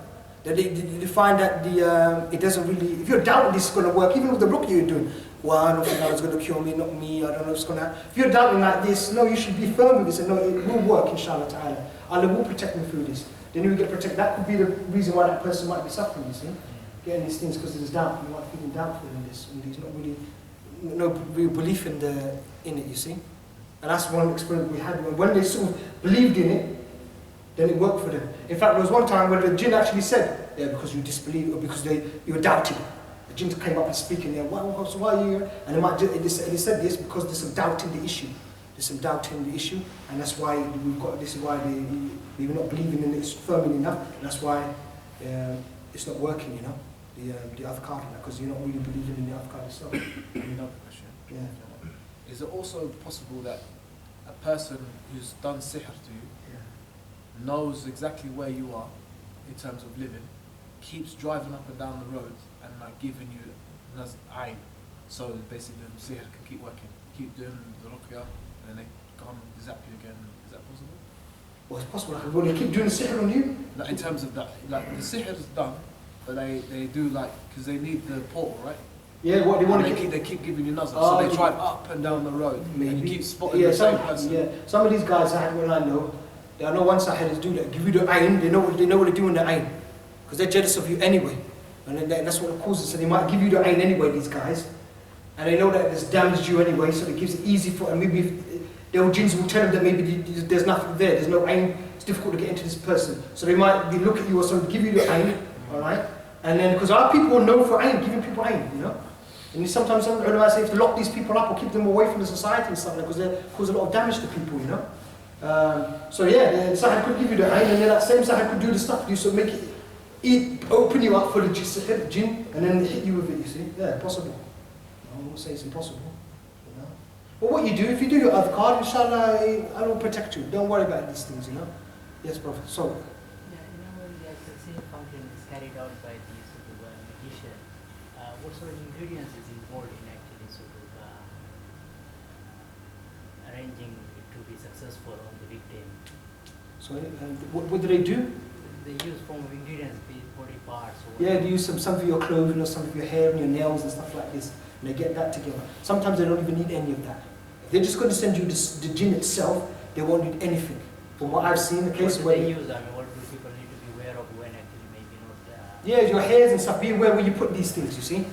[SPEAKER 1] That they find that it doesn't really, if you're doubting this is going to work, even with the ruqya you're doing, well, I don't think that was going to cure me, not me, I don't know if it's going to, if you're doubting like this, no, you should be firm with this, and no, it will work, inshallah ta'ala. Allah will protect me through this. Then you will get protected. That could be the reason why that person might be suffering, you see. Getting these things because there's doubt, you might be feeling doubtful in this, and there's not really, no real belief in it, you see. And that's one experience we had. When they sort of believed in it, then it worked for them. In fact, there was one time where the jinn actually said, yeah, because you disbelieved, or because you were doubting. The jinn came up and speaking there, why are you here? And they said this because there's some doubt in the issue. There's some doubt in the issue, and that's why this is why they were not believing in it firmly enough, and that's why it's not working, the adhkar, because you're not really believing in the adhkar itself.
[SPEAKER 4] Another question.
[SPEAKER 1] Yeah.
[SPEAKER 4] Is it also possible that a person who's done sihr to you knows exactly where you are in terms of living, keeps driving up and down the road and like giving you ayn, so basically the sihr can keep working, keep doing the ruqya, and then they come zap you again? Is that possible?
[SPEAKER 1] Well, it's possible. Will they keep doing the sihr on you?
[SPEAKER 4] Like in terms of that, like the sihr is done, but they do like, because they need the portal, right?
[SPEAKER 1] Yeah, what they want to
[SPEAKER 4] they keep giving you nazar, so they drive up and down the road, and you keep spotting the same person.
[SPEAKER 1] Yeah, some of these guys, I know one sahib do that, give you the ayn, they know what they're doing the ayn, because they're jealous of you anyway, and then that's what it causes. So they might give you the ayn anyway, these guys, and they know that it's damaged you anyway, so it gives it easy for, and maybe if the jinns will tell them that maybe there's nothing there, there's no ayn, it's difficult to get into this person, so they might look at you or something, give you the ayn, alright, and then, because our people are known for ayn, giving people ayn, and sometimes some ulama say you have to lock these people up or keep them away from the society and stuff like that, because they cause a lot of damage to people, So yeah, the sahib could give you the ayn, and then that same sahib could do the stuff for you, so make it, open you up for the jinn, and then hit you with it, you see. Yeah, possible. I won't say it's impossible. But what you do, if you do your adhkar, inshallah, I will protect you. Don't worry about these things, Yes, Prophet. So.
[SPEAKER 5] Yeah, when the exorcism function is carried out by the magician, what sort of ingredients is involved in actually arranging it to be successful on the victim?
[SPEAKER 1] So, what do they do?
[SPEAKER 5] They use form of ingredients, be it body parts or
[SPEAKER 1] Yeah, they use some of your clothing or some of your hair and your nails and stuff like this, and they get that together. Sometimes they don't even need any of that. If they're just going to send you the jinn itself, they won't need anything. From what I've seen, the case
[SPEAKER 5] what
[SPEAKER 1] where
[SPEAKER 5] do they use? What do people need to be aware of when actually maybe not?
[SPEAKER 1] yeah, your hairs and stuff. Be aware where you put these things. You see,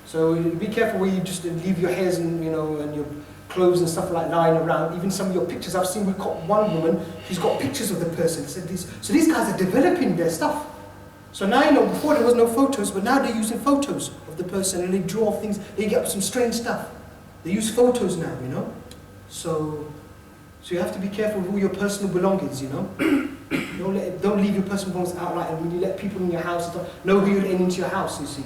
[SPEAKER 1] so be careful where you just leave your hairs and and your clothes and stuff like lying around. Even some of your pictures. I've seen. We caught one woman. She's got pictures of the person. Said this. So these guys are developing their stuff. So now before there was no photos, but now they're using photos of the person and they draw things. They get up some strange stuff. They use photos now. So you have to be careful with all your personal belongings. Don't leave your personal belongings out like, and when you let people in your house, know who you're letting into your house. You see.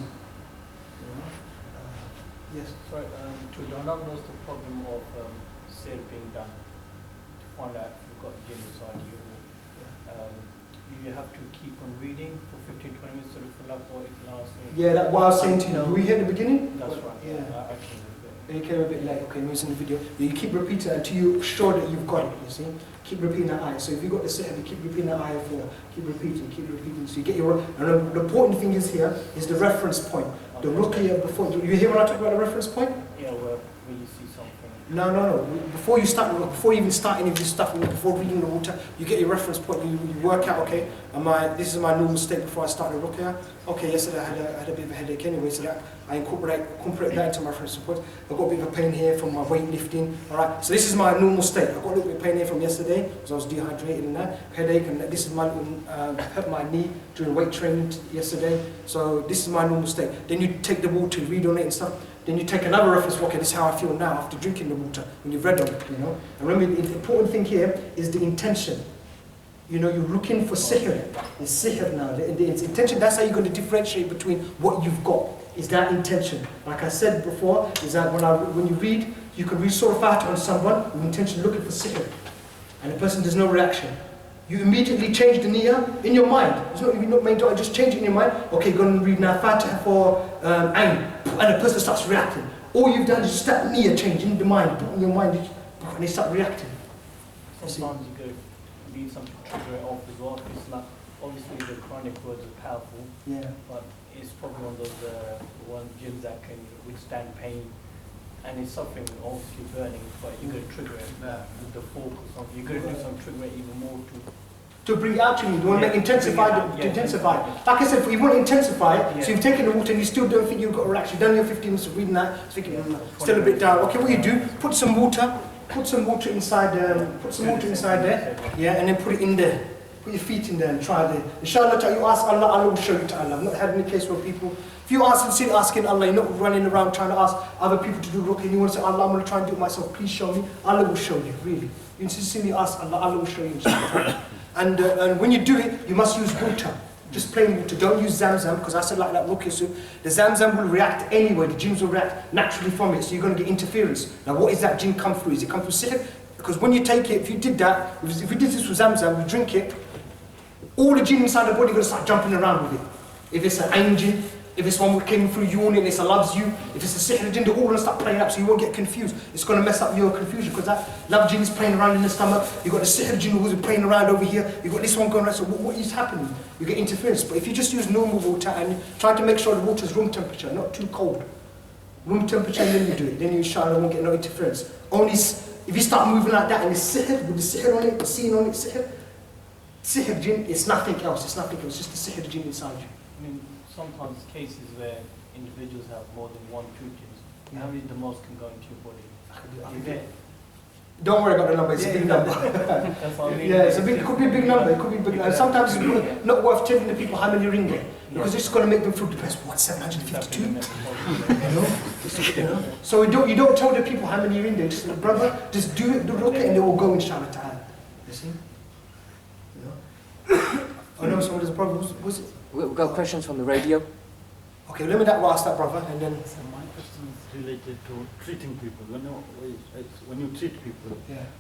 [SPEAKER 1] Yes.
[SPEAKER 6] Sorry, to diagnose the problem of sihr being done, to find out if you've got jinn inside you, you have to keep on reading for 15-20 minutes to fill up what is last.
[SPEAKER 1] Yeah, that's what I was saying to you. Were you here at the beginning?
[SPEAKER 6] That's right.
[SPEAKER 1] Yeah.
[SPEAKER 6] I came with it.
[SPEAKER 1] You came a bit late, okay, maybe it's in the video. You keep repeating it until you're sure that you've got it, you see? Keep repeating that ayah. So if you've got the sihr, you keep repeating that ayah for, keep repeating. So you get your, and the important thing is here, is the reference point. The ruqya before, you hear when I talk about the reference point?
[SPEAKER 6] Yeah, well, when you see something.
[SPEAKER 1] No. Before you start, before you even start any of this stuff, before reading the water, you get your reference point. You work out, okay, this is my normal state before I start the ruqya. Okay, yesterday I had a bit of a headache anyway, so that I incorporate that into my reference point. I've got a bit of a pain here from my weightlifting. All right, so this is my normal state. I've got a little bit of pain here from yesterday because I was dehydrated and that headache, and this is my hurt my knee during weight training yesterday. So this is my normal state. Then you take the water, read on it and stuff. Then you take another reference, okay, this is how I feel now after drinking the water, when you've read on it, you know. And remember, the important thing here is the intention. You know, you're looking for sihr. It's sihr now. It's intention, that's how you're going to differentiate between what you've got, is that intention. Like I said before, is that when you read, you can read Surah Fatiha on someone with intention looking for sihr. And the person does no reaction. You immediately change the niyyah in your mind. It's not even not main dua, just change it in your mind. Okay, go and read now Fatiha for Ain. And the person starts reacting. All you've done is just that niyyah change in the mind, in your mind, and they start reacting.
[SPEAKER 6] Sometimes you could need something to trigger it off as well. It's like, obviously the Quranic words are powerful,
[SPEAKER 1] Yeah.
[SPEAKER 6] but it's probably one of those jinns that can withstand pain. And it's something obviously burning, but you're going to trigger it with the fork or something. You're going to do something to trigger it even more
[SPEAKER 1] to bring it out to you. You want to intensify it. Like I said, you want to intensify it, so you've taken the water and you still don't think you've got a reaction. You've done your 15 minutes of reading that, thinking, still a bit down. Okay, what you do, put some water inside there, yeah, and then put it in there. Put your feet in there and try there. Inshallah, you ask Allah, Allah will show you to Allah. I've not had any case where people, if you ask and still asking Allah, you're not running around trying to ask other people to do ruqya, and you want to say, Allah, I'm going to try and do it myself, please show me. Allah will show you, really. You sincerely ask Allah, Allah will show you. And when you do it, you must use water. Just plain water. Don't use Zamzam, because I said like that ruqya soup. The Zamzam will react anyway. The jinns will react naturally from it, so you're going to get interference. Now, what is that jinn come through? Is it come through sihr? Because when you take it, if you did that, if we did this with Zamzam, we drink it, all the jinn inside the body are going to start jumping around with it. If it's an ain jinn, if it's one that came through yawning and it's a loves you, if it's a sihr jinn, they're all going to start playing up, so you won't get confused. It's going to mess up your confusion, because that love jinn is playing around in the stomach, you've got the sihr jinn who's playing around over here, you've got this one going around, so what is happening? You get interference. But if you just use normal water and try to make sure the water is room temperature, not too cold. Room temperature, and then you do it, then you inshallah won't get no interference. Only if you start moving like that and it's sihr, with the sihr on it, the scene on it, sihr jinn, it's nothing else, it's just the sihr jinn inside you.
[SPEAKER 6] I mean, sometimes cases where individuals have more than 1, 2 jinns, how many the most can go into your body?
[SPEAKER 1] Don't worry about the number, it's a big number.
[SPEAKER 6] That's what I mean.
[SPEAKER 1] Yeah, it could be a big number, it could be big. And sometimes it's not worth telling the people how many ringgit, because it's going to make them feel depressed. What, 752? You know? So you don't tell the people how many ringgit. Just say, brother, just do it, do ruqya, and they will go inshallah ta'ala. You see? You know? Oh no, so there's a problem. Who's it?
[SPEAKER 7] We've got questions from the radio.
[SPEAKER 1] Okay, let me ask that brother, and then.
[SPEAKER 8] So my question is related to treating people. When you treat people,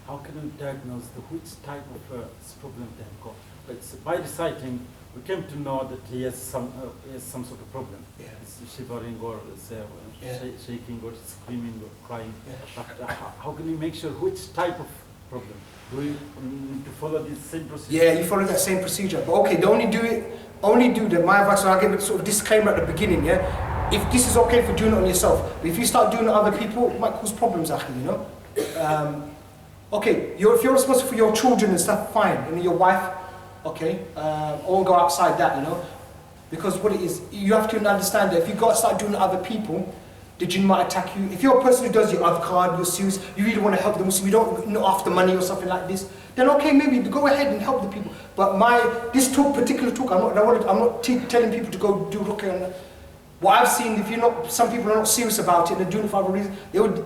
[SPEAKER 8] how can you diagnose which type of problem they have got? But by reciting, we came to know that he has some sort of problem.
[SPEAKER 1] Yeah.
[SPEAKER 8] It's shivering or shaking or screaming or crying.
[SPEAKER 1] Yeah.
[SPEAKER 8] But how can we make sure which type of problem? Do we need to follow this same procedure?
[SPEAKER 1] Yeah, you follow that same procedure. But okay, only do that. My advice, and I'll give a sort of disclaimer at the beginning, yeah? If this is okay for doing it on yourself, but if you start doing it on other people, it might cause problems, actually, you know? Okay, if you're responsible for your children and stuff, fine. And your wife, okay? I won't go outside that, you know? Because what it is, you have to understand that if you start doing it on other people, the jinn might attack you. If you're a person who does your adhkar, your serious, you really want to help them, so you don't know after money or something like this, then okay, maybe go ahead and help the people. But this particular talk, I'm not telling people to go do ruqya. What I've seen, some people are not serious about it, they're doing it for other reasons,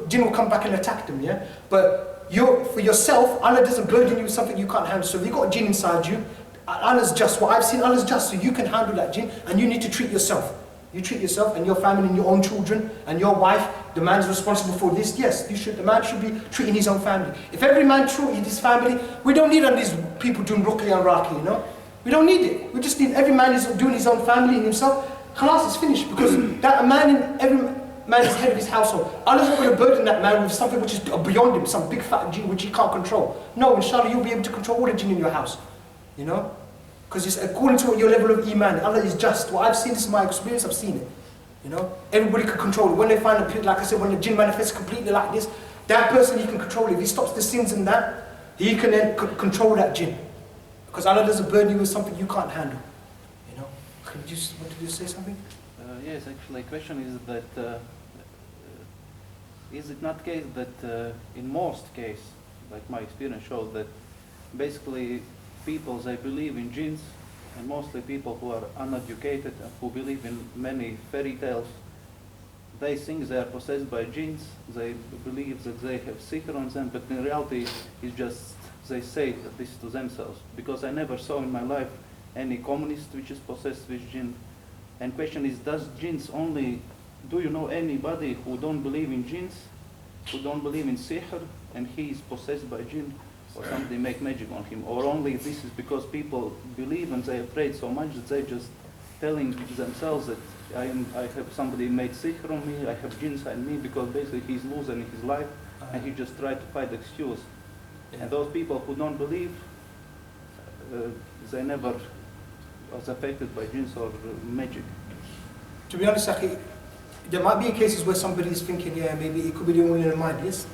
[SPEAKER 1] jinn will come back and attack them, yeah? But for yourself, Allah doesn't burden you with something you can't handle. So if you've got a jinn inside you, Allah's just, what I've seen, Allah's just, so you can handle that jinn, and you need to treat yourself. You treat yourself and your family and your own children and your wife. the man's responsible for this. Yes, the man should be treating his own family. If every man treated his family, we don't need all these people doing ruqya and raki, you know? We don't need it. We just need every man is doing his own family and himself. Khalas is finished, because that man in every man is head of his household. Allah's not going to burden that man with something which is beyond him, some big fat jinn which he can't control. No, inshallah, you'll be able to control all the jinn in your house. You know? Because it's according to your level of iman. Allah is just. What I've seen, this is my experience, I've seen it. You know? Everybody can control it. When they find a, like I said, when the jinn manifests completely like this, that person, he can control it. If he stops the sins and that, he can then control that jinn. Because Allah doesn't burden you with something you can't handle. You know? Can you just, want to say something?
[SPEAKER 7] Yes, actually, the question is that is it not case that in most cases, like my experience shows, that basically people, they believe in jinns, and mostly people who are uneducated and who believe in many fairy tales, they think they are possessed by jinns, they believe that they have sihr on them, but in reality it's just they say this to themselves. Because I never saw in my life any communist which is possessed with jinn. And question is, does jinns only, do you know anybody who don't believe in jinns, who don't believe in sihr, and he is possessed by jinn, or somebody make magic on him? Or only this is because people believe and they're afraid so much that they're just telling themselves that I have somebody made sihr on me, I have jinns on me, because basically he's losing his life, and he just tried to find excuse. And those people who don't believe, they never was affected by jinns or magic.
[SPEAKER 1] To be honest, Akhi, there might be cases where somebody is thinking, yeah, maybe it could be the only in the mind. Yes,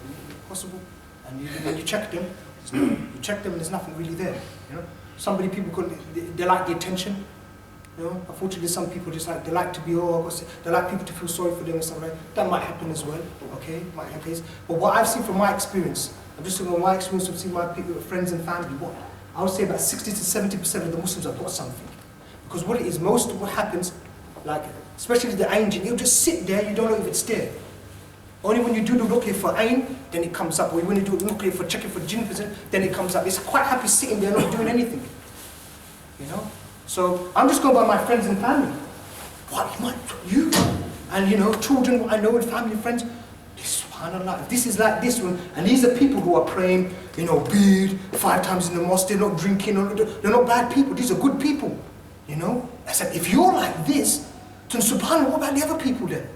[SPEAKER 1] possible. And you check them, and there's nothing really there. You know, people they like the attention. You know, unfortunately, some people just like, they like to be, they like people to feel sorry for them and stuff like that. That might happen as well. Okay, might happen. But what I've seen from my experience, I'm just talking about my experience of seeing my people, friends and family. What I would say about 60 to 70% of the Muslims have got something. Because what it is, most of what happens, like especially the ayn jinn, you'll just sit there, you don't know if it's there. Only when you do the ruqya for ayn, then it comes up. Or when you do the ruqya for checking for jinn, then it comes up. It's quite happy sitting there, not doing anything. You know? So I'm just going by my friends and family. What, you? And you know, children I know and family, friends. SubhanAllah, if this is like this one, and these are people who are praying, you know, beard, 5 times in the mosque, they're not drinking, they're not bad people, these are good people. You know? I said, if you're like this, then subhanAllah, what about the other people then?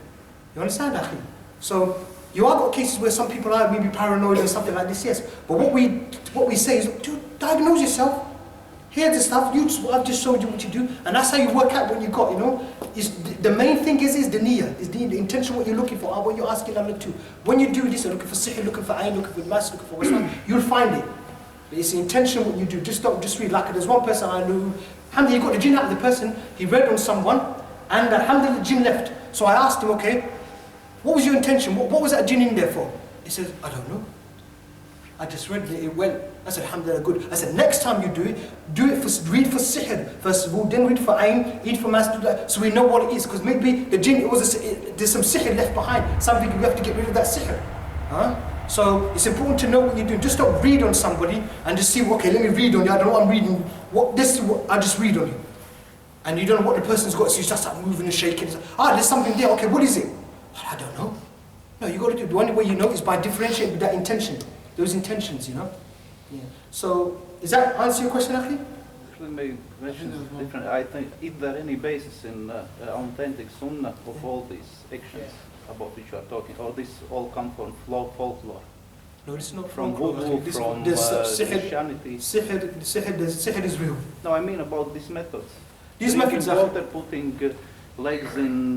[SPEAKER 1] You understand, Akhi? So, you are got cases where some people are maybe paranoid and something like this, yes. But what we say is, dude, diagnose yourself. Here's the stuff, I've just showed you what you do, and that's how you work out what you got, you know. The main thing is the niyyah, is the intention, what you're looking for, what you're asking Allah to. When you do this, you're looking for sihr, looking for ayn, looking for mas, looking for waswan, you'll find it. But it's the intention what you do, just don't just read. Like there's one person I knew, alhamdulillah, he got the jinn out of the person, he read on someone, and alhamdulillah, the jinn left. So I asked him, okay, what was your intention? What was that jinn in there for? He says, I don't know. I just read it, it went. I said, alhamdulillah, good. I said, next time you do it read for sihr first of all, then read for ayn, read for mas, so we know what it is. Because maybe the jinn, there's some sihr left behind. Something you have to get rid of that sihr. Huh? So it's important to know what you do. Just don't read on somebody and just see, okay, let me read on you. I don't know what I'm reading. This is what I just read on you. And you don't know what the person's got, so you just start moving and shaking. There's something there. Okay, what is it? I don't know. No, you got to do. The only way you know is by differentiating with that intention. Those intentions, you know. Yeah. So, does that answer your question, Akhi?
[SPEAKER 7] Actually, my question is different. I think, is there any basis in authentic sunnah of all these actions about which you are talking, or this all come from folklore?
[SPEAKER 1] No, it's not
[SPEAKER 7] from
[SPEAKER 1] folklore.
[SPEAKER 7] voodoo, from Christianity.
[SPEAKER 1] Sihr is real.
[SPEAKER 7] No, I mean about these methods.
[SPEAKER 1] These methods are
[SPEAKER 7] water, putting legs in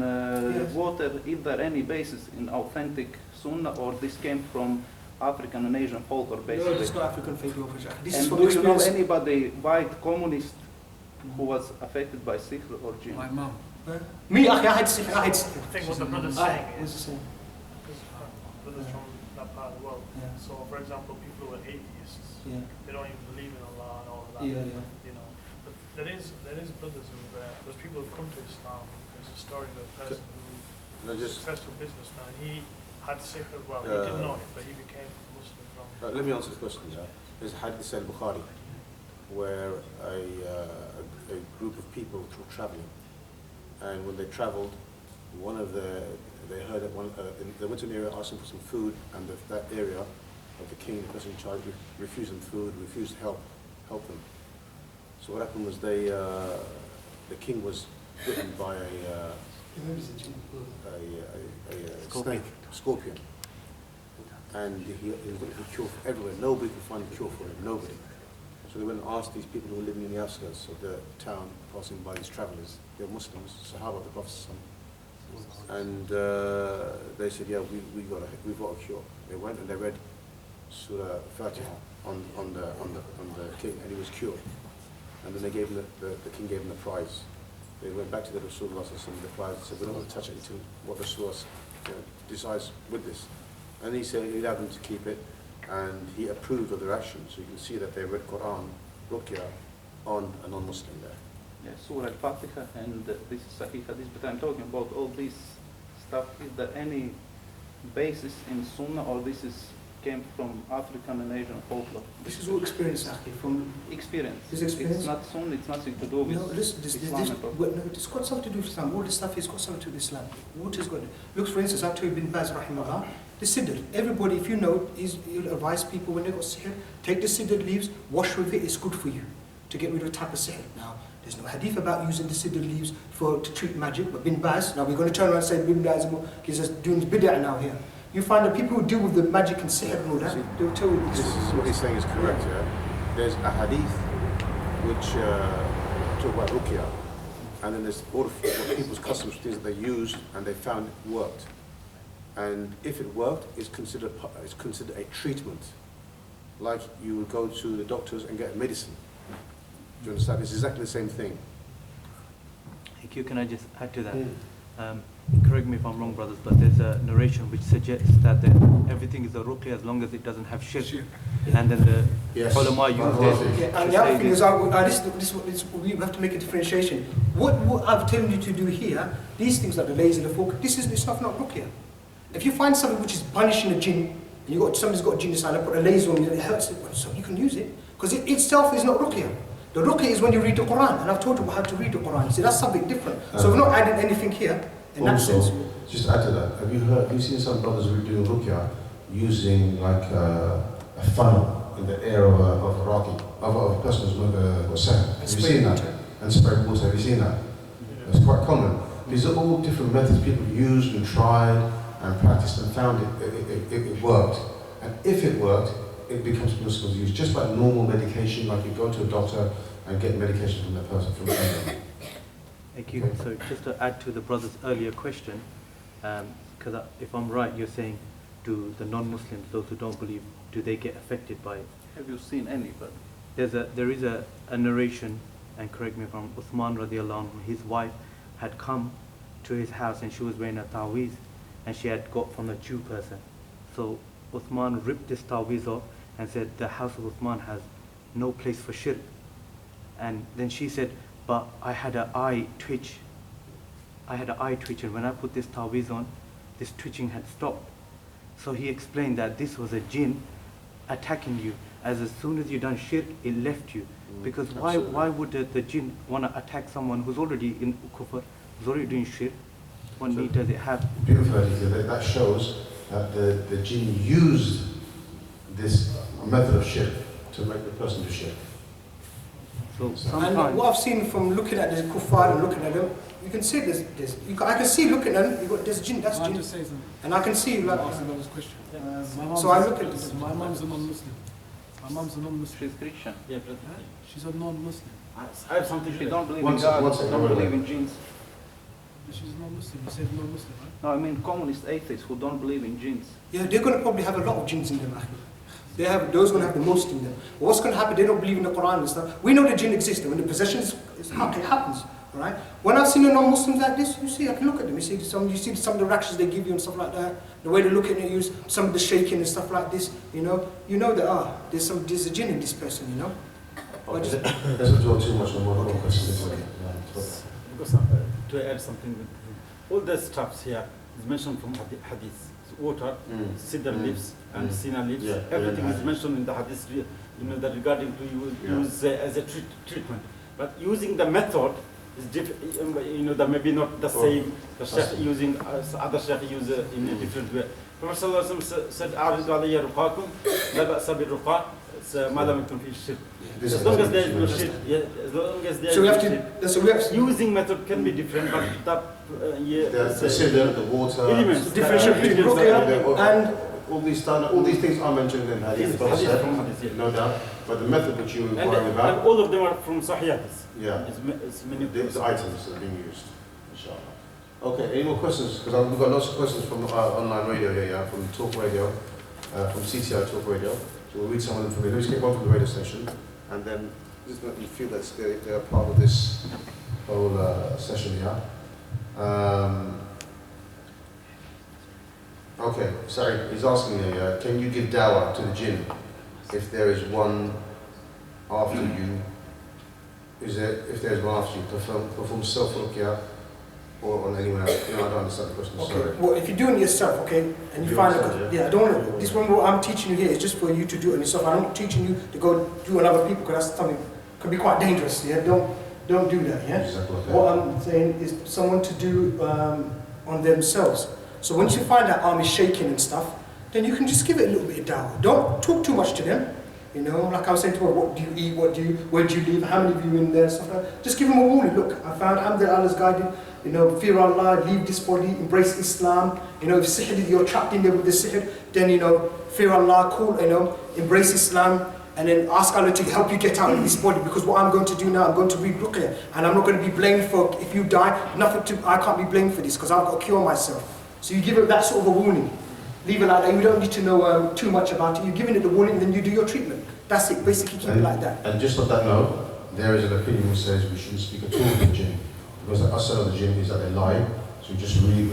[SPEAKER 7] water. Is there any basis in authentic sunnah, or this came from African and Asian folklore, basically?
[SPEAKER 1] No, it's not African folklore.
[SPEAKER 7] And do you know anybody, white communist, who was affected by sihr or jinn?
[SPEAKER 4] My mum.
[SPEAKER 1] Me, I had sihr.
[SPEAKER 9] I think what the brother's saying is,
[SPEAKER 1] saying?
[SPEAKER 9] because brothers from that part of the world.
[SPEAKER 1] Yeah.
[SPEAKER 9] So, for example, people who are atheists, they don't even believe in Allah and all of that.
[SPEAKER 1] Yeah.
[SPEAKER 9] You know, but there is brothers who, there's people who come to Islam. There's a story of a person who was a successful businessman. He had sihr, well, he didn't know it, but he became Muslim from.
[SPEAKER 3] Let me answer the question. There's a hadith in Bukhari where a group of people were traveling, and when they traveled, they heard that they went to an area asking for some food, and that area of the king, the person in charge, refused them food, refused to help them. So what happened was the king was bitten by a snake, scorpion, and he was looking for a cure for everywhere. Nobody could find a cure for him, nobody. So they went and asked these people who were living in the outskirts of the town, passing by these travellers. They were Muslims, Sahaba of the Prophet, and they said, "Yeah, we've got a cure." They went and they read Surah Fatiha on the king, and he was cured. And then they gave him the king gave him the prize. They went back to the Rasulullah and the prize and said, "We're not going to touch it until what the Rasulullah decides with this." And he said he allowed them to keep it, and he approved of their actions. So you can see that they read Quran, Ruqya, on a non-Muslim there.
[SPEAKER 7] Yeah, Surah Al-Fatiha, and this is Sahih Hadith, but I'm talking about all this stuff. Is there any basis in Sunnah, or this came from African and Asian folklore?
[SPEAKER 1] This is all experience, Akhi, from
[SPEAKER 7] experience.
[SPEAKER 1] This experience?
[SPEAKER 7] It's not Sunnah, it's nothing to do with Islam at all.
[SPEAKER 1] It's got something to do with Islam. All this stuff has got something to do with Islam. What is got? Look, for instance, I'll tell you, Bin Baz, rahimahullah, the sidr. Everybody, if you know, he'll advise people when they got sihr, take the sidr leaves, wash with it, it's good for you to get rid of a type of sihr. Now, there's no hadith about using the sidr leaves to treat magic, but Bin Baz, now we're going to turn around and say Bin Baz is just doing bid'ah now here. You find that people who deal with the magic and sihr and all that, they'll tell you
[SPEAKER 3] this is what he's saying is correct, yeah? There's a hadith which talk about Ruqya, and then there's all of people's customs, things that they used and they found it worked. And if it worked, it's considered a treatment. Like you would go to the doctors and get medicine. Do you understand? It's exactly the same thing.
[SPEAKER 10] Thank you. Can I just add to that? Correct me if I'm wrong, brothers, but there's a narration which suggests that everything is a ruqya as long as it doesn't have shirk. And then the ulama use it.
[SPEAKER 1] And the other thing is, we have to make a differentiation. What I'm telling you to do here, these things like the laser, the fork, this stuff not ruqya. If you find something which is punishing a jinn, and somebody's got a jinn inside, and put a laser on it, it hurts it, so you can use it. Because it itself is not ruqya. The ruqya is when you read the Quran, and I've told you how to read the Quran. See, that's something different. So we've not added anything here. In that sense.
[SPEAKER 11] Just add to that, have you seen some brothers who are doing Ruqya using like a funnel in the air of a person who's got sand? Have you seen that? And spray water, have you seen that? It's quite common. These are all different methods people used and tried and practiced and found it worked. And if it worked, it becomes permissible to use, just like normal medication, like you go to a doctor and get medication from that person, from someone.
[SPEAKER 10] Thank you. So just to add to the brother's earlier question, because if I'm right, you're saying, do the non-Muslims, those who don't believe, do they get affected by it?
[SPEAKER 7] Have you seen any? But
[SPEAKER 10] there is a narration, and correct me if I'm Uthman radiallahu anhu, his wife had come to his house and she was wearing a ta'weez, and she had got from a Jew person. So Uthman ripped this ta'weez off and said, the house of Uthman has no place for shirk. And then she said, but I had an eye twitch. And when I put this ta'weez on, this twitching had stopped. So he explained that this was a jinn attacking you. As soon as you done shirk, it left you. Because why would the jinn want to attack someone who's already in kufr, who's already doing shirk? What need does it have?
[SPEAKER 11] Beautiful, that shows that the jinn used this method of shirk to make the person do shirk.
[SPEAKER 1] And what I've seen from looking at the kuffar and looking at them, you can see I can see looking at them, there's jinn, that's jinn. And I can see like... So I look at this.
[SPEAKER 4] My mom's a non-Muslim.
[SPEAKER 7] She's Christian.
[SPEAKER 4] Yeah, but she's a non-Muslim.
[SPEAKER 8] I have something.
[SPEAKER 7] She don't believe in God, don't believe in jinns.
[SPEAKER 4] She's non-Muslim. You said non-Muslim, right?
[SPEAKER 7] No, I mean communist atheists who don't believe in jinns.
[SPEAKER 1] Yeah, they're going to probably have a lot of jinns in them, those going to have the most in them. But what's going to happen, they don't believe in the Quran and stuff. We know the jinn exists, and when the possession is it happens. Right? When I've seen the non-Muslims like this, you see, I can look at them. You see some of the reactions they give you and stuff like that. The way they look at you, some of the shaking and stuff like this. You know that there's a jinn in this person. You know.
[SPEAKER 11] Let's not talk too much on one question.
[SPEAKER 8] Because to add something, all the stuffs here is mentioned from hadith. Water, cedar leaves, and senna leaves. Yeah, everything is mentioned in the hadith. That regarding to use as a treatment. But using the method It's different, you know, that maybe not the same, the sheikh using, other sheikh use in a different way. Prophet sallallahu alaihi wasallam said, "A'ridu alayya ruqakum, la ba'sa bil ruqa." Ma lam yakun fi shirk. As long as there is no shirk, as long as there is no shirk.
[SPEAKER 1] So we have
[SPEAKER 8] Using method can be different, but that,
[SPEAKER 3] The cider, the water,
[SPEAKER 8] elements.
[SPEAKER 1] differentiate between ruqya and
[SPEAKER 3] all these things are mentioned in hadith, no doubt. But the method which you were inquiring
[SPEAKER 8] And
[SPEAKER 3] about,
[SPEAKER 8] all of them are from Sahih.
[SPEAKER 3] yeah,
[SPEAKER 8] It's many
[SPEAKER 3] the items that are being used. Inshallah. Okay, any more questions? Because we've got lots of questions from online radio here, yeah, from Talk Radio, from CTI Talk Radio. So we'll read some of them from here. Let's get one from the radio station, and then just let me feel that they're part of this whole session here. Okay, sorry, he's asking me, can you give dawah to the jinn if there is one after you? If there is one after you, perform self-ruqya or on anyone else? You know, I don't understand the question.
[SPEAKER 1] okay.
[SPEAKER 3] Sorry.
[SPEAKER 1] Well, if you're doing it yourself, okay, and you find it, yeah, I don't want to. This one, what I'm teaching you here is just for you to do it yourself. I'm not teaching you to go do on other people because that's something can be quite dangerous. Yeah, don't do that. Yeah.
[SPEAKER 3] Exactly.
[SPEAKER 1] What I'm saying is someone to do on themselves. So once you find that arm is shaking and stuff, then you can just give it a little bit of dawah. Don't talk too much to them. You know, like I was saying to her, what do you eat? Where do you live? How many of you in there? Stuff like that. Just give them a warning. Look, I found alhamdulillah, Allah's guided. You know, fear Allah, leave this body, embrace Islam. You know, if sihr, you're trapped in there with the sihr, then you know, fear Allah, embrace Islam, and then ask Allah to help you get out of this body. Because what I'm going to do now, I'm going to read Ruqya, and I'm not going to be blamed for if you die. I can't be blamed for this because I've got to cure myself. So you give it that sort of a warning. Leave it like that. You don't need to know too much about it. You're giving it the warning, then you do your treatment. That's it. Basically, keep it like that.
[SPEAKER 11] And just on that note, there is an opinion which says we shouldn't speak at all to the jinn. Because the asr of the jinn is that they lie, so just read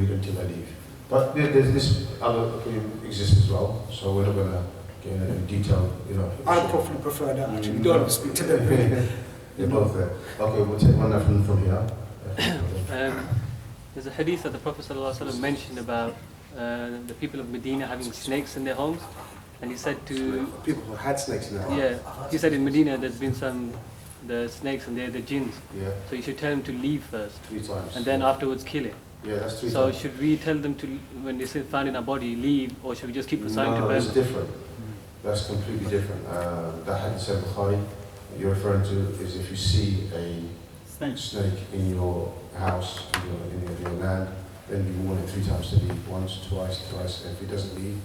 [SPEAKER 11] until they leave. But there's this other opinion exists as well, so we're not going to get into any detail, you know.
[SPEAKER 1] I probably prefer that actually. We don't have to speak to them really.
[SPEAKER 11] They're both there. Okay, we'll take one from here.
[SPEAKER 12] There's a hadith that the Prophet ﷺ mentioned about the people of Medina having snakes in their homes, and he said to
[SPEAKER 3] people who had snakes in their homes.
[SPEAKER 12] Yeah, he said in Medina there's been the snakes and they're the jinns.
[SPEAKER 3] Yeah.
[SPEAKER 12] So you should tell them to leave first.
[SPEAKER 3] 3 times.
[SPEAKER 12] And then afterwards kill it.
[SPEAKER 3] Yeah, that's 3 times.
[SPEAKER 12] So should we tell them to, when they say found in our body, leave, or should we just keep reciting to burn?
[SPEAKER 3] No, it's different. That's completely different. That hadith said Bukhari, you're referring to is if you see a snake in your house, in your land, then you warn it 3 times to leave, once, twice. And if it doesn't leave,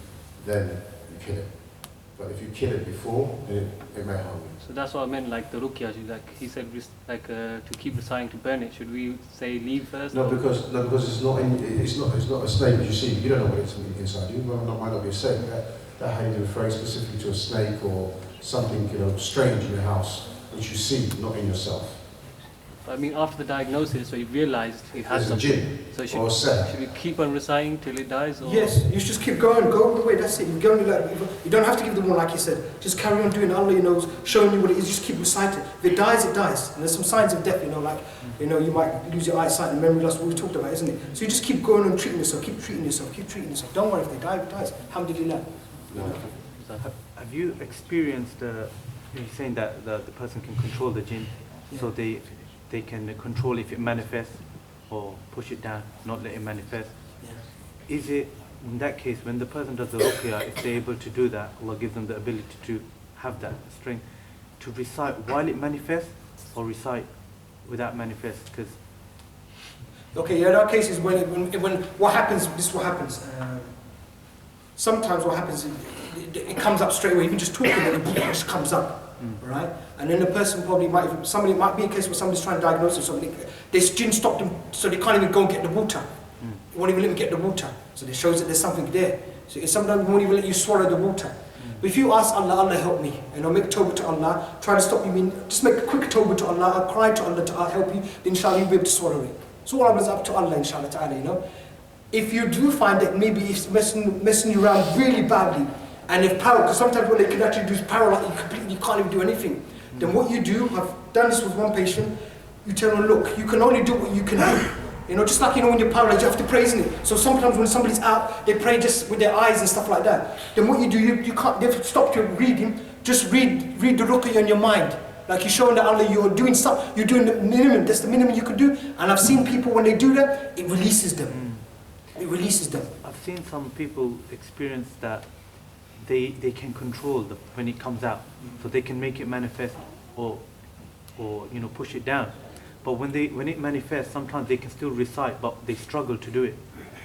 [SPEAKER 3] then you kill it. But if you kill it before, then it may harm you.
[SPEAKER 12] So that's what I meant, like the ruqya, like he said, like to keep reciting to burn it. Should we say leave first?
[SPEAKER 11] No, because it's not a snake as you see. You don't know what it's inside you. Well, it might not be a snake. That hadith is referring specifically to a snake or something, you know, strange in your house, which you see, not in yourself.
[SPEAKER 12] I mean, after the diagnosis, so he realized he had something.
[SPEAKER 11] Jinn,
[SPEAKER 12] so
[SPEAKER 11] should
[SPEAKER 12] we keep on reciting till it dies? Or?
[SPEAKER 1] Yes, you should just keep going, go all the way, that's it. You don't have to give them one like you said. Just carry on doing Allah, you know, showing you what it is, just keep reciting. If it dies, it dies. And there's some signs of death, you know, like, you know, you might lose your eyesight and memory loss, what we talked about, isn't it? So you just keep going and treating yourself, keep treating yourself. Don't worry if they die, it dies. Alhamdulillah.
[SPEAKER 10] Have you experienced, you're saying that the person can control the jinn, so they can control if it manifests or push it down, not let it manifest. Yeah. Is it, in that case, when the person does the ruqya, if they're able to do that, Allah gives them the ability to have that strength, to recite while it manifests or recite without manifest? Because
[SPEAKER 1] okay, yeah, there are cases when what happens, this is what happens. Sometimes what happens, it comes up straight away, even just talking, it just comes up. Right? And then the person probably might be a case where somebody's trying to diagnose it, so this jinn stopped them, so they can't even go and get the water. They won't even let me get the water. So it shows that there's something there. So it sometimes won't even let you swallow the water. But if you ask Allah, Allah help me, you know, make tawbah to Allah, try to stop you, just make a quick tawbah to Allah, cry to Allah to help you, then inshallah you'll be able to swallow it. So all of it's up to Allah, inshallah ta'ala, you know. If you do find that maybe it's messing you around really badly, and if power, because sometimes what they can actually do is paralyze you can't even do anything. Then what you do, I've done this with one patient, you tell them, look, you can only do what you can do. You know, just like, you know, when you're paralyzed, you have to pray, isn't it? So sometimes when somebody's out, they pray just with their eyes and stuff like that. Then what you do, you can't, they've stopped your reading, just read the ruqya in your mind. Like you're showing that Allah, you're doing the minimum, that's the minimum you can do. And I've seen people when they do that, it releases them. It releases them.
[SPEAKER 10] I've seen some people experience that they can control when it comes out. So they can make it manifest or push it down. But when it manifests, sometimes they can still recite, but they struggle to do it.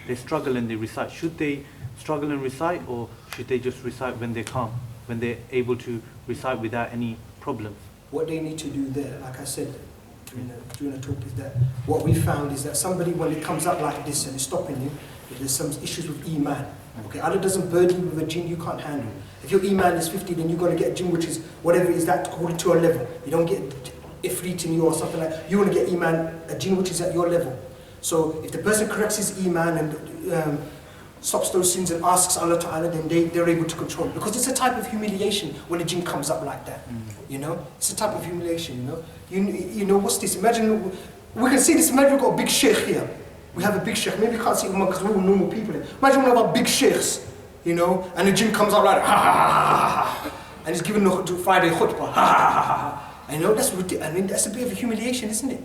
[SPEAKER 10] They struggle and they recite. Should they struggle and recite, or should they just recite when they're calm, when they're able to recite without any problems?
[SPEAKER 1] What they need to do there, like I said during the talk, is that what we found is that somebody, when it comes up like this and it's stopping you, if there's some issues with Iman. Okay, Allah doesn't burden you with a jinn you can't handle. If your Iman is 50, then you're going to get a jinn which is whatever is that according to a level. You don't get ifrit in you or something like that. You want to get Iman, a jinn which is at your level. So if the person corrects his Iman and stops those sins and asks Allah Ta'ala, then they're able to control it. Because it's a type of humiliation when a jinn comes up like that. You know, it's a type of humiliation, you know. You know, what's this? Imagine, we can see this, imagine we've got a big sheikh here. We have a big sheikh, maybe you can't see him because we're all normal people here. Imagine one of our big sheikhs, you know, and the jinn comes out like, ha ha ha ha, and he's giving the Friday khutbah, ha ha ha ha. I know, that's ridiculous. I mean, that's a bit of a humiliation, isn't it?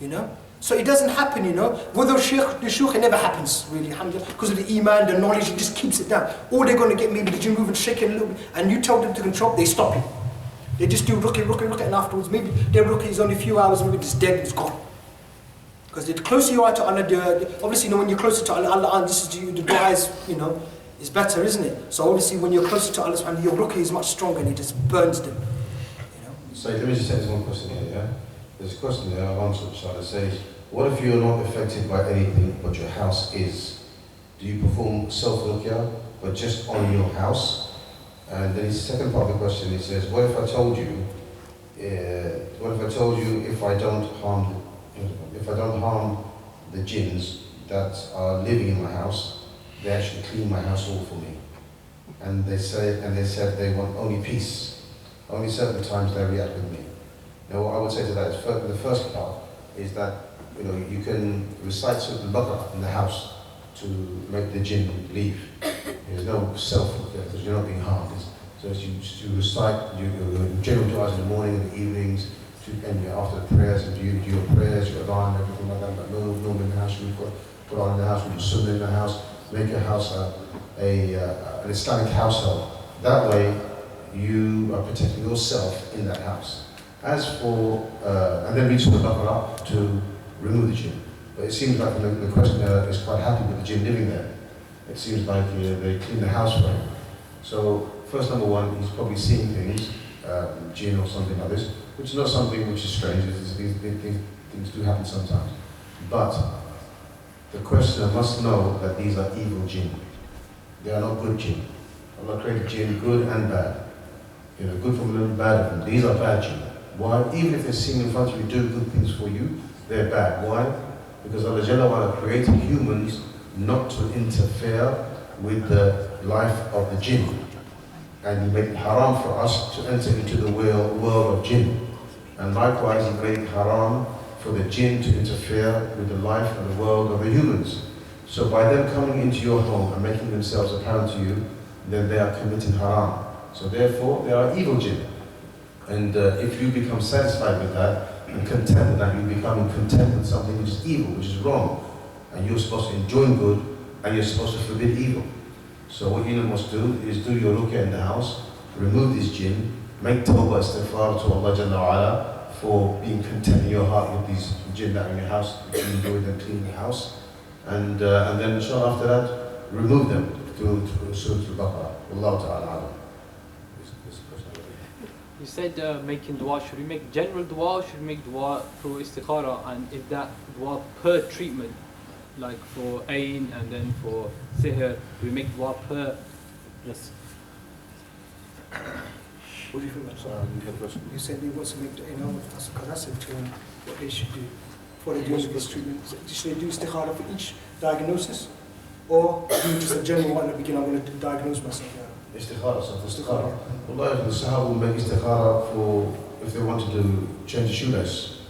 [SPEAKER 1] You know? So it doesn't happen, you know. With the sheikh, it never happens, really, alhamdulillah. Because of the iman, the knowledge, it just keeps it down. Or they're going to get maybe the jinn moving, shaking a little bit, and you tell them to control, they stop it. They just do ruqya, and afterwards, maybe their ruqya is only a few hours, maybe it's dead, it's gone. Because the closer you are to Allah, obviously, you know, when you're closer to Allah, this is the dua is, you know, is better, isn't it? So obviously, when you're closer to Allah, your ruqya is much stronger, and it just burns them. You know.
[SPEAKER 11] So let me just take this one question here. Yeah, there's a question there. I'll answer it. It says, what if you're not affected by anything, but your house is? Do you perform self-ruqya, but just on your house? And then the second part of the question, it says, what if I told you, if I don't harm the jinns that are living in my house, they actually clean my house all for me. And they said they want only peace. Only certain times they react with me. Now what I would say to that is, the first part is that, you know, you can recite Surah Al-Baqarah in the house to make the jinn leave. There's no self there because you're not being harmed. So you recite your general du'as in the morning and the evenings, and after the prayers, and you do your prayers, your adhan, everything like that. But no in the house, we've got Quran in the house, we do Sunnah in the house, make your house an Islamic household. That way, you are protecting yourself in that house. As for, and then read Surah Al-Baqarah to remove the jinn. But it seems like the questioner is quite happy with the jinn living there. It seems like they clean the house for him. So, first number one, he's probably seeing things, jinn or something like this, which is not something which is strange. Things do happen sometimes. But the questioner must know that these are evil jinn. They are not good jinn. Allah created jinn good and bad. You know, good from them, bad from them. These are bad jinn. Why? Even if they're seen in front of you doing good things for you, they're bad. Why? Because Allah Jalla wa Ala created humans not to interfere with the life of the jinn. And He made it haram for us to enter into the world of jinn. And likewise, He made it haram for the jinn to interfere with the life and the world of the humans. So by them coming into your home and making themselves apparent to you, then they are committing haram. So therefore, they are evil jinn. And if you become satisfied with that and content with that, you're becoming content with something which is evil, which is wrong. And you're supposed to enjoy good, and you're supposed to forbid evil. So what you must do is do your ruqya in the house, remove this jinn, make tawbah istighfar to Allah Jalla wa Ala for being content in your heart with these jinn that are in your house, you enjoy them cleaning the house. And then inshallah after that, remove them through Surah Al-Baqarah. Wallahu ta'ala alam.
[SPEAKER 12] You said making dua, should we make general dua, should we make dua through istikhara, and if that dua per treatment, like for ain and then for sihr, we make dua per? Yes.
[SPEAKER 1] What do you think about that? You said they want to make, you know, because I said to them what they should do before they do this treatment. Should they do istikhara for each diagnosis, or do just a general one at the beginning, I'm going to diagnose myself now?
[SPEAKER 11] Istikhara, so for istikhara. Allah, the Sahaba will make istikhara for if they want to change the shoelace.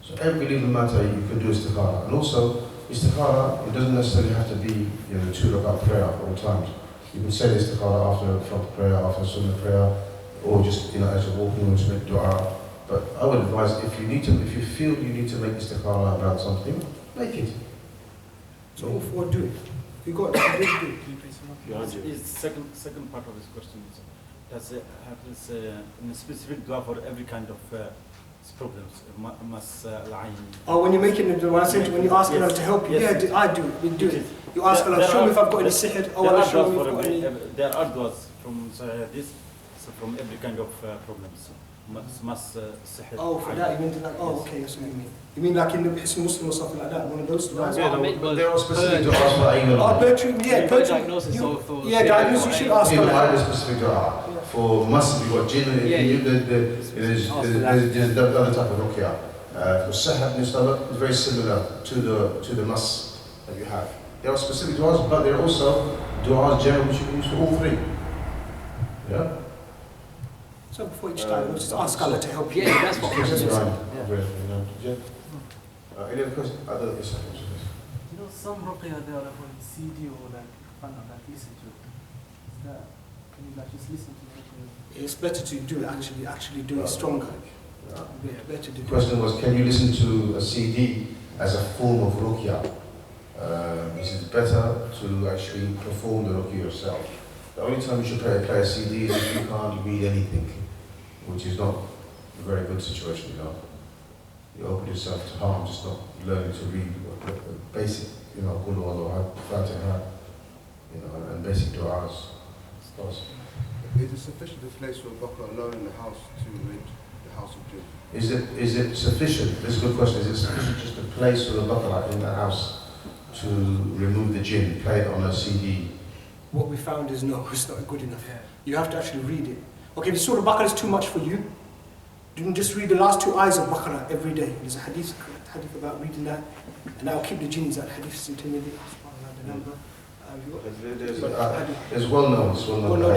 [SPEAKER 11] So every little matter you can do istikhara. And also, istikhara, it doesn't necessarily have to be, you know, 2 rakat prayer all times. You can say istikhara after the prayer, after sunnah prayer, or just, you know, as you're walking, just make dua. But I would advise if you feel you need to make istikhara about something, make it.
[SPEAKER 1] So all four do it. You got to do it.
[SPEAKER 8] His second part of his question is, does it have this in specific dua for every kind of problems?
[SPEAKER 1] Oh, when you're making it, when you ask Allah to help you,
[SPEAKER 8] yes.
[SPEAKER 1] yeah, I do. We do it. You ask Allah, show me if I've got any sihr. Oh, Allah, show me if I've got any.
[SPEAKER 8] There are duas from this, so from every kind of problems. Sihr.
[SPEAKER 1] Oh, for that you mean like, oh, okay, that's what you mean. You mean like in the Muslim or something like that, one of those duas?
[SPEAKER 11] But there are specific du'as for ayman.
[SPEAKER 1] Oh, per treatment, yeah, per
[SPEAKER 12] diagnosis
[SPEAKER 1] treatment. Yeah, diagnosis, you should ask
[SPEAKER 11] Even
[SPEAKER 1] Allah.
[SPEAKER 11] I specific du'a. For masjid, you've got jinn, there's the other type of ruqya. For sahab and stuff, it's very similar to the mas that you have. There are specific du'as, but there are also du'as general which you can use for all three. Yeah?
[SPEAKER 1] So before each time, just ask Allah to help you.
[SPEAKER 12] Yeah, that's what
[SPEAKER 11] Yes,
[SPEAKER 12] I'm
[SPEAKER 11] right.
[SPEAKER 12] saying.
[SPEAKER 11] Yeah. Any other questions? Yes,
[SPEAKER 4] You know, some ruqya they are like on CD or like like listen to it. Is that, can you like just listen to it?
[SPEAKER 1] It's better to do it, actually do it stronger. Yeah, better to do
[SPEAKER 11] The question was, can you listen to a CD as a form of ruqya? Is it better to actually perform the ruqya yourself? The only time you should play a CD is if you can't read anything, which is not a very good situation, you know. You open yourself to harm, just not learning to read basic, you know, Qul Huwallahu, Fatiha, you know, and basic du'as.
[SPEAKER 3] Is it sufficient to place your Baqarah alone in the house to rid the house of jinn?
[SPEAKER 11] Is it sufficient, this is a good question, is it sufficient just to place the Baqarah in the house to remove the jinn, play it on a CD?
[SPEAKER 1] What we found is no, it's not good enough. You have to actually read it. Okay, if Surah Baqarah is too much for you, just read the last 2 ayahs of Baqarah every day. There's a hadith about reading that, and that will keep the jinns. That hadith is in Tirmidhi. The number.
[SPEAKER 11] It's well known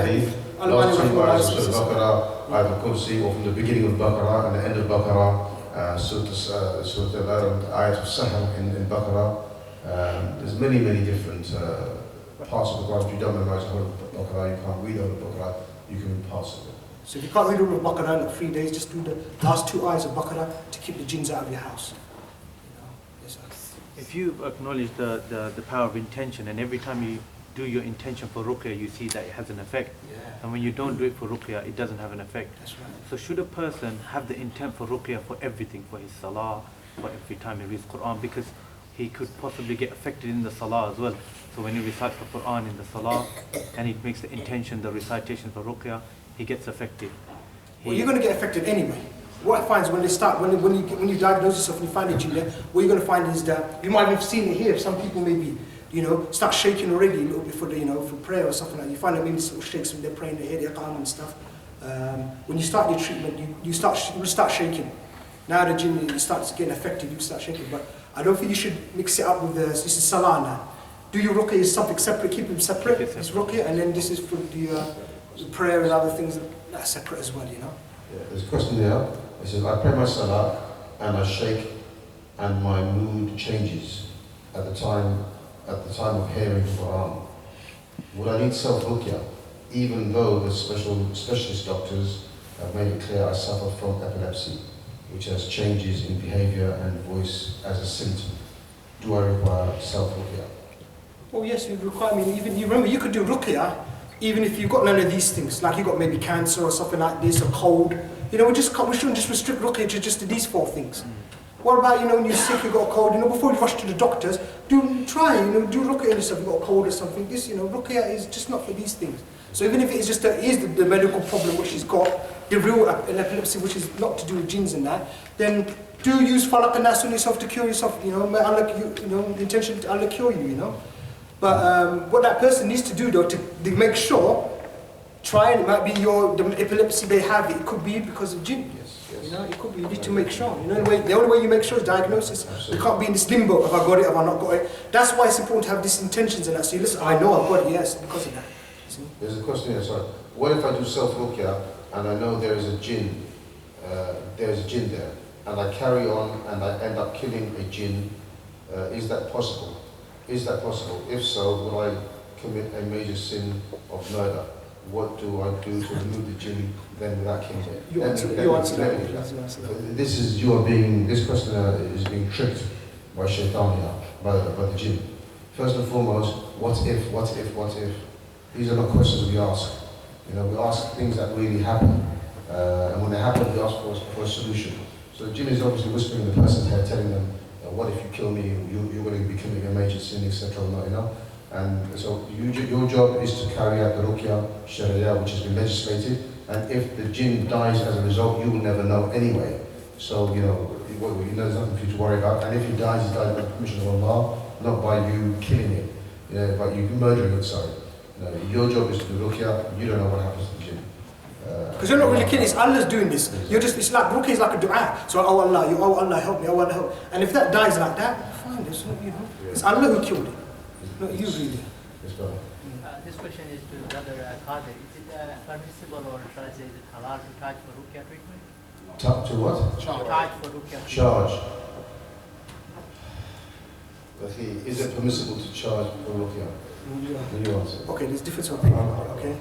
[SPEAKER 11] hadith. Last 2 ayahs of Surah Baqarah, Ayat al-Kursi, or from the beginning of Baqarah and the end of Baqarah, Surah Ayat al-Sahr in Baqarah. There's many different parts of the Quran. If you don't memorize the whole of Baqarah, you can't read the whole of Baqarah, you can read parts of it.
[SPEAKER 1] So if you can't read all of Baqarah in like 3 days, just do the last 2 ayahs of Baqarah to keep the jinns out of your house.
[SPEAKER 10] If you acknowledge the power of intention, and every time you do your intention for ruqya, you see that it has an effect.
[SPEAKER 1] Yeah.
[SPEAKER 10] And when you don't do it for ruqya, it doesn't have an effect.
[SPEAKER 1] That's right.
[SPEAKER 10] So should a person have the intent for ruqya for everything, for his salah, for every time he reads Quran, because he could possibly get affected in the salah as well. So when he recites the Quran in the salah, and he makes the intention, the recitation for ruqya, he gets affected.
[SPEAKER 1] Well, you're going to get affected anyway. What I find is when you diagnose yourself and you find a jinn there, what you're going to find is that you might have seen it here. Some people maybe, start shaking already a little bit for for prayer or something like that. You find that maybe it shakes when they're praying, they hear the iqam and stuff. When you start your treatment, you will start shaking. Now the jinn starts getting affected, you start shaking. But I don't think you should mix it up with this is salah now. Do your ruqya is something separate, keep them separate. It's ruqya, and then this is for the prayer and other things that's separate as well,
[SPEAKER 11] Yeah, there's a question there. It says, I pray my salah and I shake and my mood changes at the time of hearing the Quran. Would I need self-ruqya, even though the specialist doctors have made it clear I suffer from epilepsy, which has changes in behavior and voice as a symptom? Do I require self-ruqya?
[SPEAKER 1] Oh yes, you require. Even you remember you could do ruqya even if you've got none of these things, like you've got maybe cancer or something like this, or cold. We shouldn't just restrict ruqya to just these 4 things. What about when you're sick, you've got a cold, before you rush to the doctors, do ruqya on yourself, you've got a cold or something. This, ruqya is just not for these things. So even if it's just the medical problem which he's got, the real epilepsy which is not to do with jinns and that, then do use falaq and nas on yourself to cure yourself. The intention to Allah cure you. But what that person needs to do though, to make sure, it might be the epilepsy they have, it could be because of jinn. It could be, you need to make sure. The only way you make sure is diagnosis. You can't be in this limbo, have I got it, have I not got it. That's why it's important to have these intentions and that. So listen, I know I've got it, yes, because of that.
[SPEAKER 11] There's a question here, sorry. What if I do self-ruqya and I know there is a jinn there, and I carry on and I end up killing a jinn? Is that possible? If so, will I commit a major sin of murder? what do I do to remove the jinn then without killing it?
[SPEAKER 1] You answer that.
[SPEAKER 11] This questioner is being tricked by shaitan here, by the jinn. First and foremost, what if? These are not questions we ask. You know, we ask things that really happen. And when they happen, we ask for a solution. So the jinn is obviously whispering in the person's head, telling them, what if you kill me, you're going to be committing a major sin, etc. You know? And so your job is to carry out the Ruqya Sharia, which has been legislated, and if the jinn dies as a result, you will never know anyway. So, you know, there's nothing for you to worry about. And if he dies by the permission of Allah, not by you killing it, you know, by you murdering it, sorry. You know, your job is to do Ruqya, you don't know what happens to the jinn.
[SPEAKER 1] Because you're not really killing, it's Allah's doing this. You're just, it's like, Ruqya is like a dua. So, oh Allah, help me, oh Allah, help. And if that dies like that, fine, it's not, you know. It's Allah who killed it, not you really.
[SPEAKER 5] This question is to Brother Qadir. Is it permissible, or shall I say, is it halal to charge for Ruqya treatment?
[SPEAKER 11] To what?
[SPEAKER 5] Charge for Ruqya treatment.
[SPEAKER 11] Charge. Okay, is it permissible to charge for Ruqya?
[SPEAKER 1] Okay, there's different opinion, okay?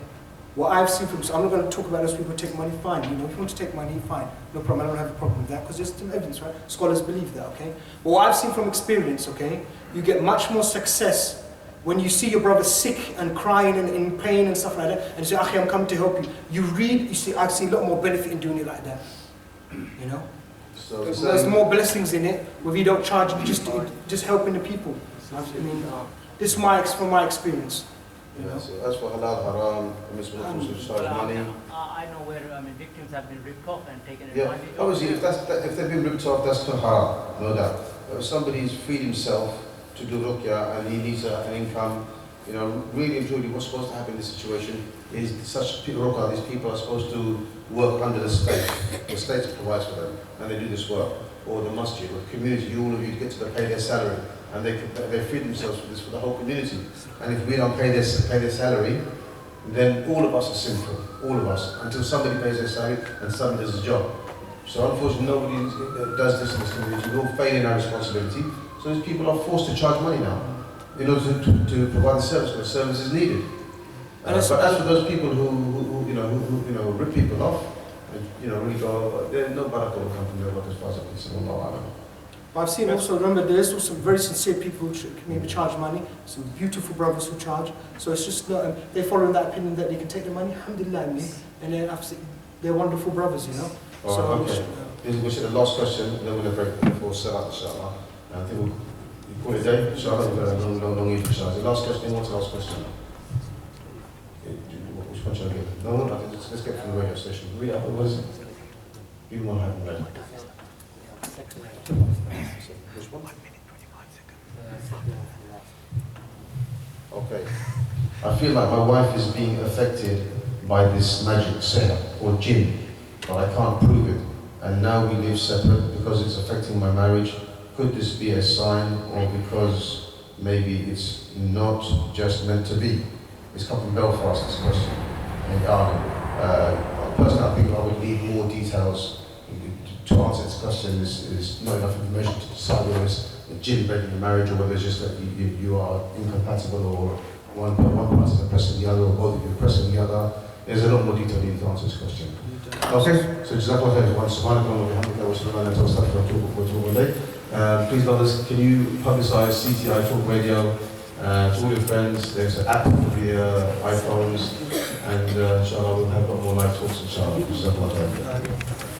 [SPEAKER 1] What I've seen from, so I'm not going to talk about those people who take money, fine. You know, if you want to take money, fine. No problem, I don't have a problem with that, because there's still evidence, right? Scholars believe that, okay? But what I've seen from experience, okay, you get much more success when you see your brother sick and crying and in pain and stuff like that, and you say, Akhi, I'm coming to help you. You read, you see, I see a lot more benefit in doing it like that. You know?
[SPEAKER 11] So
[SPEAKER 1] there's more blessings in it, where you don't charge, just helping the people. I mean, this is from my experience.
[SPEAKER 11] Yeah, so as for halal, haram, permissible to charge money.
[SPEAKER 5] I know where victims have been ripped off and taken
[SPEAKER 11] Yeah,
[SPEAKER 5] advantage of.
[SPEAKER 11] obviously, if they've been ripped off, that's not haram, no doubt. But if somebody's freed himself to do Ruqya and he needs an income, you know, really and truly, what's supposed to happen in this situation is such Ruqya, these people are supposed to work under the state. The state provides for them, and they do this work. Or the masjid, or the community, all of you get to pay their salary, and they feed themselves for this for the whole community. And if we don't pay their salary, then all of us are sinful, all of us, until somebody pays their salary and somebody does his job. So unfortunately, nobody does this in this community. We're all failing our responsibility. So these people are forced to charge money now in order to provide the service, because the service is needed. But as for those people who rip people off, you know, really go, no barakah will come from their work as far as I'm concerned.
[SPEAKER 1] But I've seen also, remember, there's also some very sincere people who maybe charge money, some beautiful brothers who charge. So it's just not, they're following that opinion that they can take the money, alhamdulillah, and then they're wonderful brothers, you know.
[SPEAKER 11] Oh,
[SPEAKER 1] so
[SPEAKER 11] okay. We'll say the last question, then we're going to break before Salat, inshallah. And I think we'll call it a day, inshallah. No need for Salat. The last question, what's the last question? Which one should I give? No, let's get from the radio station. What is it? You won't have it ready. Which one? 1 minute, 25 seconds. Okay. I feel like my wife is being affected by this magic sihr or jinn, but I can't prove it. And now we live separate because it's affecting my marriage. Could this be a sign, or because maybe it's not just meant to be? It's come from Belfast, this question. Personally, I think I would need more details to answer this question. There's not enough information to decide whether it's a jinn breaking the marriage, or whether it's just that you are incompatible, or one party is oppressing the other, or both of you are oppressing the other. There's a lot more detail needed to answer this question. Okay, so Jazakallah khairan. Subhanakallah wa bihamdika wa sallallahu alayhi wa sallam. Please, brothers, can you publicize CTI Talk Radio to all your friends? There's an app for the iPhones, and inshallah we'll have a lot more live talks, inshallah. Jazakallah khairan.